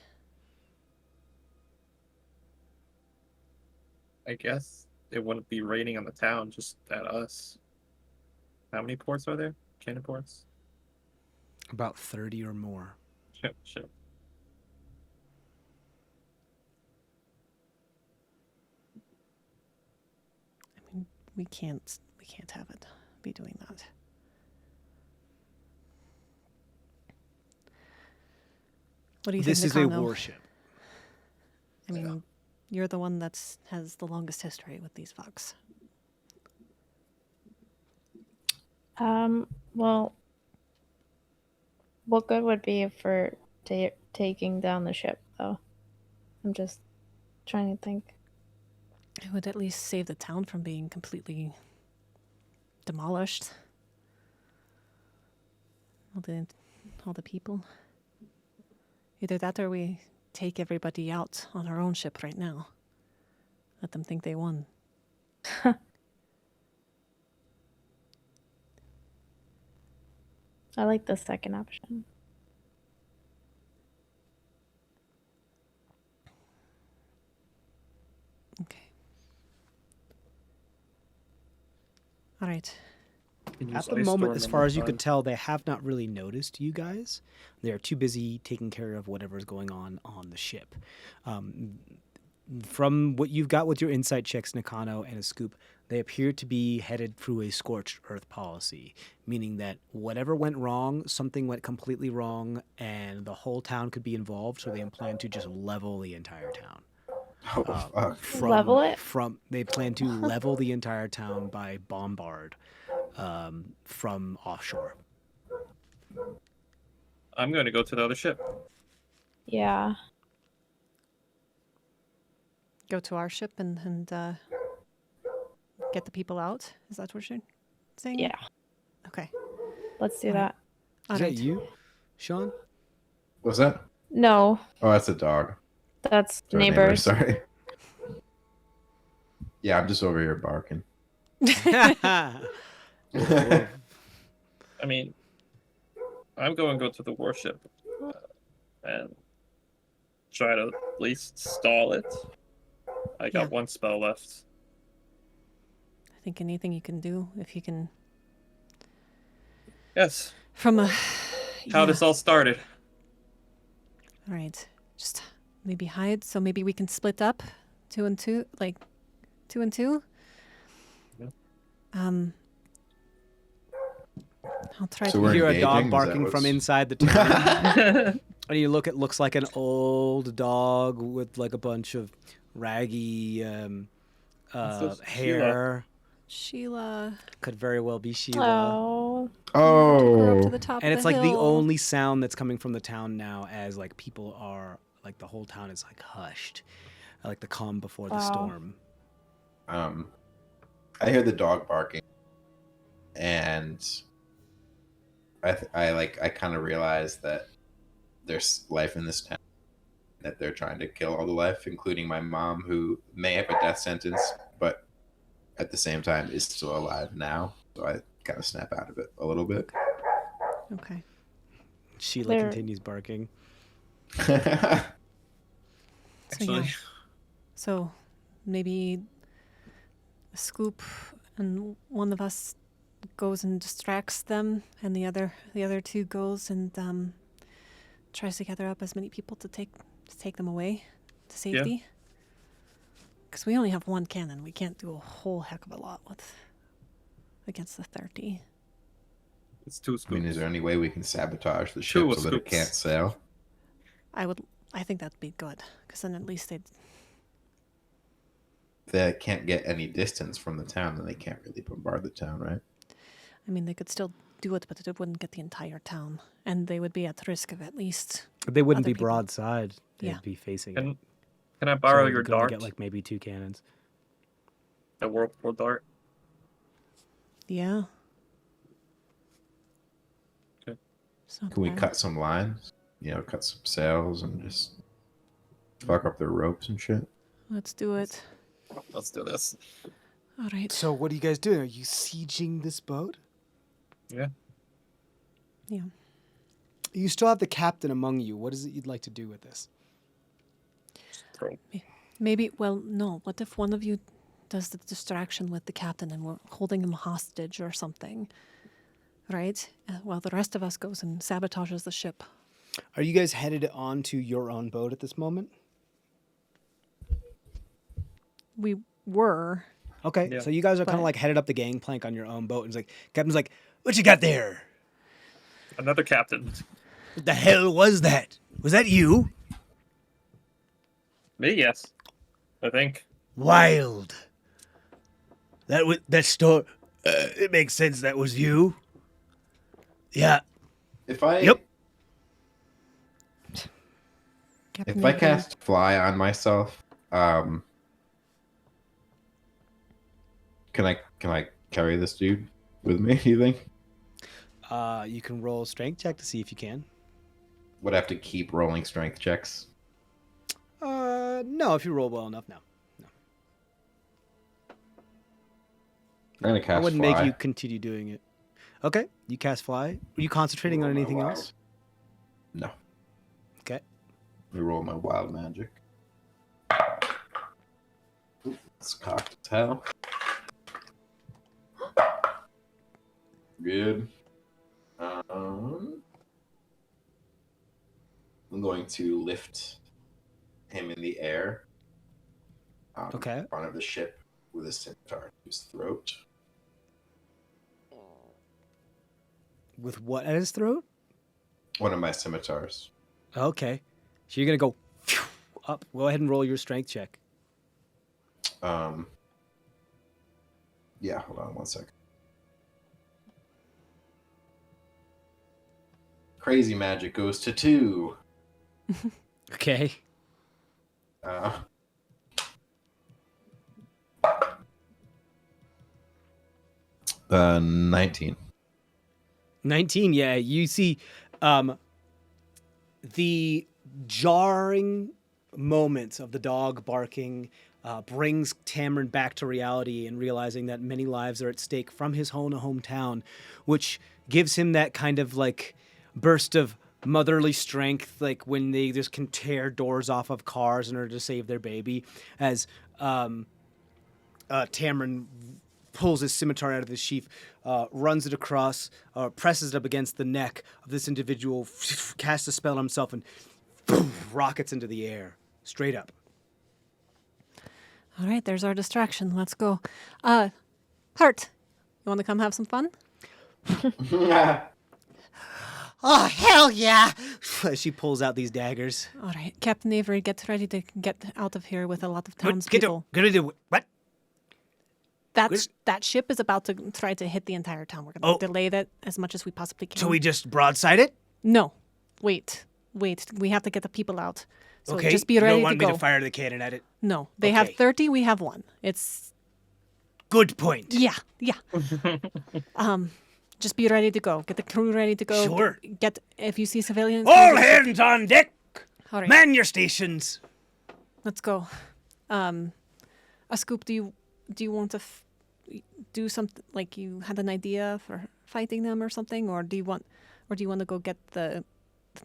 I guess it wouldn't be raining on the town, just at us. How many ports are there? Cannon ports? About 30 or more. Shit. I mean, we can't have it be doing that. What do you This think, is a Nakano? warship. I mean, you're the one that has the longest history with these fucks. Well, what good would be for taking down the ship, though? I'm just trying to think. It would at least save the town from being completely demolished. all the people. Either that or we take everybody out on our own ship right now. Let them think they won. I like the second option. Okay. All right. At the moment, as far as you could tell, they have not really noticed you guys. They are too busy taking care of whatever is going on the ship. From what you've got with your insight checks, Nakano and Ascoop, they appear to be headed through a scorched earth policy, meaning that whatever went wrong, something went completely wrong, and the whole town could be involved, so they plan to just level the entire town. Oh, fuck. Level it? They plan to level the entire town by bombard from offshore. I'm going to go to the other ship. Yeah. Go to our ship and get the people out. Is that what you're saying? Yeah. Okay. Let's do All right. that. Is Alright. that you, Sean? What's that? No, Oh, that's a dog. that's Sorry, neighbors. Sorry. Yeah, I'm just over here barking. I mean, I'm going to go to the warship and try to at least stall it. I got Yeah. one spell left. I think anything you can do, if you can, Yes. from a How yeah. this all started. All right, just maybe hide. So maybe we can split up, 2 and 2, like 2 and 2. Yeah. I'll try So to. we're You hear a engaging? dog Is that barking what's- from inside the town. And you look, it looks like an old dog with like a bunch of raggy This is hair. Sheila. Could very well be Sheila. Oh, Go up to Oh, the top And of it's like the hill. only sound that's coming from the town now, as like people are like the whole town is like hushed, like the calm before the Wow. storm. I hear the dog barking, and I kind of realize that there's life in this town, that they're trying to kill all the life, including my mom, who may have a death sentence, but at the same time is still alive now. So I kind of snap out of it a little bit. Okay. Sheila They're- continues barking. So Actually, yeah. So maybe a Scoop and one of us goes and distracts them, and the other two goes and tries to gather up as many people to take them away to safety. Because we only have one cannon, we can't do a whole heck of a lot against the 30. it's 2 I scoops. mean, is there any way we can sabotage the ship Two so that it scoops. can't sail? I think that'd be good, because then at least they'd. If they can't get any distance from the town, then they can't really bombard the town, right? I mean, they could still do it, but it wouldn't get the entire town, and they would be at risk of at least. They wouldn't Other be people. broadside. They'd Yeah. be facing it. Can I borrow So your you're gonna dart? get like maybe 2 cannons. The whirlpool dart. Yeah. Okay. It's not Can we bad. cut some lines? Cut some sails and just fuck up their ropes and shit? Let's do it. Let's do this. All right. So what are you guys doing? Are you sieging this boat? Yeah. Yeah. You still have the captain among you. What is it you'd like to do with this? Throw. Maybe. Well, no. What if one of you does the distraction with the captain and we're holding him hostage or something, right? While the rest of us goes and sabotages the ship. Are you guys headed onto your own boat at this moment? We were. Okay, Yeah. so you guys are kind of But- like headed up the gangplank on your own boat, and it's like captain's like, "What you got there? Another captain. What the hell was that? Was that you? Me, yes. I think. Wild. That store. It makes sense. That was you. Yeah. If I Yep. Captain if I Avery. cast fly on myself, can I carry this dude with me? You think? You can roll a strength check to see if you can. Would I have to keep rolling strength checks? No, if you roll well enough, no. I'm gonna cast I wouldn't fly. make you continue doing it. Okay, you cast fly. Are you concentrating on Roll my anything wild. else? No. Okay. Let me roll my wild magic. Ooh, it's cocked as hell. Good. I'm going to lift him in the air. Okay. In front of the ship with a scimitar to his throat. With what at his throat? One of my scimitars. Okay. So you're going to go up. Go ahead and roll your strength check. Yeah, hold on 1 second. Crazy magic goes to 2. Okay. 19. 19, yeah. You see the jarring moments of the dog barking brings Tamrin back to reality and realizing that many lives are at stake from his hometown, which gives him that kind of like burst of motherly strength, like when they just can tear doors off of cars in order to save their baby, as Tamrin pulls his scimitar out of his sheath, runs it across, presses it up against the neck of this individual, casts a spell on himself, and rockets into the air, straight up. All right, there's our distraction. Let's go. Hart, you want to come have some fun? Oh, hell yeah! She pulls out these daggers. All right, Captain Avery, get ready to get out of here with a lot of townspeople. What? That ship is about to try to hit the entire town. We're going to delay that as much as we possibly can. So we just broadside it? No. Wait. We have to get the people out. So Okay. just be ready to go. You don't want me to fire the cannon at it? No. They have Okay. 30, we have 1. It's... Good point. Yeah. Just be ready to go. Get the crew ready to go. Sure. Get if you see civilians. All hands on deck! All right. Man your stations! Let's go. Ascoop, do you want to do something like you had an idea for fighting them or something, or do you want to go get the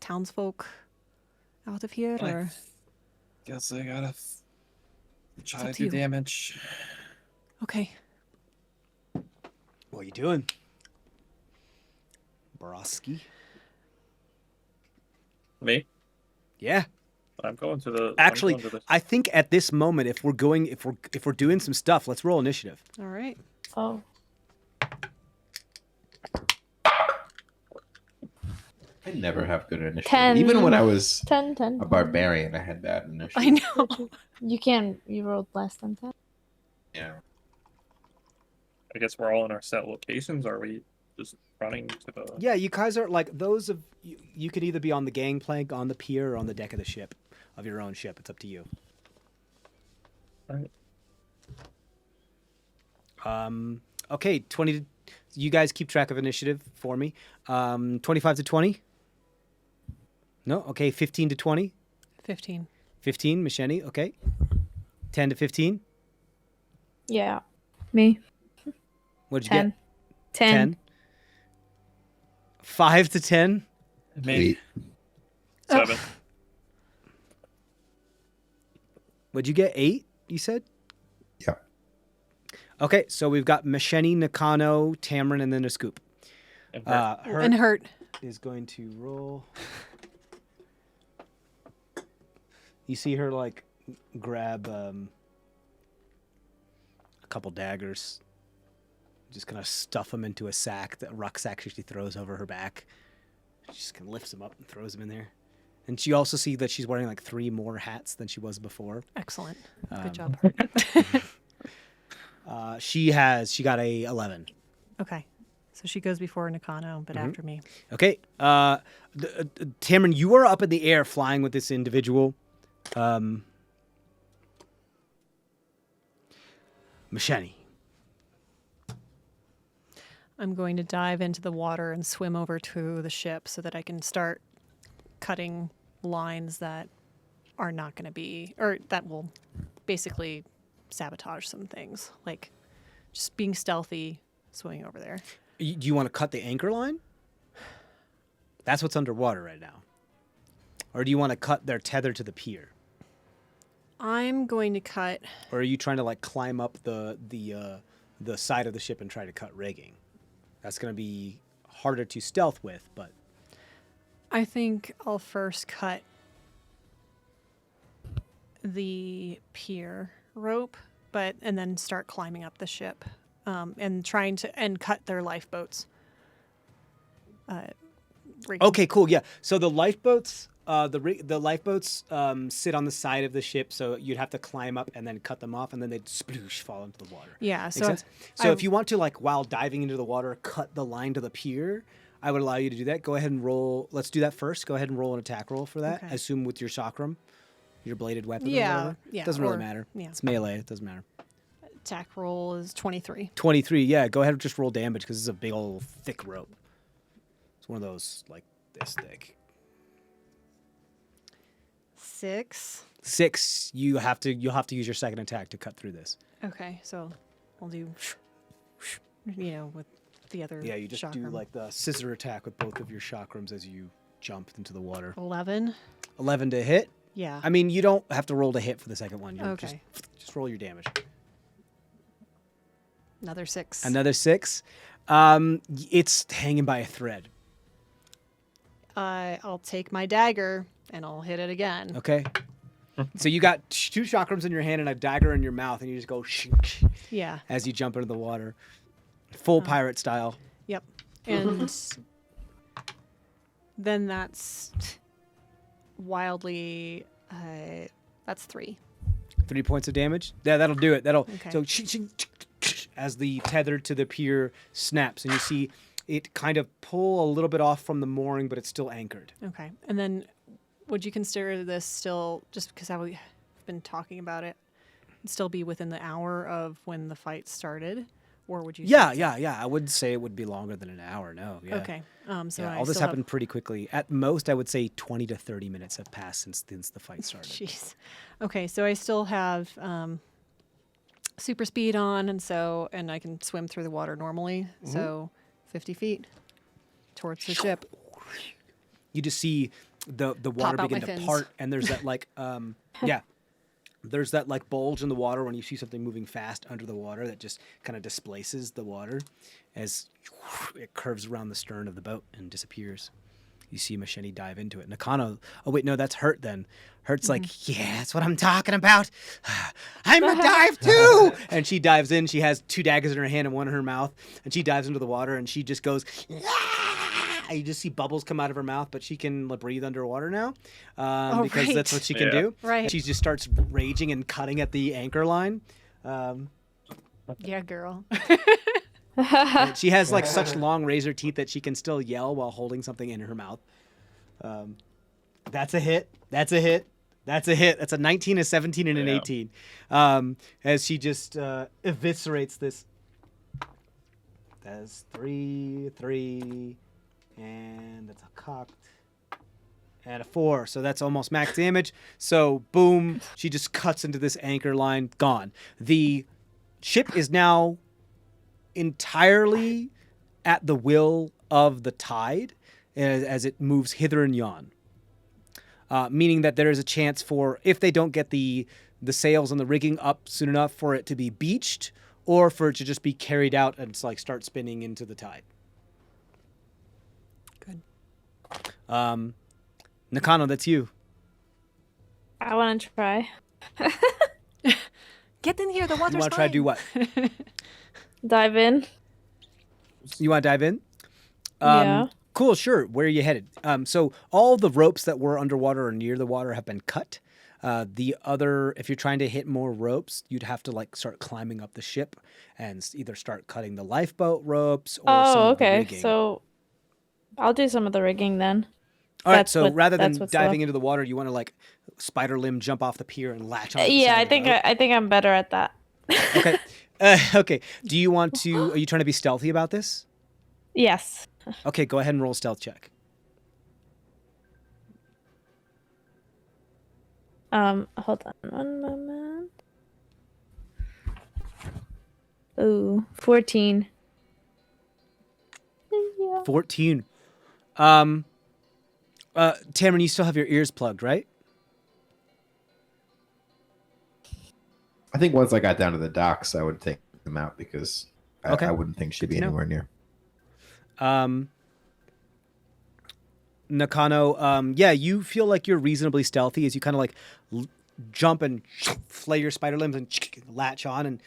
townsfolk out of here? Or Guess I gotta try up to to do you. damage. okay. What are you doing? Borowski? Me? Yeah. I'm going to the. Actually, I'm going to the- I think at this moment, if we're doing some stuff, let's roll initiative. All right. Oh. I never have good initiative. 10. Even when I was 10, 10. a barbarian, I had bad initiative. I know. You rolled less than 10. Yeah. I guess we're all in our set locations. Or are we just running to the? Yeah, you guys are like those of you could either be on the gangplank, on the pier, or on the deck of the ship, of your own ship. It's up to you. Right. Okay, 20 to, you guys keep track of initiative for me. 25 to 20? No? Okay, 15 to 20? 15. 15, Macheni, okay. 10 to 15? Yeah. Me. What'd you 10. get? 10. 5 to 10? Me. 8. 7. What'd you get? 8, you said? Yeah. Okay, so we've got Macheni, Nakano, Tamrin, and then a scoop. And Her And Hurt. is going to roll. You see her like grab a couple daggers, just kind of stuff them into a sack, that rucksack she throws over her back. She just kind of lifts them up and throws them in there. And you also see that she's wearing like 3 more hats than she was before. Excellent. Good job. She got a 11. Okay. So she goes before Nakano, but after me. Okay. Tamrin, you are up in the air flying with this individual. Macheni. I'm going to dive into the water and swim over to the ship so that I can start cutting lines that are not going to be, or that will basically sabotage some things. Like just being stealthy, swimming over there. Do you want to cut the anchor line? That's what's underwater right now. Or do you want to cut their tether to the pier? I'm going to cut. Or are you trying to like climb up the side of the ship and try to cut rigging? That's going to be harder to stealth with, but I think I'll first cut the pier rope, and then start climbing up the ship, and trying to cut their lifeboats. Rigging. okay, cool, yeah. So the lifeboats, the lifeboats sit on the side of the ship, so you'd have to climb up and then cut them off, and then they'd sploosh fall into the water. Yeah. Make So sense? So if you want to, like, while diving into the water, cut the line to the pier, I would allow you to do that. Go ahead and roll. Let's do that first. Go ahead and roll an attack roll for that. Okay. I assume with your chakram, your bladed weapon. Yeah, Or whatever. yeah, Doesn't really or- matter. yeah. It's melee. It doesn't matter. attack roll is 23. 23. Yeah. Go ahead and just roll damage because it's a big old thick rope. It's one of those like this thick. 6. 6. You'll have to use your second attack to cut through this. Okay, so I'll do, with the other. Yeah. You just do chakram. like the scissor attack with both of your chakrams as you jump into the water. 11. 11 to hit. Yeah. I mean, you don't have to roll to hit for the second one. You Okay. Just roll your damage. Another 6. Another 6. It's hanging by a thread. I'll take my dagger and I'll hit it again. Okay. So you got 2 chakrams in your hand and a dagger in your mouth, and you just go shink Yeah. as you jump into the water, full pirate style. Yep. And then that's wildly. That's 3. 3 points of damage. Yeah, that'll do it. That'll Okay. so as the tether to the pier snaps, and you see it kind of pull a little bit off from the mooring, but it's still anchored. Okay. And then would you consider this still, just because I've been talking about it, still be within the hour of when the fight started? Or would you say Yeah, it's- yeah. I would say it would be longer than an hour. No. Yeah. Okay. So Yeah, I all this still have- happened pretty quickly. At most, I would say 20 to 30 minutes have passed since the fight started. Jeez. Okay, so I still have super speed on, and I can swim through the water normally. Mm-hmm. So 50 feet towards the ship. You just see the water out begin my to fins. part, and there's that like there's that like bulge in the water when you see something moving fast under the water that just kind of displaces the water as it curves around the stern of the boat and disappears. You see Machete dive into it. Nakano, oh wait, no, that's Hurt then. Hurt's like, yeah, that's what I'm talking about. I'm a dive too. And she dives in. She has 2 daggers in her hand and 1 in her mouth. And she dives into the water and she just goes, "Ah!" You just see bubbles come out of her mouth, but she can breathe underwater now because right. that's what she can Yeah. do. Right. She just starts raging and cutting at the anchor line. Yeah, girl. And she has like such long razor teeth that she can still yell while holding something in her mouth. That's a hit. That's a hit. That's a hit. That's a 19, a 17, and an Yeah. 18. As she just eviscerates this. That's 3, and that's a cocked. And a 4, so that's almost max damage. So boom, she just cuts into this anchor line, gone. The ship is now entirely at the will of the tide as it moves hither and yon. Meaning that there is a chance for, if they don't get the sails and the rigging up soon enough, for it to be beached or for it to just be carried out and start spinning into the tide. Good. Nakano, that's you. I want to try. Get in here. The water's You want to try to do what? Dive in. You want to dive in? Yeah. Cool, sure. Where are you headed? So all the ropes that were underwater or near the water have been cut. If you're trying to hit more ropes, you'd have to start climbing up the ship and either start cutting the lifeboat ropes or some Oh, of the okay. rigging. So I'll do some of the rigging then. All right, that's so what- rather than that's what's diving left. into the water, you want to spider limb jump off the pier and latch on. Yeah, I think I'm better at that. Okay. Okay. Do you want to? Are you trying to be stealthy about this? Yes. Okay, go ahead and roll a stealth check. Hold on one moment. Ooh, 14. Yeah. 14. Tamrin, you still have your ears plugged, right? I think once I got down to the docks, I would take them out because Okay. I wouldn't think she'd Good be to know. anywhere near. Nakano, yeah, you feel like you're reasonably stealthy as you kind of like jump and flay your spider limbs and latch on and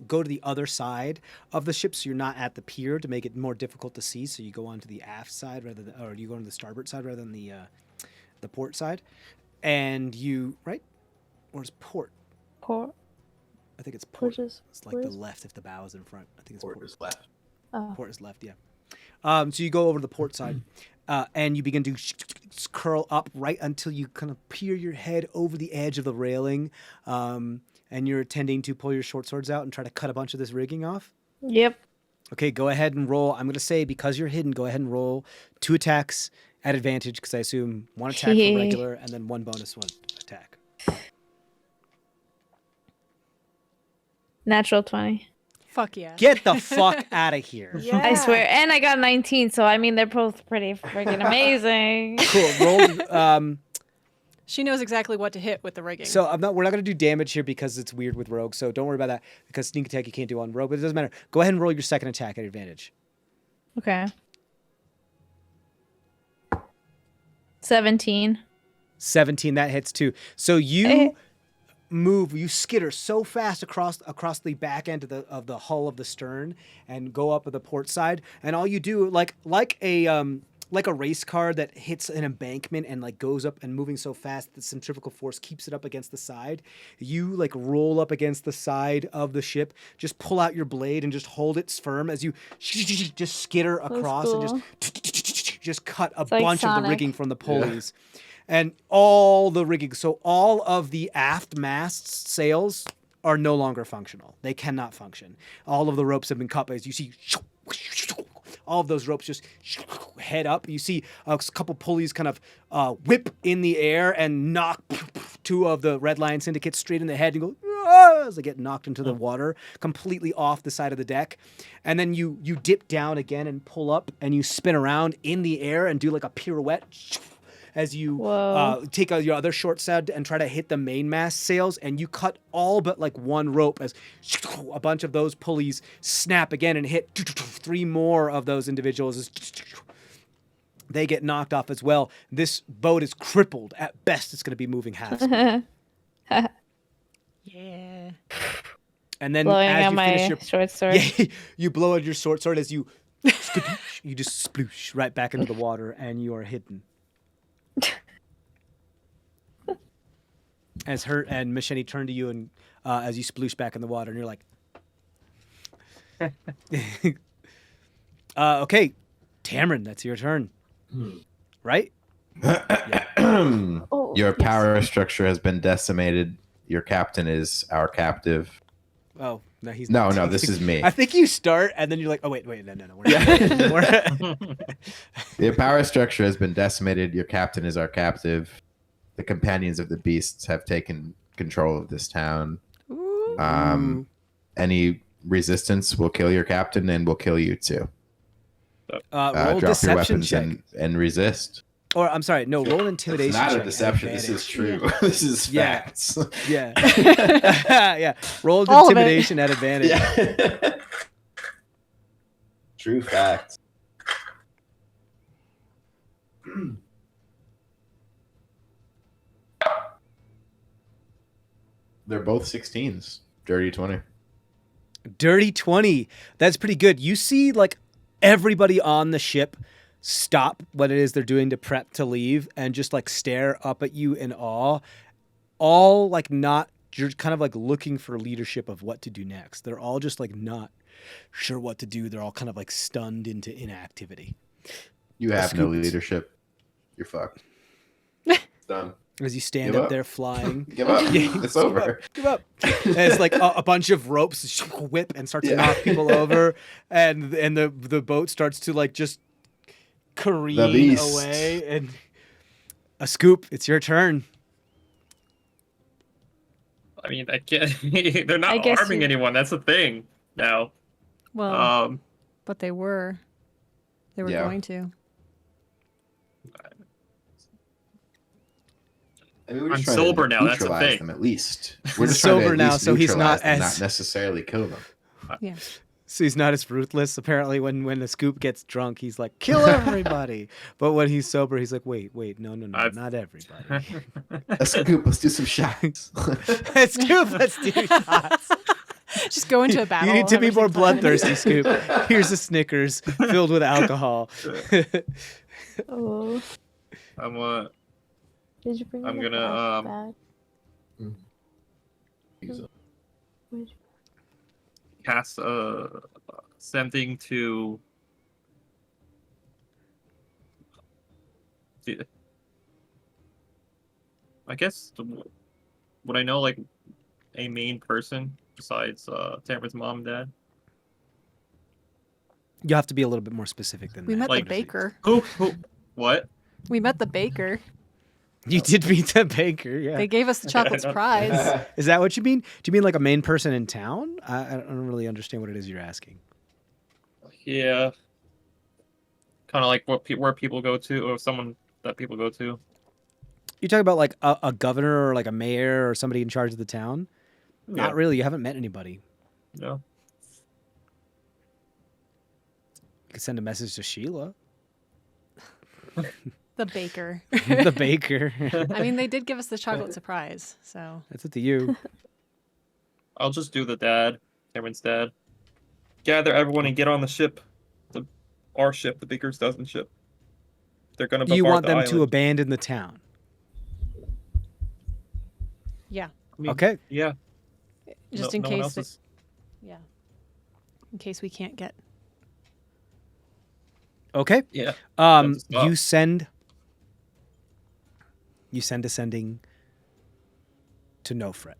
go to the other side of the ship, so you're not at the pier to make it more difficult to see. So you go onto the aft side rather than, or you go on the starboard side rather than the port side, and you where's port? Port. I think it's port. Port is- It's like the left if the bow is in front. I think it's port. Port is left. Oh. Port is left, yeah. So you go over to the port side, and you begin to curl up right until you kind of peer your head over the edge of the railing, and you're intending to pull your short swords out and try to cut a bunch of this rigging off. Yep. Okay, go ahead and roll. I'm going to say, because you're hidden, go ahead and roll 2 attacks at advantage, because I assume 1 attack for regular and then 1 bonus 1 attack. Natural 20. Fuck yeah. Get the fuck out of here. Yeah. I swear. And I got 19, so I mean, they're both pretty freaking amazing. Cool. Roll. She knows exactly what to hit with the rigging. So we're not going to do damage here because it's weird with rogue. So don't worry about that, because sneak attack you can't do on rogue, but it doesn't matter. Go ahead and roll your second attack at advantage. Okay. 17. 17, that hits too. So you you skitter so fast across the back end of the hull of the stern and go up at the port side, and all you do like a race car that hits an embankment and like goes up and moving so fast that the centrifugal force keeps it up against the side. You like roll up against the side of the ship, just pull out your blade and just hold it firm as you just skitter across and just cut a like bunch of the Sonic. rigging from the pulleys. And all the rigging, so all of the aft masts sails are no longer functional. They cannot function. All of the ropes have been cut, as you see all of those ropes just head up. You see a couple pulleys kind of whip in the air and knock 2 of the Red Lion Syndicate straight in the head and go as they get knocked into the water, completely off the side of the deck. And then you dip down again and pull up, and you spin around in the air and do like a pirouette as you take your other short side and try to hit the mainmast sails, and you cut all but like 1 rope as a bunch of those pulleys snap again and hit 3 more of those individuals as they get knocked off as well. This boat is crippled. At best, it's going to be moving half speed. Yeah. And then Blowing as out you my finish your short sword. yeah, you blow out your short sword as you you just sploosh right back into the water, and you are hidden. As Hurt and Machete turn to you, and as you sploosh back in the water, and you're like, okay, Tamrin, that's your turn, right? Oh, Your yes. power structure has been decimated. Your captain is our captive. Oh, no, he's No, not. this is me. I think you start, and then you're like, oh, wait, no, we're not. Your power structure has been decimated. Your captain is our captive. The companions of the beasts have taken control of this town. Any resistance will kill your captain, and will kill you too. Roll Drop your deception weapons check. and resist. Or I'm sorry, no, roll an intimidation. It's not check a at deception. This is advantage. true. This is Yeah. facts. Yeah, yeah. Roll All of it. intimidation at advantage. Yeah. True facts. They're both 16s. Dirty 20. Dirty 20. That's pretty good. You see, like, everybody on the ship stop what it is they're doing to prep to leave and just, like, stare up at you in awe. All, like, not, you're kind of, like, looking for leadership of what to do next. They're all just, like, not sure what to do. They're all kind of, like, stunned into inactivity. You have no Ascoop. leadership. You're fucked. Done. As you stand Give up up. there flying. Give up. Yeah, It's over. Give up. And it's like a bunch of ropes whip and start to knock people over, and the boat starts to like just careen beast. away. And Ascoop, it's your turn. I mean, I can't. They're I not guess harming you- anyone. That's the thing. Now, Well, but they were. They were Yeah. going to. I mean, we're just I'm trying to sober now, that's the neutralize thing. them at least. We're He's just trying to sober at now, least so he's neutralize not them, as- not necessarily kill them. Yeah. So he's not as ruthless. Apparently, when Ascoop gets drunk, he's like, kill everybody. But when he's sober, he's like, wait, no, I've- not everybody. Ascoop, let's do some shots. Scoop, let's do shots. Just go into a battle. You need to be everything more fine. bloodthirsty, Scoop. Here's a Snickers filled with alcohol. Oh, I'm did you bring I'm in a gonna, flashback? Where'd you- cast something to. I guess would I know like a main person besides Tamrin's mom and dad? You have to be a little bit more specific than We that. met Like- the baker. Who? What? We met the baker. You did meet the baker, yeah. They gave us the chocolate Yeah, surprise. Is that what you mean? Do you mean like a main person in town? I don't really understand what it is you're asking. Yeah. Kind of like where people go to, or someone that people go to. You're talking about like a governor or like a mayor or somebody in charge of the town? Yeah. Not really. You haven't met anybody. No. You could send a message to Sheila, The baker. the baker. I mean, they did give us the chocolate surprise, so That's up to you. I'll just do the dad, Tamrin's dad. Gather everyone and get on the ship. Our ship, the Baker's dozen ship. They're gonna bombard You want the them island. to abandon the town. yeah. I mean, Okay. Yeah. Just No in one case. else is- Yeah. In case we can't get. Okay. Yeah. Um, That's a stop. you send a sending to No Fret.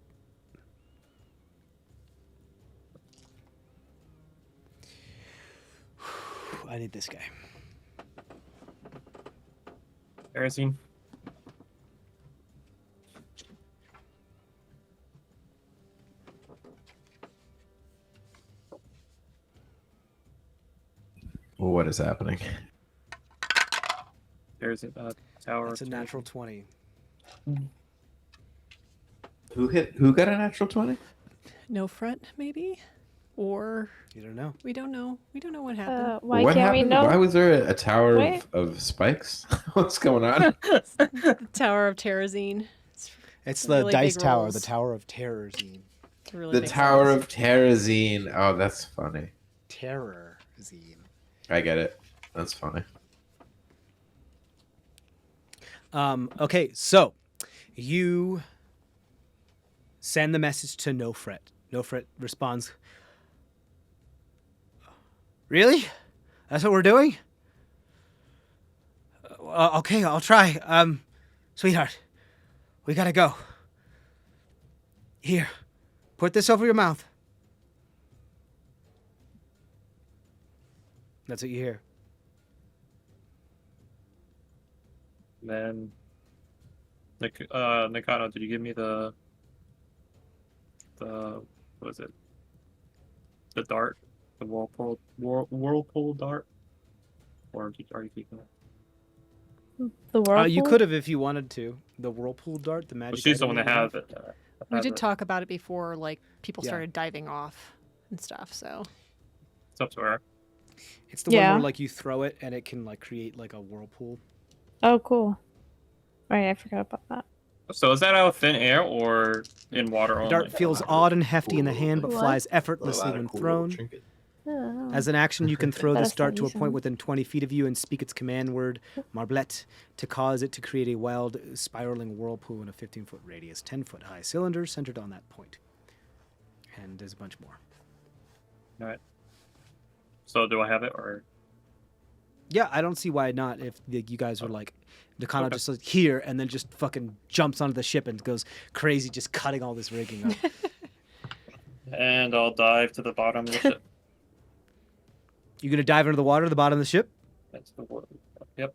I need this guy. Kerosene. Well, what is happening? There's a tower. That's a natural 20. Who got a natural 20? No fret, maybe? Or You don't know. we don't know. We don't know what happened. Why what can't happened? we know? Why was there a tower Wait. of spikes? What's going on? The Tower of Terrazine. It's The the really dice big tower, rolls. the Tower of Terror Zine. It's a really The big Tower size. of Terrazine. Oh, that's funny. Terror Zine. I get it. That's funny. Okay, so you send the message to No Fret. No Fret responds, "Really? That's what we're doing? Okay, I'll try. Sweetheart, we gotta go. Here, put this over your mouth." That's what you hear. Then, Nakano, did you give me the what is it? The dart, the whirlpool dart, or are you keeping it? The world. You could have if you wanted to. The whirlpool dart, the magic. Well, she's the item one that you has it. We has did it. talk about it before, like people Yeah. started diving off and stuff. So It's up to her. It's the one Yeah. where like you throw it and it can like create like a whirlpool. Oh, cool. Right, I forgot about that. So is that out of thin air or in water The only? dart feels odd and hefty in the hand, but What? flies effortlessly when thrown. Oh. As an action, you can throw That this is dart to a amazing. point within 20 feet of you and speak its command word, Marblet, to cause it to create a wild, spiraling whirlpool in a 15-foot radius, 10-foot high cylinder centered on that point. And there's a bunch more. All right. So do I have it or? Yeah, I don't see why not. If you guys were like, Nakano just like here and then just fucking jumps onto the ship and goes crazy, just cutting all this rigging up. And I'll dive to the bottom of the ship. You gonna dive into the water at the bottom of the ship? That's the word. Yep.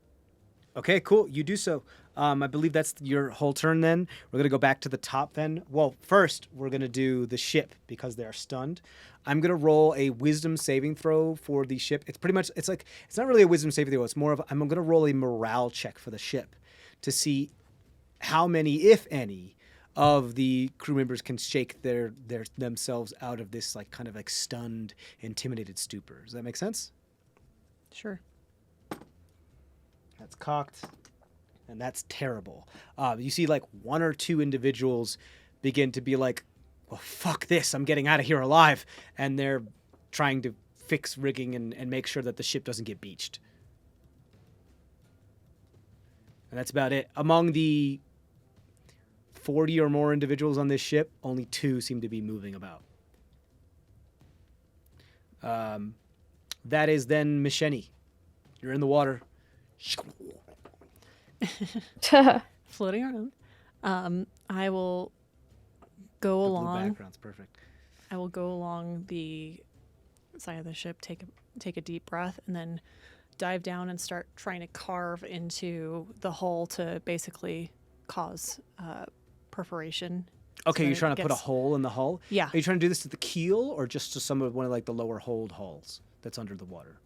Okay, cool. You do so. I believe that's your whole turn then. We're going to go back to the top then. Well, first, we're going to do the ship because they are stunned. I'm going to roll a wisdom saving throw for the ship. It's pretty much, it's not really a wisdom saving throw. It's more of, I'm going to roll a morale check for the ship to see how many, if any, of the crew members can shake themselves out of this like kind of like stunned, intimidated stupor. Does that make sense? Sure. That's cocked, and that's terrible. You see like one or two individuals begin to be like, well, fuck this, I'm getting out of here alive. And they're trying to fix rigging and make sure that the ship doesn't get beached. And that's about it. Among the 40 or more individuals on this ship, only 2 seem to be moving about. That is then Misheni. You're in the water. Floating around. I will go The blue along. background's perfect. I will go along the side of the ship, take a deep breath, and then dive down and start trying to carve into the hull to basically cause perforation. Okay, So you're that trying it to put a gets- hole in the hull? Yeah. Are you trying to do this to the keel or just to one of like the lower hold hulls that's under the water?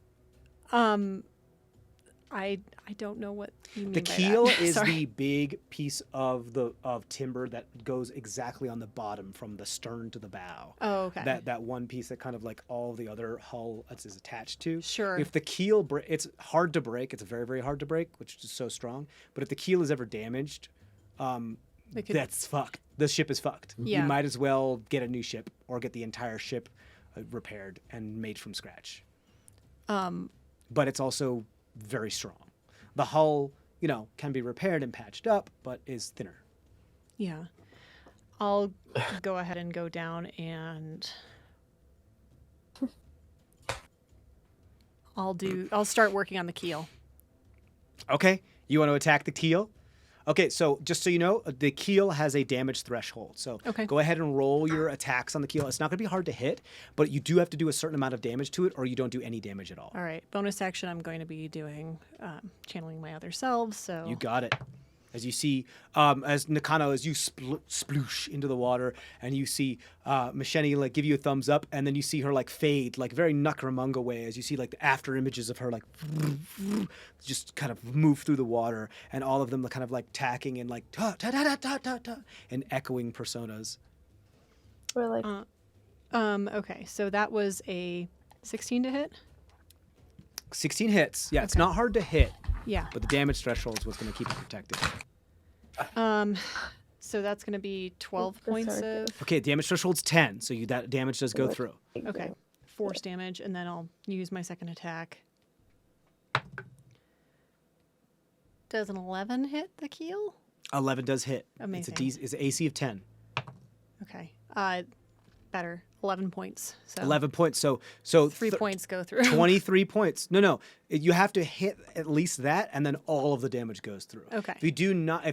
I don't know what you mean The by keel that. is Sorry. the big piece of timber that goes exactly on the bottom from the stern to the bow. Oh, okay. That one piece that kind of like all the other hull is attached to. Sure. If the keel, it's hard to break. It's very, very hard to break, which is so strong. But if the keel is ever damaged, They could- that's fucked. The ship is fucked. Yeah. You might as well get a new ship or get the entire ship repaired and made from scratch. But it's also very strong. The hull, can be repaired and patched up, but is thinner. Yeah. I'll go ahead and go down and I'll start working on the keel. Okay, you want to attack the keel? Okay, so just so you know, the keel has a damage threshold. So Okay. go ahead and roll your attacks on the keel. It's not going to be hard to hit, but you do have to do a certain amount of damage to it or you don't do any damage at all. All right. Bonus action, I'm going to be doing channeling my other selves. So You got it. As you see, as Nakano, as you sploosh into the water, and you see Misheni like give you a thumbs up, and then you see her like fade, like very Nakaramunga way, as you see like the after images of her like just kind of move through the water, and all of them kind of like tacking and like ta ta ta ta ta ta and echoing personas. We're like, okay. So that was a 16 to hit. 16 hits. Yeah, it's Okay. not hard to hit, Yeah. but the damage threshold is what's going to keep it protected. So that's going to be 12 the points target? of Okay, damage threshold's 10, so that damage does go What? through. okay, force damage, and then I'll use my second attack. Does an 11 hit the keel? 11 does hit. Amazing. It's an AC of 10. Okay. Better. 11 points. So 11 points. So 3 points go through. 23 points. No. You have to hit at least that, and then all of the damage goes through. Okay. If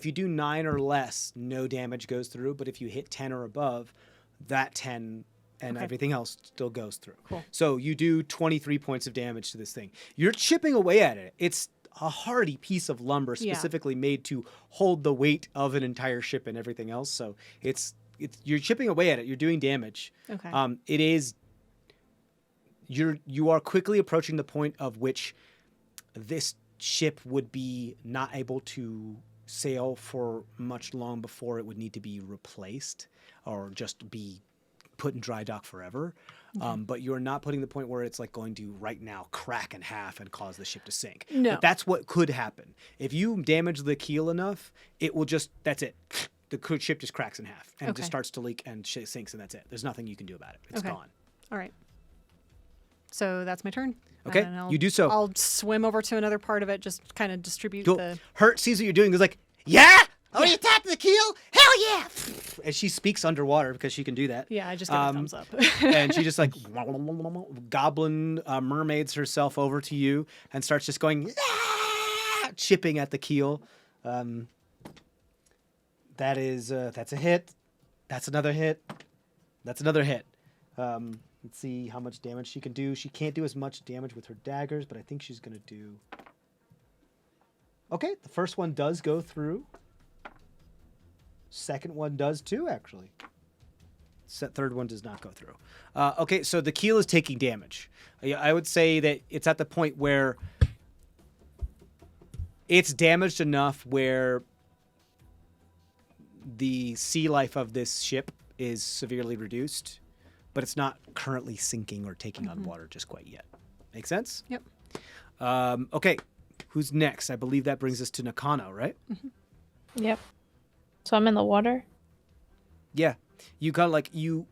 you do 9 or less, no damage goes through. But if you hit 10 or above, that 10 and Okay. everything else still goes through. Cool. So you do 23 points of damage to this thing. You're chipping away at it. It's a hardy piece of lumber Yeah. specifically made to hold the weight of an entire ship and everything else. So you're chipping away at it. You're doing damage. Okay. It is. You are quickly approaching the point of which this ship would be not able to sail for much long before it would need to be replaced or just be put in dry dock forever. But you're not putting the point where it's like going to right now crack in half and cause the ship to sink. No. But that's what could happen. If you damage the keel enough, it will just, that's it. The ship just cracks in half and it Okay. just starts to leak and sinks, and that's it. There's nothing you can do about it. It's Okay. gone. All right. So that's my turn. Okay, And you do so. I'll swim over to another part of it, just kind of distribute Cool. the. Hurt sees what you're doing. Goes like, yeah, Oh, you tapped the keel? Hell yeah! And she speaks underwater because she can do that. Yeah, I just got a thumbs up. And she just like goblin mermaids herself over to you and starts just going chipping at the keel. That's a hit. That's another hit. That's another hit. Let's see how much damage she can do. She can't do as much damage with her daggers, but I think she's gonna do. Okay, the first one does go through. Second one does too, actually. Third one does not go through. Okay, so the keel is taking damage. I would say that it's at the point where it's damaged enough where the sea life of this ship is severely reduced, but it's not currently sinking or taking on water just quite yet. Make sense? Yep. Okay, who's next? I believe that brings us to Nakano, right? Yep. So I'm in the water. Yeah. You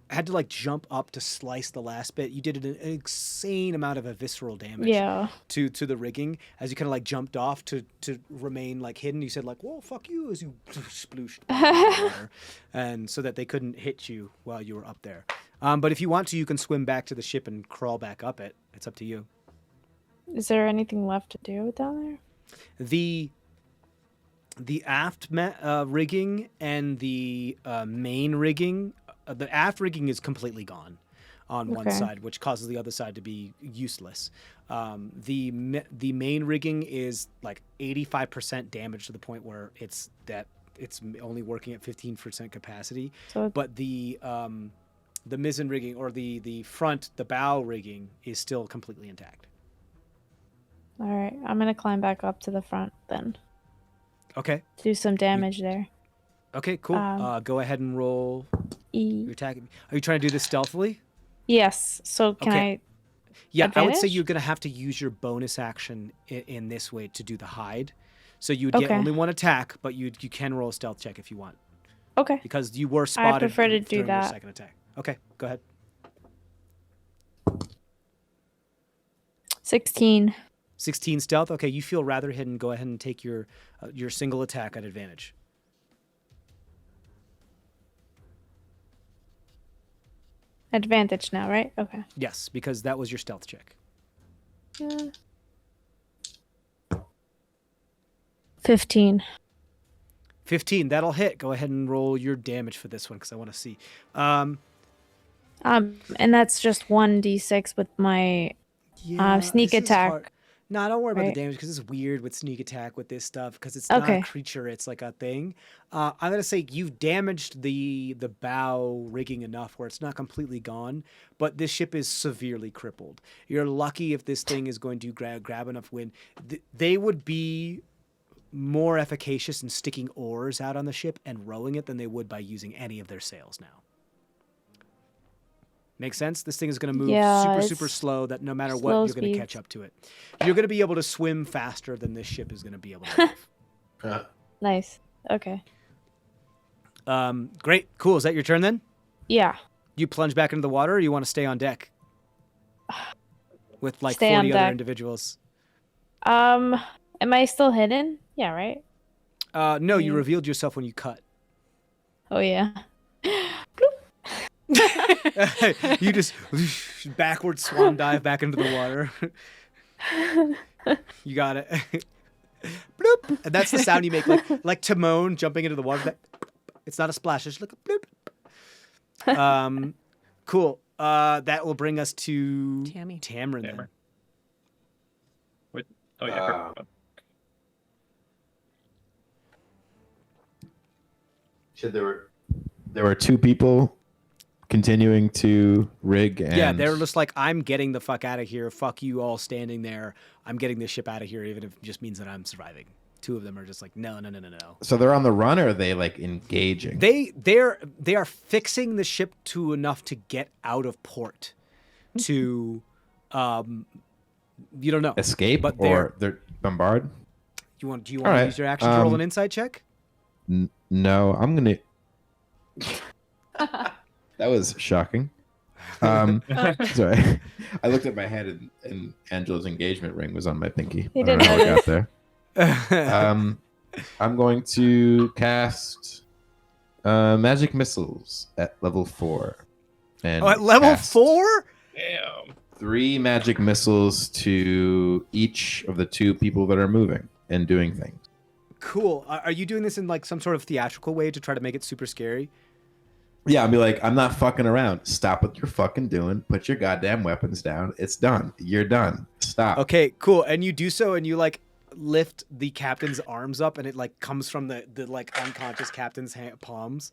had to jump up to slice the last bit. You did an insane amount of visceral damage to the rigging as you kind of jumped off to remain hidden. You said well, fuck you, as you splooshed in the water, and so that they couldn't hit you while you were up there. But if you want to, you can swim back to the ship and crawl back up it. It's up to you. Is there anything left to do down there? The aft rigging and the main rigging, the aft rigging is completely gone on one side, which causes the other side to be useless. The main rigging is 85% damaged to the point where it's only working at 15% capacity. But the mizzen rigging or the front, the bow rigging is still completely intact. All right, I'm gonna climb back up to the front then. Okay. Do some damage there. Okay, cool. Go ahead and roll your attack. Are you trying to do this stealthily? Yes. So can I? Yeah, advantage? I would say you're going to have to use your bonus action in this way to do the hide. So you would get only one attack, but you can roll a stealth check if you want. Okay. Because you were spotted. I prefer to do during your that. second attack. Okay, go ahead. 16. 16 stealth. Okay, you feel rather hidden. Go ahead and take your single attack at advantage. Advantage now, right? Okay. Yes, because that was your stealth check. 15. 15, that'll hit. Go ahead and roll your damage for this one because I want to see. And that's just 1d6 with my sneak this is attack. hard. No, don't worry about Right. the damage because it's weird with sneak attack with this stuff because it's not a creature, it's like a thing. I'm gonna say you've damaged the bow rigging enough where it's not completely gone, but this ship is severely crippled. You're lucky if this thing is going to grab enough wind. They would be more efficacious in sticking oars out on the ship and rowing it than they would by using any of their sails now. Make sense? This thing is going to move super it's slow that no matter slow what, you're going to catch speeds. up to it. You're going to be able to swim faster than this ship is going to be able to move. Nice. Okay. Great. Cool. Is that your turn then? Yeah. You plunge back into the water or you want to stay on deck? With Stay on 40 other deck. individuals. Am I still hidden? Yeah, right? No, you revealed yourself when you cut. Oh, yeah. You just backward swan dive back into the water. You got it. Bloop. And that's the sound you make, like Timon jumping into the water. It's not a splash. It's like a bloop. Cool. That will bring us to Tamrin. Then. Wait. Oh yeah. Said there were two people continuing to rig and Yeah, they're just like, I'm getting the fuck out of here. Fuck you all standing there. I'm getting this ship out of here, even if it just means that I'm surviving. Two of them are just like, no. So they're on the run, or are they engaging? They are fixing the ship to enough to get out of port. To, you don't know. Escape, but or they're bombard? Do you want to right. use your action to roll an insight check? No, I'm gonna. That was shocking. Sorry, I looked at my hand and Angela's engagement ring was on my pinky. You I don't didn't know how it notice. got there. I'm going to cast magic missiles at level 4. And Oh, at level cast 4? Damn. 3 magic missiles to each of the 2 people that are moving and doing things. Cool. Are you doing this in like some sort of theatrical way to try to make it super scary? Yeah, I'll be like, I'm not fucking around. Stop what you're fucking doing. Put your goddamn weapons down. It's done. You're done. Stop. Okay, cool. And you do so, and you like lift the captain's arms up, and it like comes from the like unconscious captain's palms.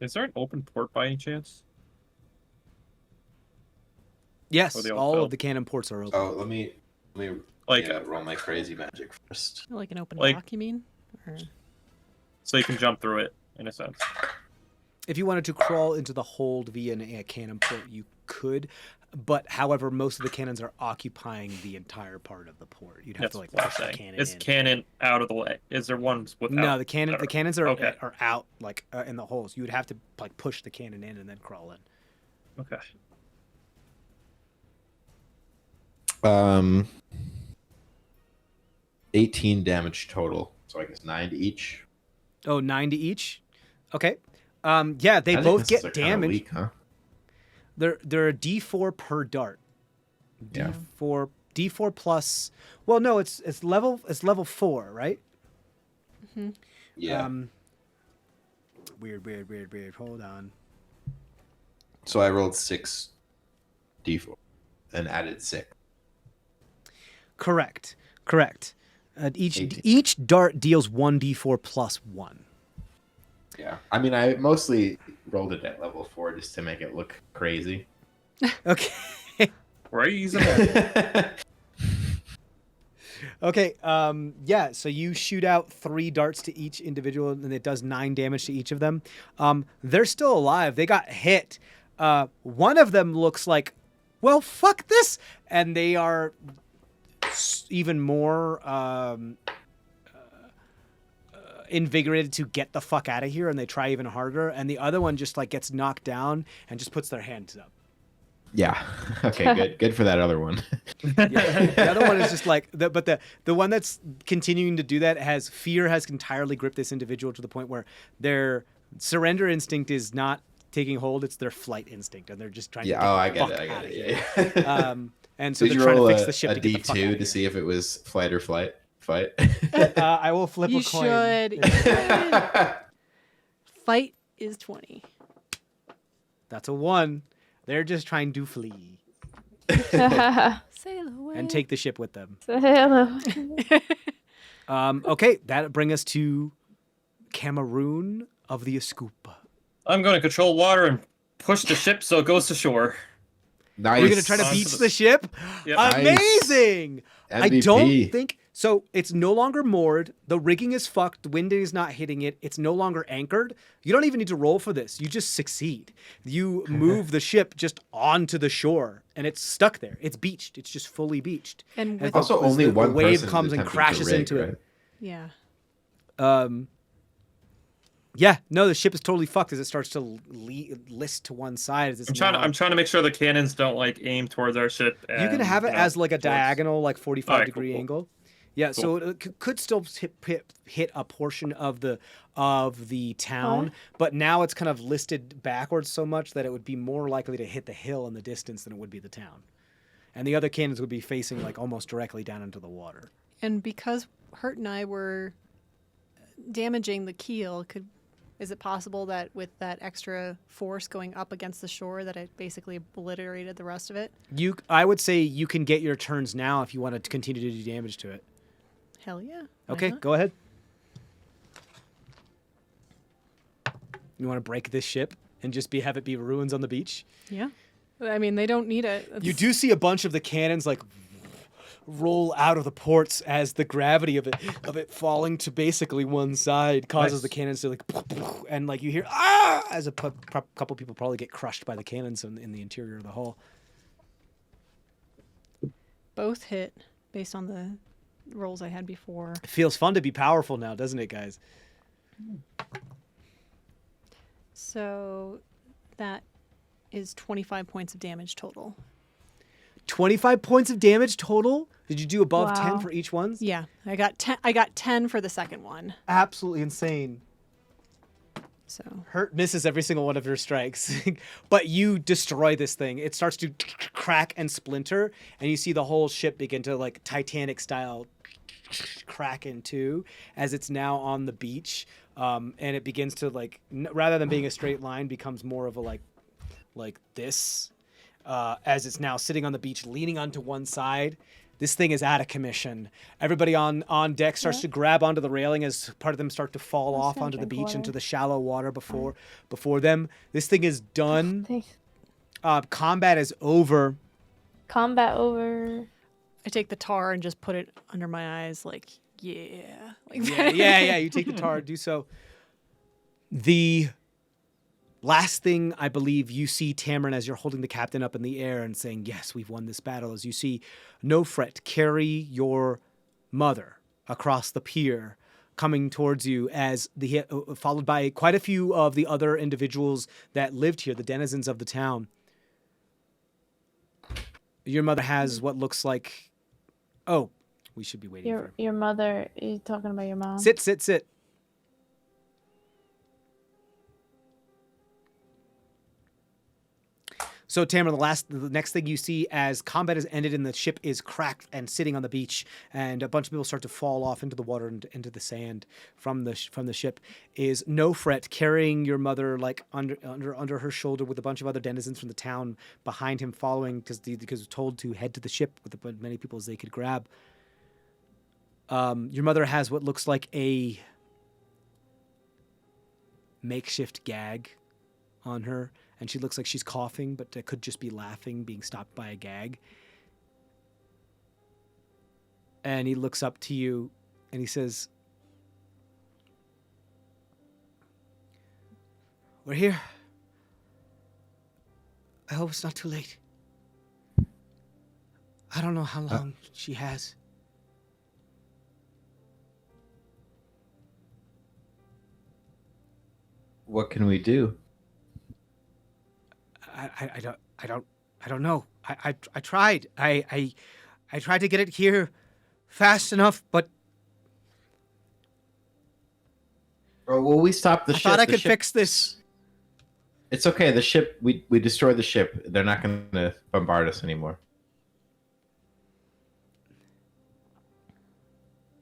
Is there an open port by any chance? Yes, Or the old all belt? of the cannon ports are open. Oh, let me Like, roll my crazy magic first. Like an open Like- dock, you mean? Or... so you can jump through it in a sense. If you wanted to crawl into the hold via a cannon port, you could. But however, most of the cannons are occupying the entire part of the port. You'd have That's to like what I'm push the saying. cannon Is in. cannon out of the way? Is there ones without? No, the cannons are Okay. are out like in the holes. You would have to like push the cannon in and then crawl in. Okay. 18 damage total. So I guess 9 to each. Oh, 9 to each. Okay. Yeah, they Magic both missiles get are kinda damage. weak, huh? They're a D4 per dart. Yeah. D4 plus. Well, no, it's level 4, right? Yeah. Weird. Hold on. So I rolled 6 d4 and added 6. Correct. Each 18. dart deals 1d4 plus 1. Yeah. I mean, I mostly rolled it at level 4 just to make it look crazy. Okay. Where are you using that? Okay. Yeah. So you shoot out 3 darts to each individual, and it does 9 damage to each of them. They're still alive. They got hit. One of them looks like, well, fuck this, and they are even more invigorated to get the fuck out of here, and they try even harder. And the other one just like gets knocked down and just puts their hands up. Yeah. Okay, good for that other one. Yeah. The other one is just like, the one that's continuing to do that has entirely gripped this individual to the point where their surrender instinct is not taking hold; it's their flight instinct, and they're just trying. Yeah, to I get get the it. fuck I out get of it. Yeah. And so Did they're you trying to roll fix the ship a to get the fuck out D2 of to here. see if it was flight or fight? I will flip You a coin. should. You should. Fight is 20. That's a 1. They're just trying to flee Sail away. and take the ship with them. Hello. Okay, that'll bring us to Cameroon of the Ascoop. I'm going to control water and push the ship so it goes to shore. Nice. You're gonna try to Onto beach the- the ship? Yep. Amazing! I MVP. don't think so. It's no longer moored. The rigging is fucked. The wind is not hitting it. It's no longer anchored. You don't even need to roll for this. You just succeed. You move the ship just onto the shore, and it's stuck there. It's beached. It's just fully beached. And with, Also, only the one wave person is comes and attempting to crashes rig, into right? it. yeah. Yeah, no, the ship is totally fucked as it starts to list to one side. As it's I'm trying to make sure the cannons don't like aim towards our ship. You can and, have it you know, as like a towards- diagonal, like 45 Alright, degree cool. angle. Yeah, so it could still hit a portion of the town, but now it's kind of listed backwards so much that it would be more likely to hit the hill in the distance than it would be the town. And the other cannons would be facing like almost directly down into the water. And because Hurt and I were damaging the keel, is it possible that with that extra force going up against the shore that it basically obliterated the rest of it? I would say you can get your turns now if you want to continue to do damage to it. Hell yeah. Why Okay, not? go ahead. You want to break this ship and just have it be ruins on the beach? Yeah. I mean, they don't need it. You do see a bunch of the cannons like roll out of the ports as the gravity of it falling to basically one side causes Nice. the cannons to like and like you hear as a couple people probably get crushed by the cannons in the interior of the hull. both hit based on the rolls I had before. It feels fun to be powerful now, doesn't it, guys? So that is 25 points of damage total. 25 points of damage total? Did you do above 10 Wow. for each one? Yeah, I got 10. I got 10 for the second one. Absolutely insane. So Hurt misses every single one of your strikes, but you destroy this thing. It starts to crack and splinter, and you see the whole ship begin to like Titanic style crack in two as it's now on the beach, and it begins to like rather than being a straight line, becomes more of a like this, as it's now sitting on the beach, leaning onto one side. This thing is out of commission. Everybody on deck starts to grab onto the railing as part of them start to fall off gonna onto the drink beach water. into the shallow water before them. This thing is done. Thanks. Combat is over. Combat over. I take the tar and just put it under my eyes, like yeah, like Yeah. You take the tar, do so. The last thing I believe you see, Tamrin, as you're holding the captain up in the air and saying, "Yes, we've won this battle," as you see Nofret carry your mother across the pier, coming towards you as followed by quite a few of the other individuals that lived here, the denizens of the town. Your mother has what looks like. Oh, we should be waiting for. Your mother. Are you talking about your mom? Sit. So, Tamara, the next thing you see as combat has ended and the ship is cracked and sitting on the beach, and a bunch of people start to fall off into the water and into the sand from the ship, is Nofret carrying your mother like under her shoulder with a bunch of other denizens from the town behind him, following because was told to head to the ship with as many people as they could grab. Your mother has what looks like a makeshift gag on her, and she looks like she's coughing, but it could just be laughing, being stopped by a gag. And he looks up to you and he says, "We're here. I hope it's not too late. I don't know how long she has." What can we do? I don't know. I tried. I tried to get it here fast enough, but Well, we stopped the I ship. thought I The could ship- fix this. It's okay. The ship. We destroyed the ship. They're not going to bombard us anymore.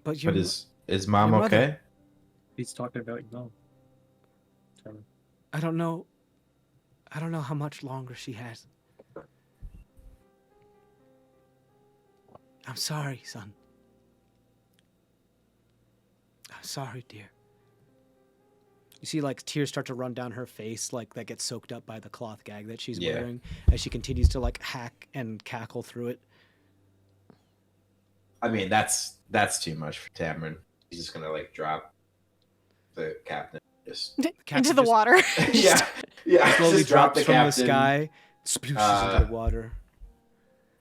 But But is mom your mother- okay? He's talking about your mom. Tamrin. I don't know how much longer she has. I'm sorry, son. I'm sorry, dear. You see, like, tears start to run down her face, like, that gets soaked up by the cloth gag that she's Yeah. wearing as she continues to, like, hack and cackle through it. I mean, that's too much for Tamrin. He's just gonna like drop the captain. Just Captain into the just water. yeah. slowly just drop drops from the captain. sky, splooshes into the water.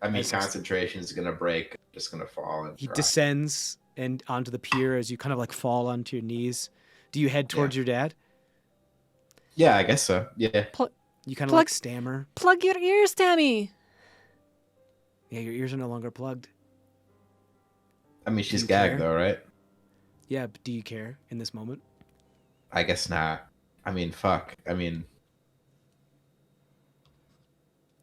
I mean, As- concentration is gonna break. Just gonna fall and He drop. descends and onto the pier as you kind of, like, fall onto your knees. Do you head towards your dad? Yeah, I guess so. Yeah. You kind of, Plug- like, stammer. Plug your ears, Tammy. Yeah, your ears are no longer plugged. I mean, she's you gagged care? though, right? Yeah, but do you care in this moment? I guess not. I mean, fuck. I mean,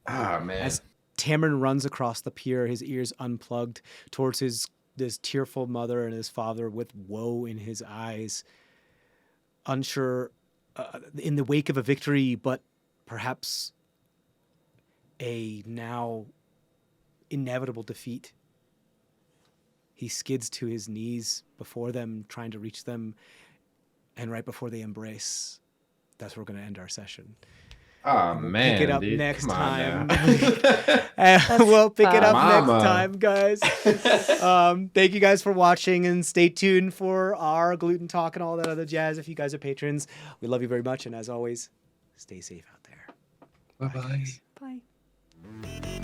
man. As Tamrin runs across the pier, his ears unplugged, towards his tearful mother and his father with woe in his eyes, unsure in the wake of a victory, but perhaps a now inevitable defeat. He skids to his knees before them, trying to reach them, and right before they embrace, that's where we're going to end our session. Oh We'll man, pick it up dude. next Come on time. now. We'll pick it up Mama. next time, guys. Thank you guys for watching, and stay tuned for our gluten talk and all that other jazz. If you guys are patrons, we love you very much, and as always, stay safe out there. Bye bye. Bye.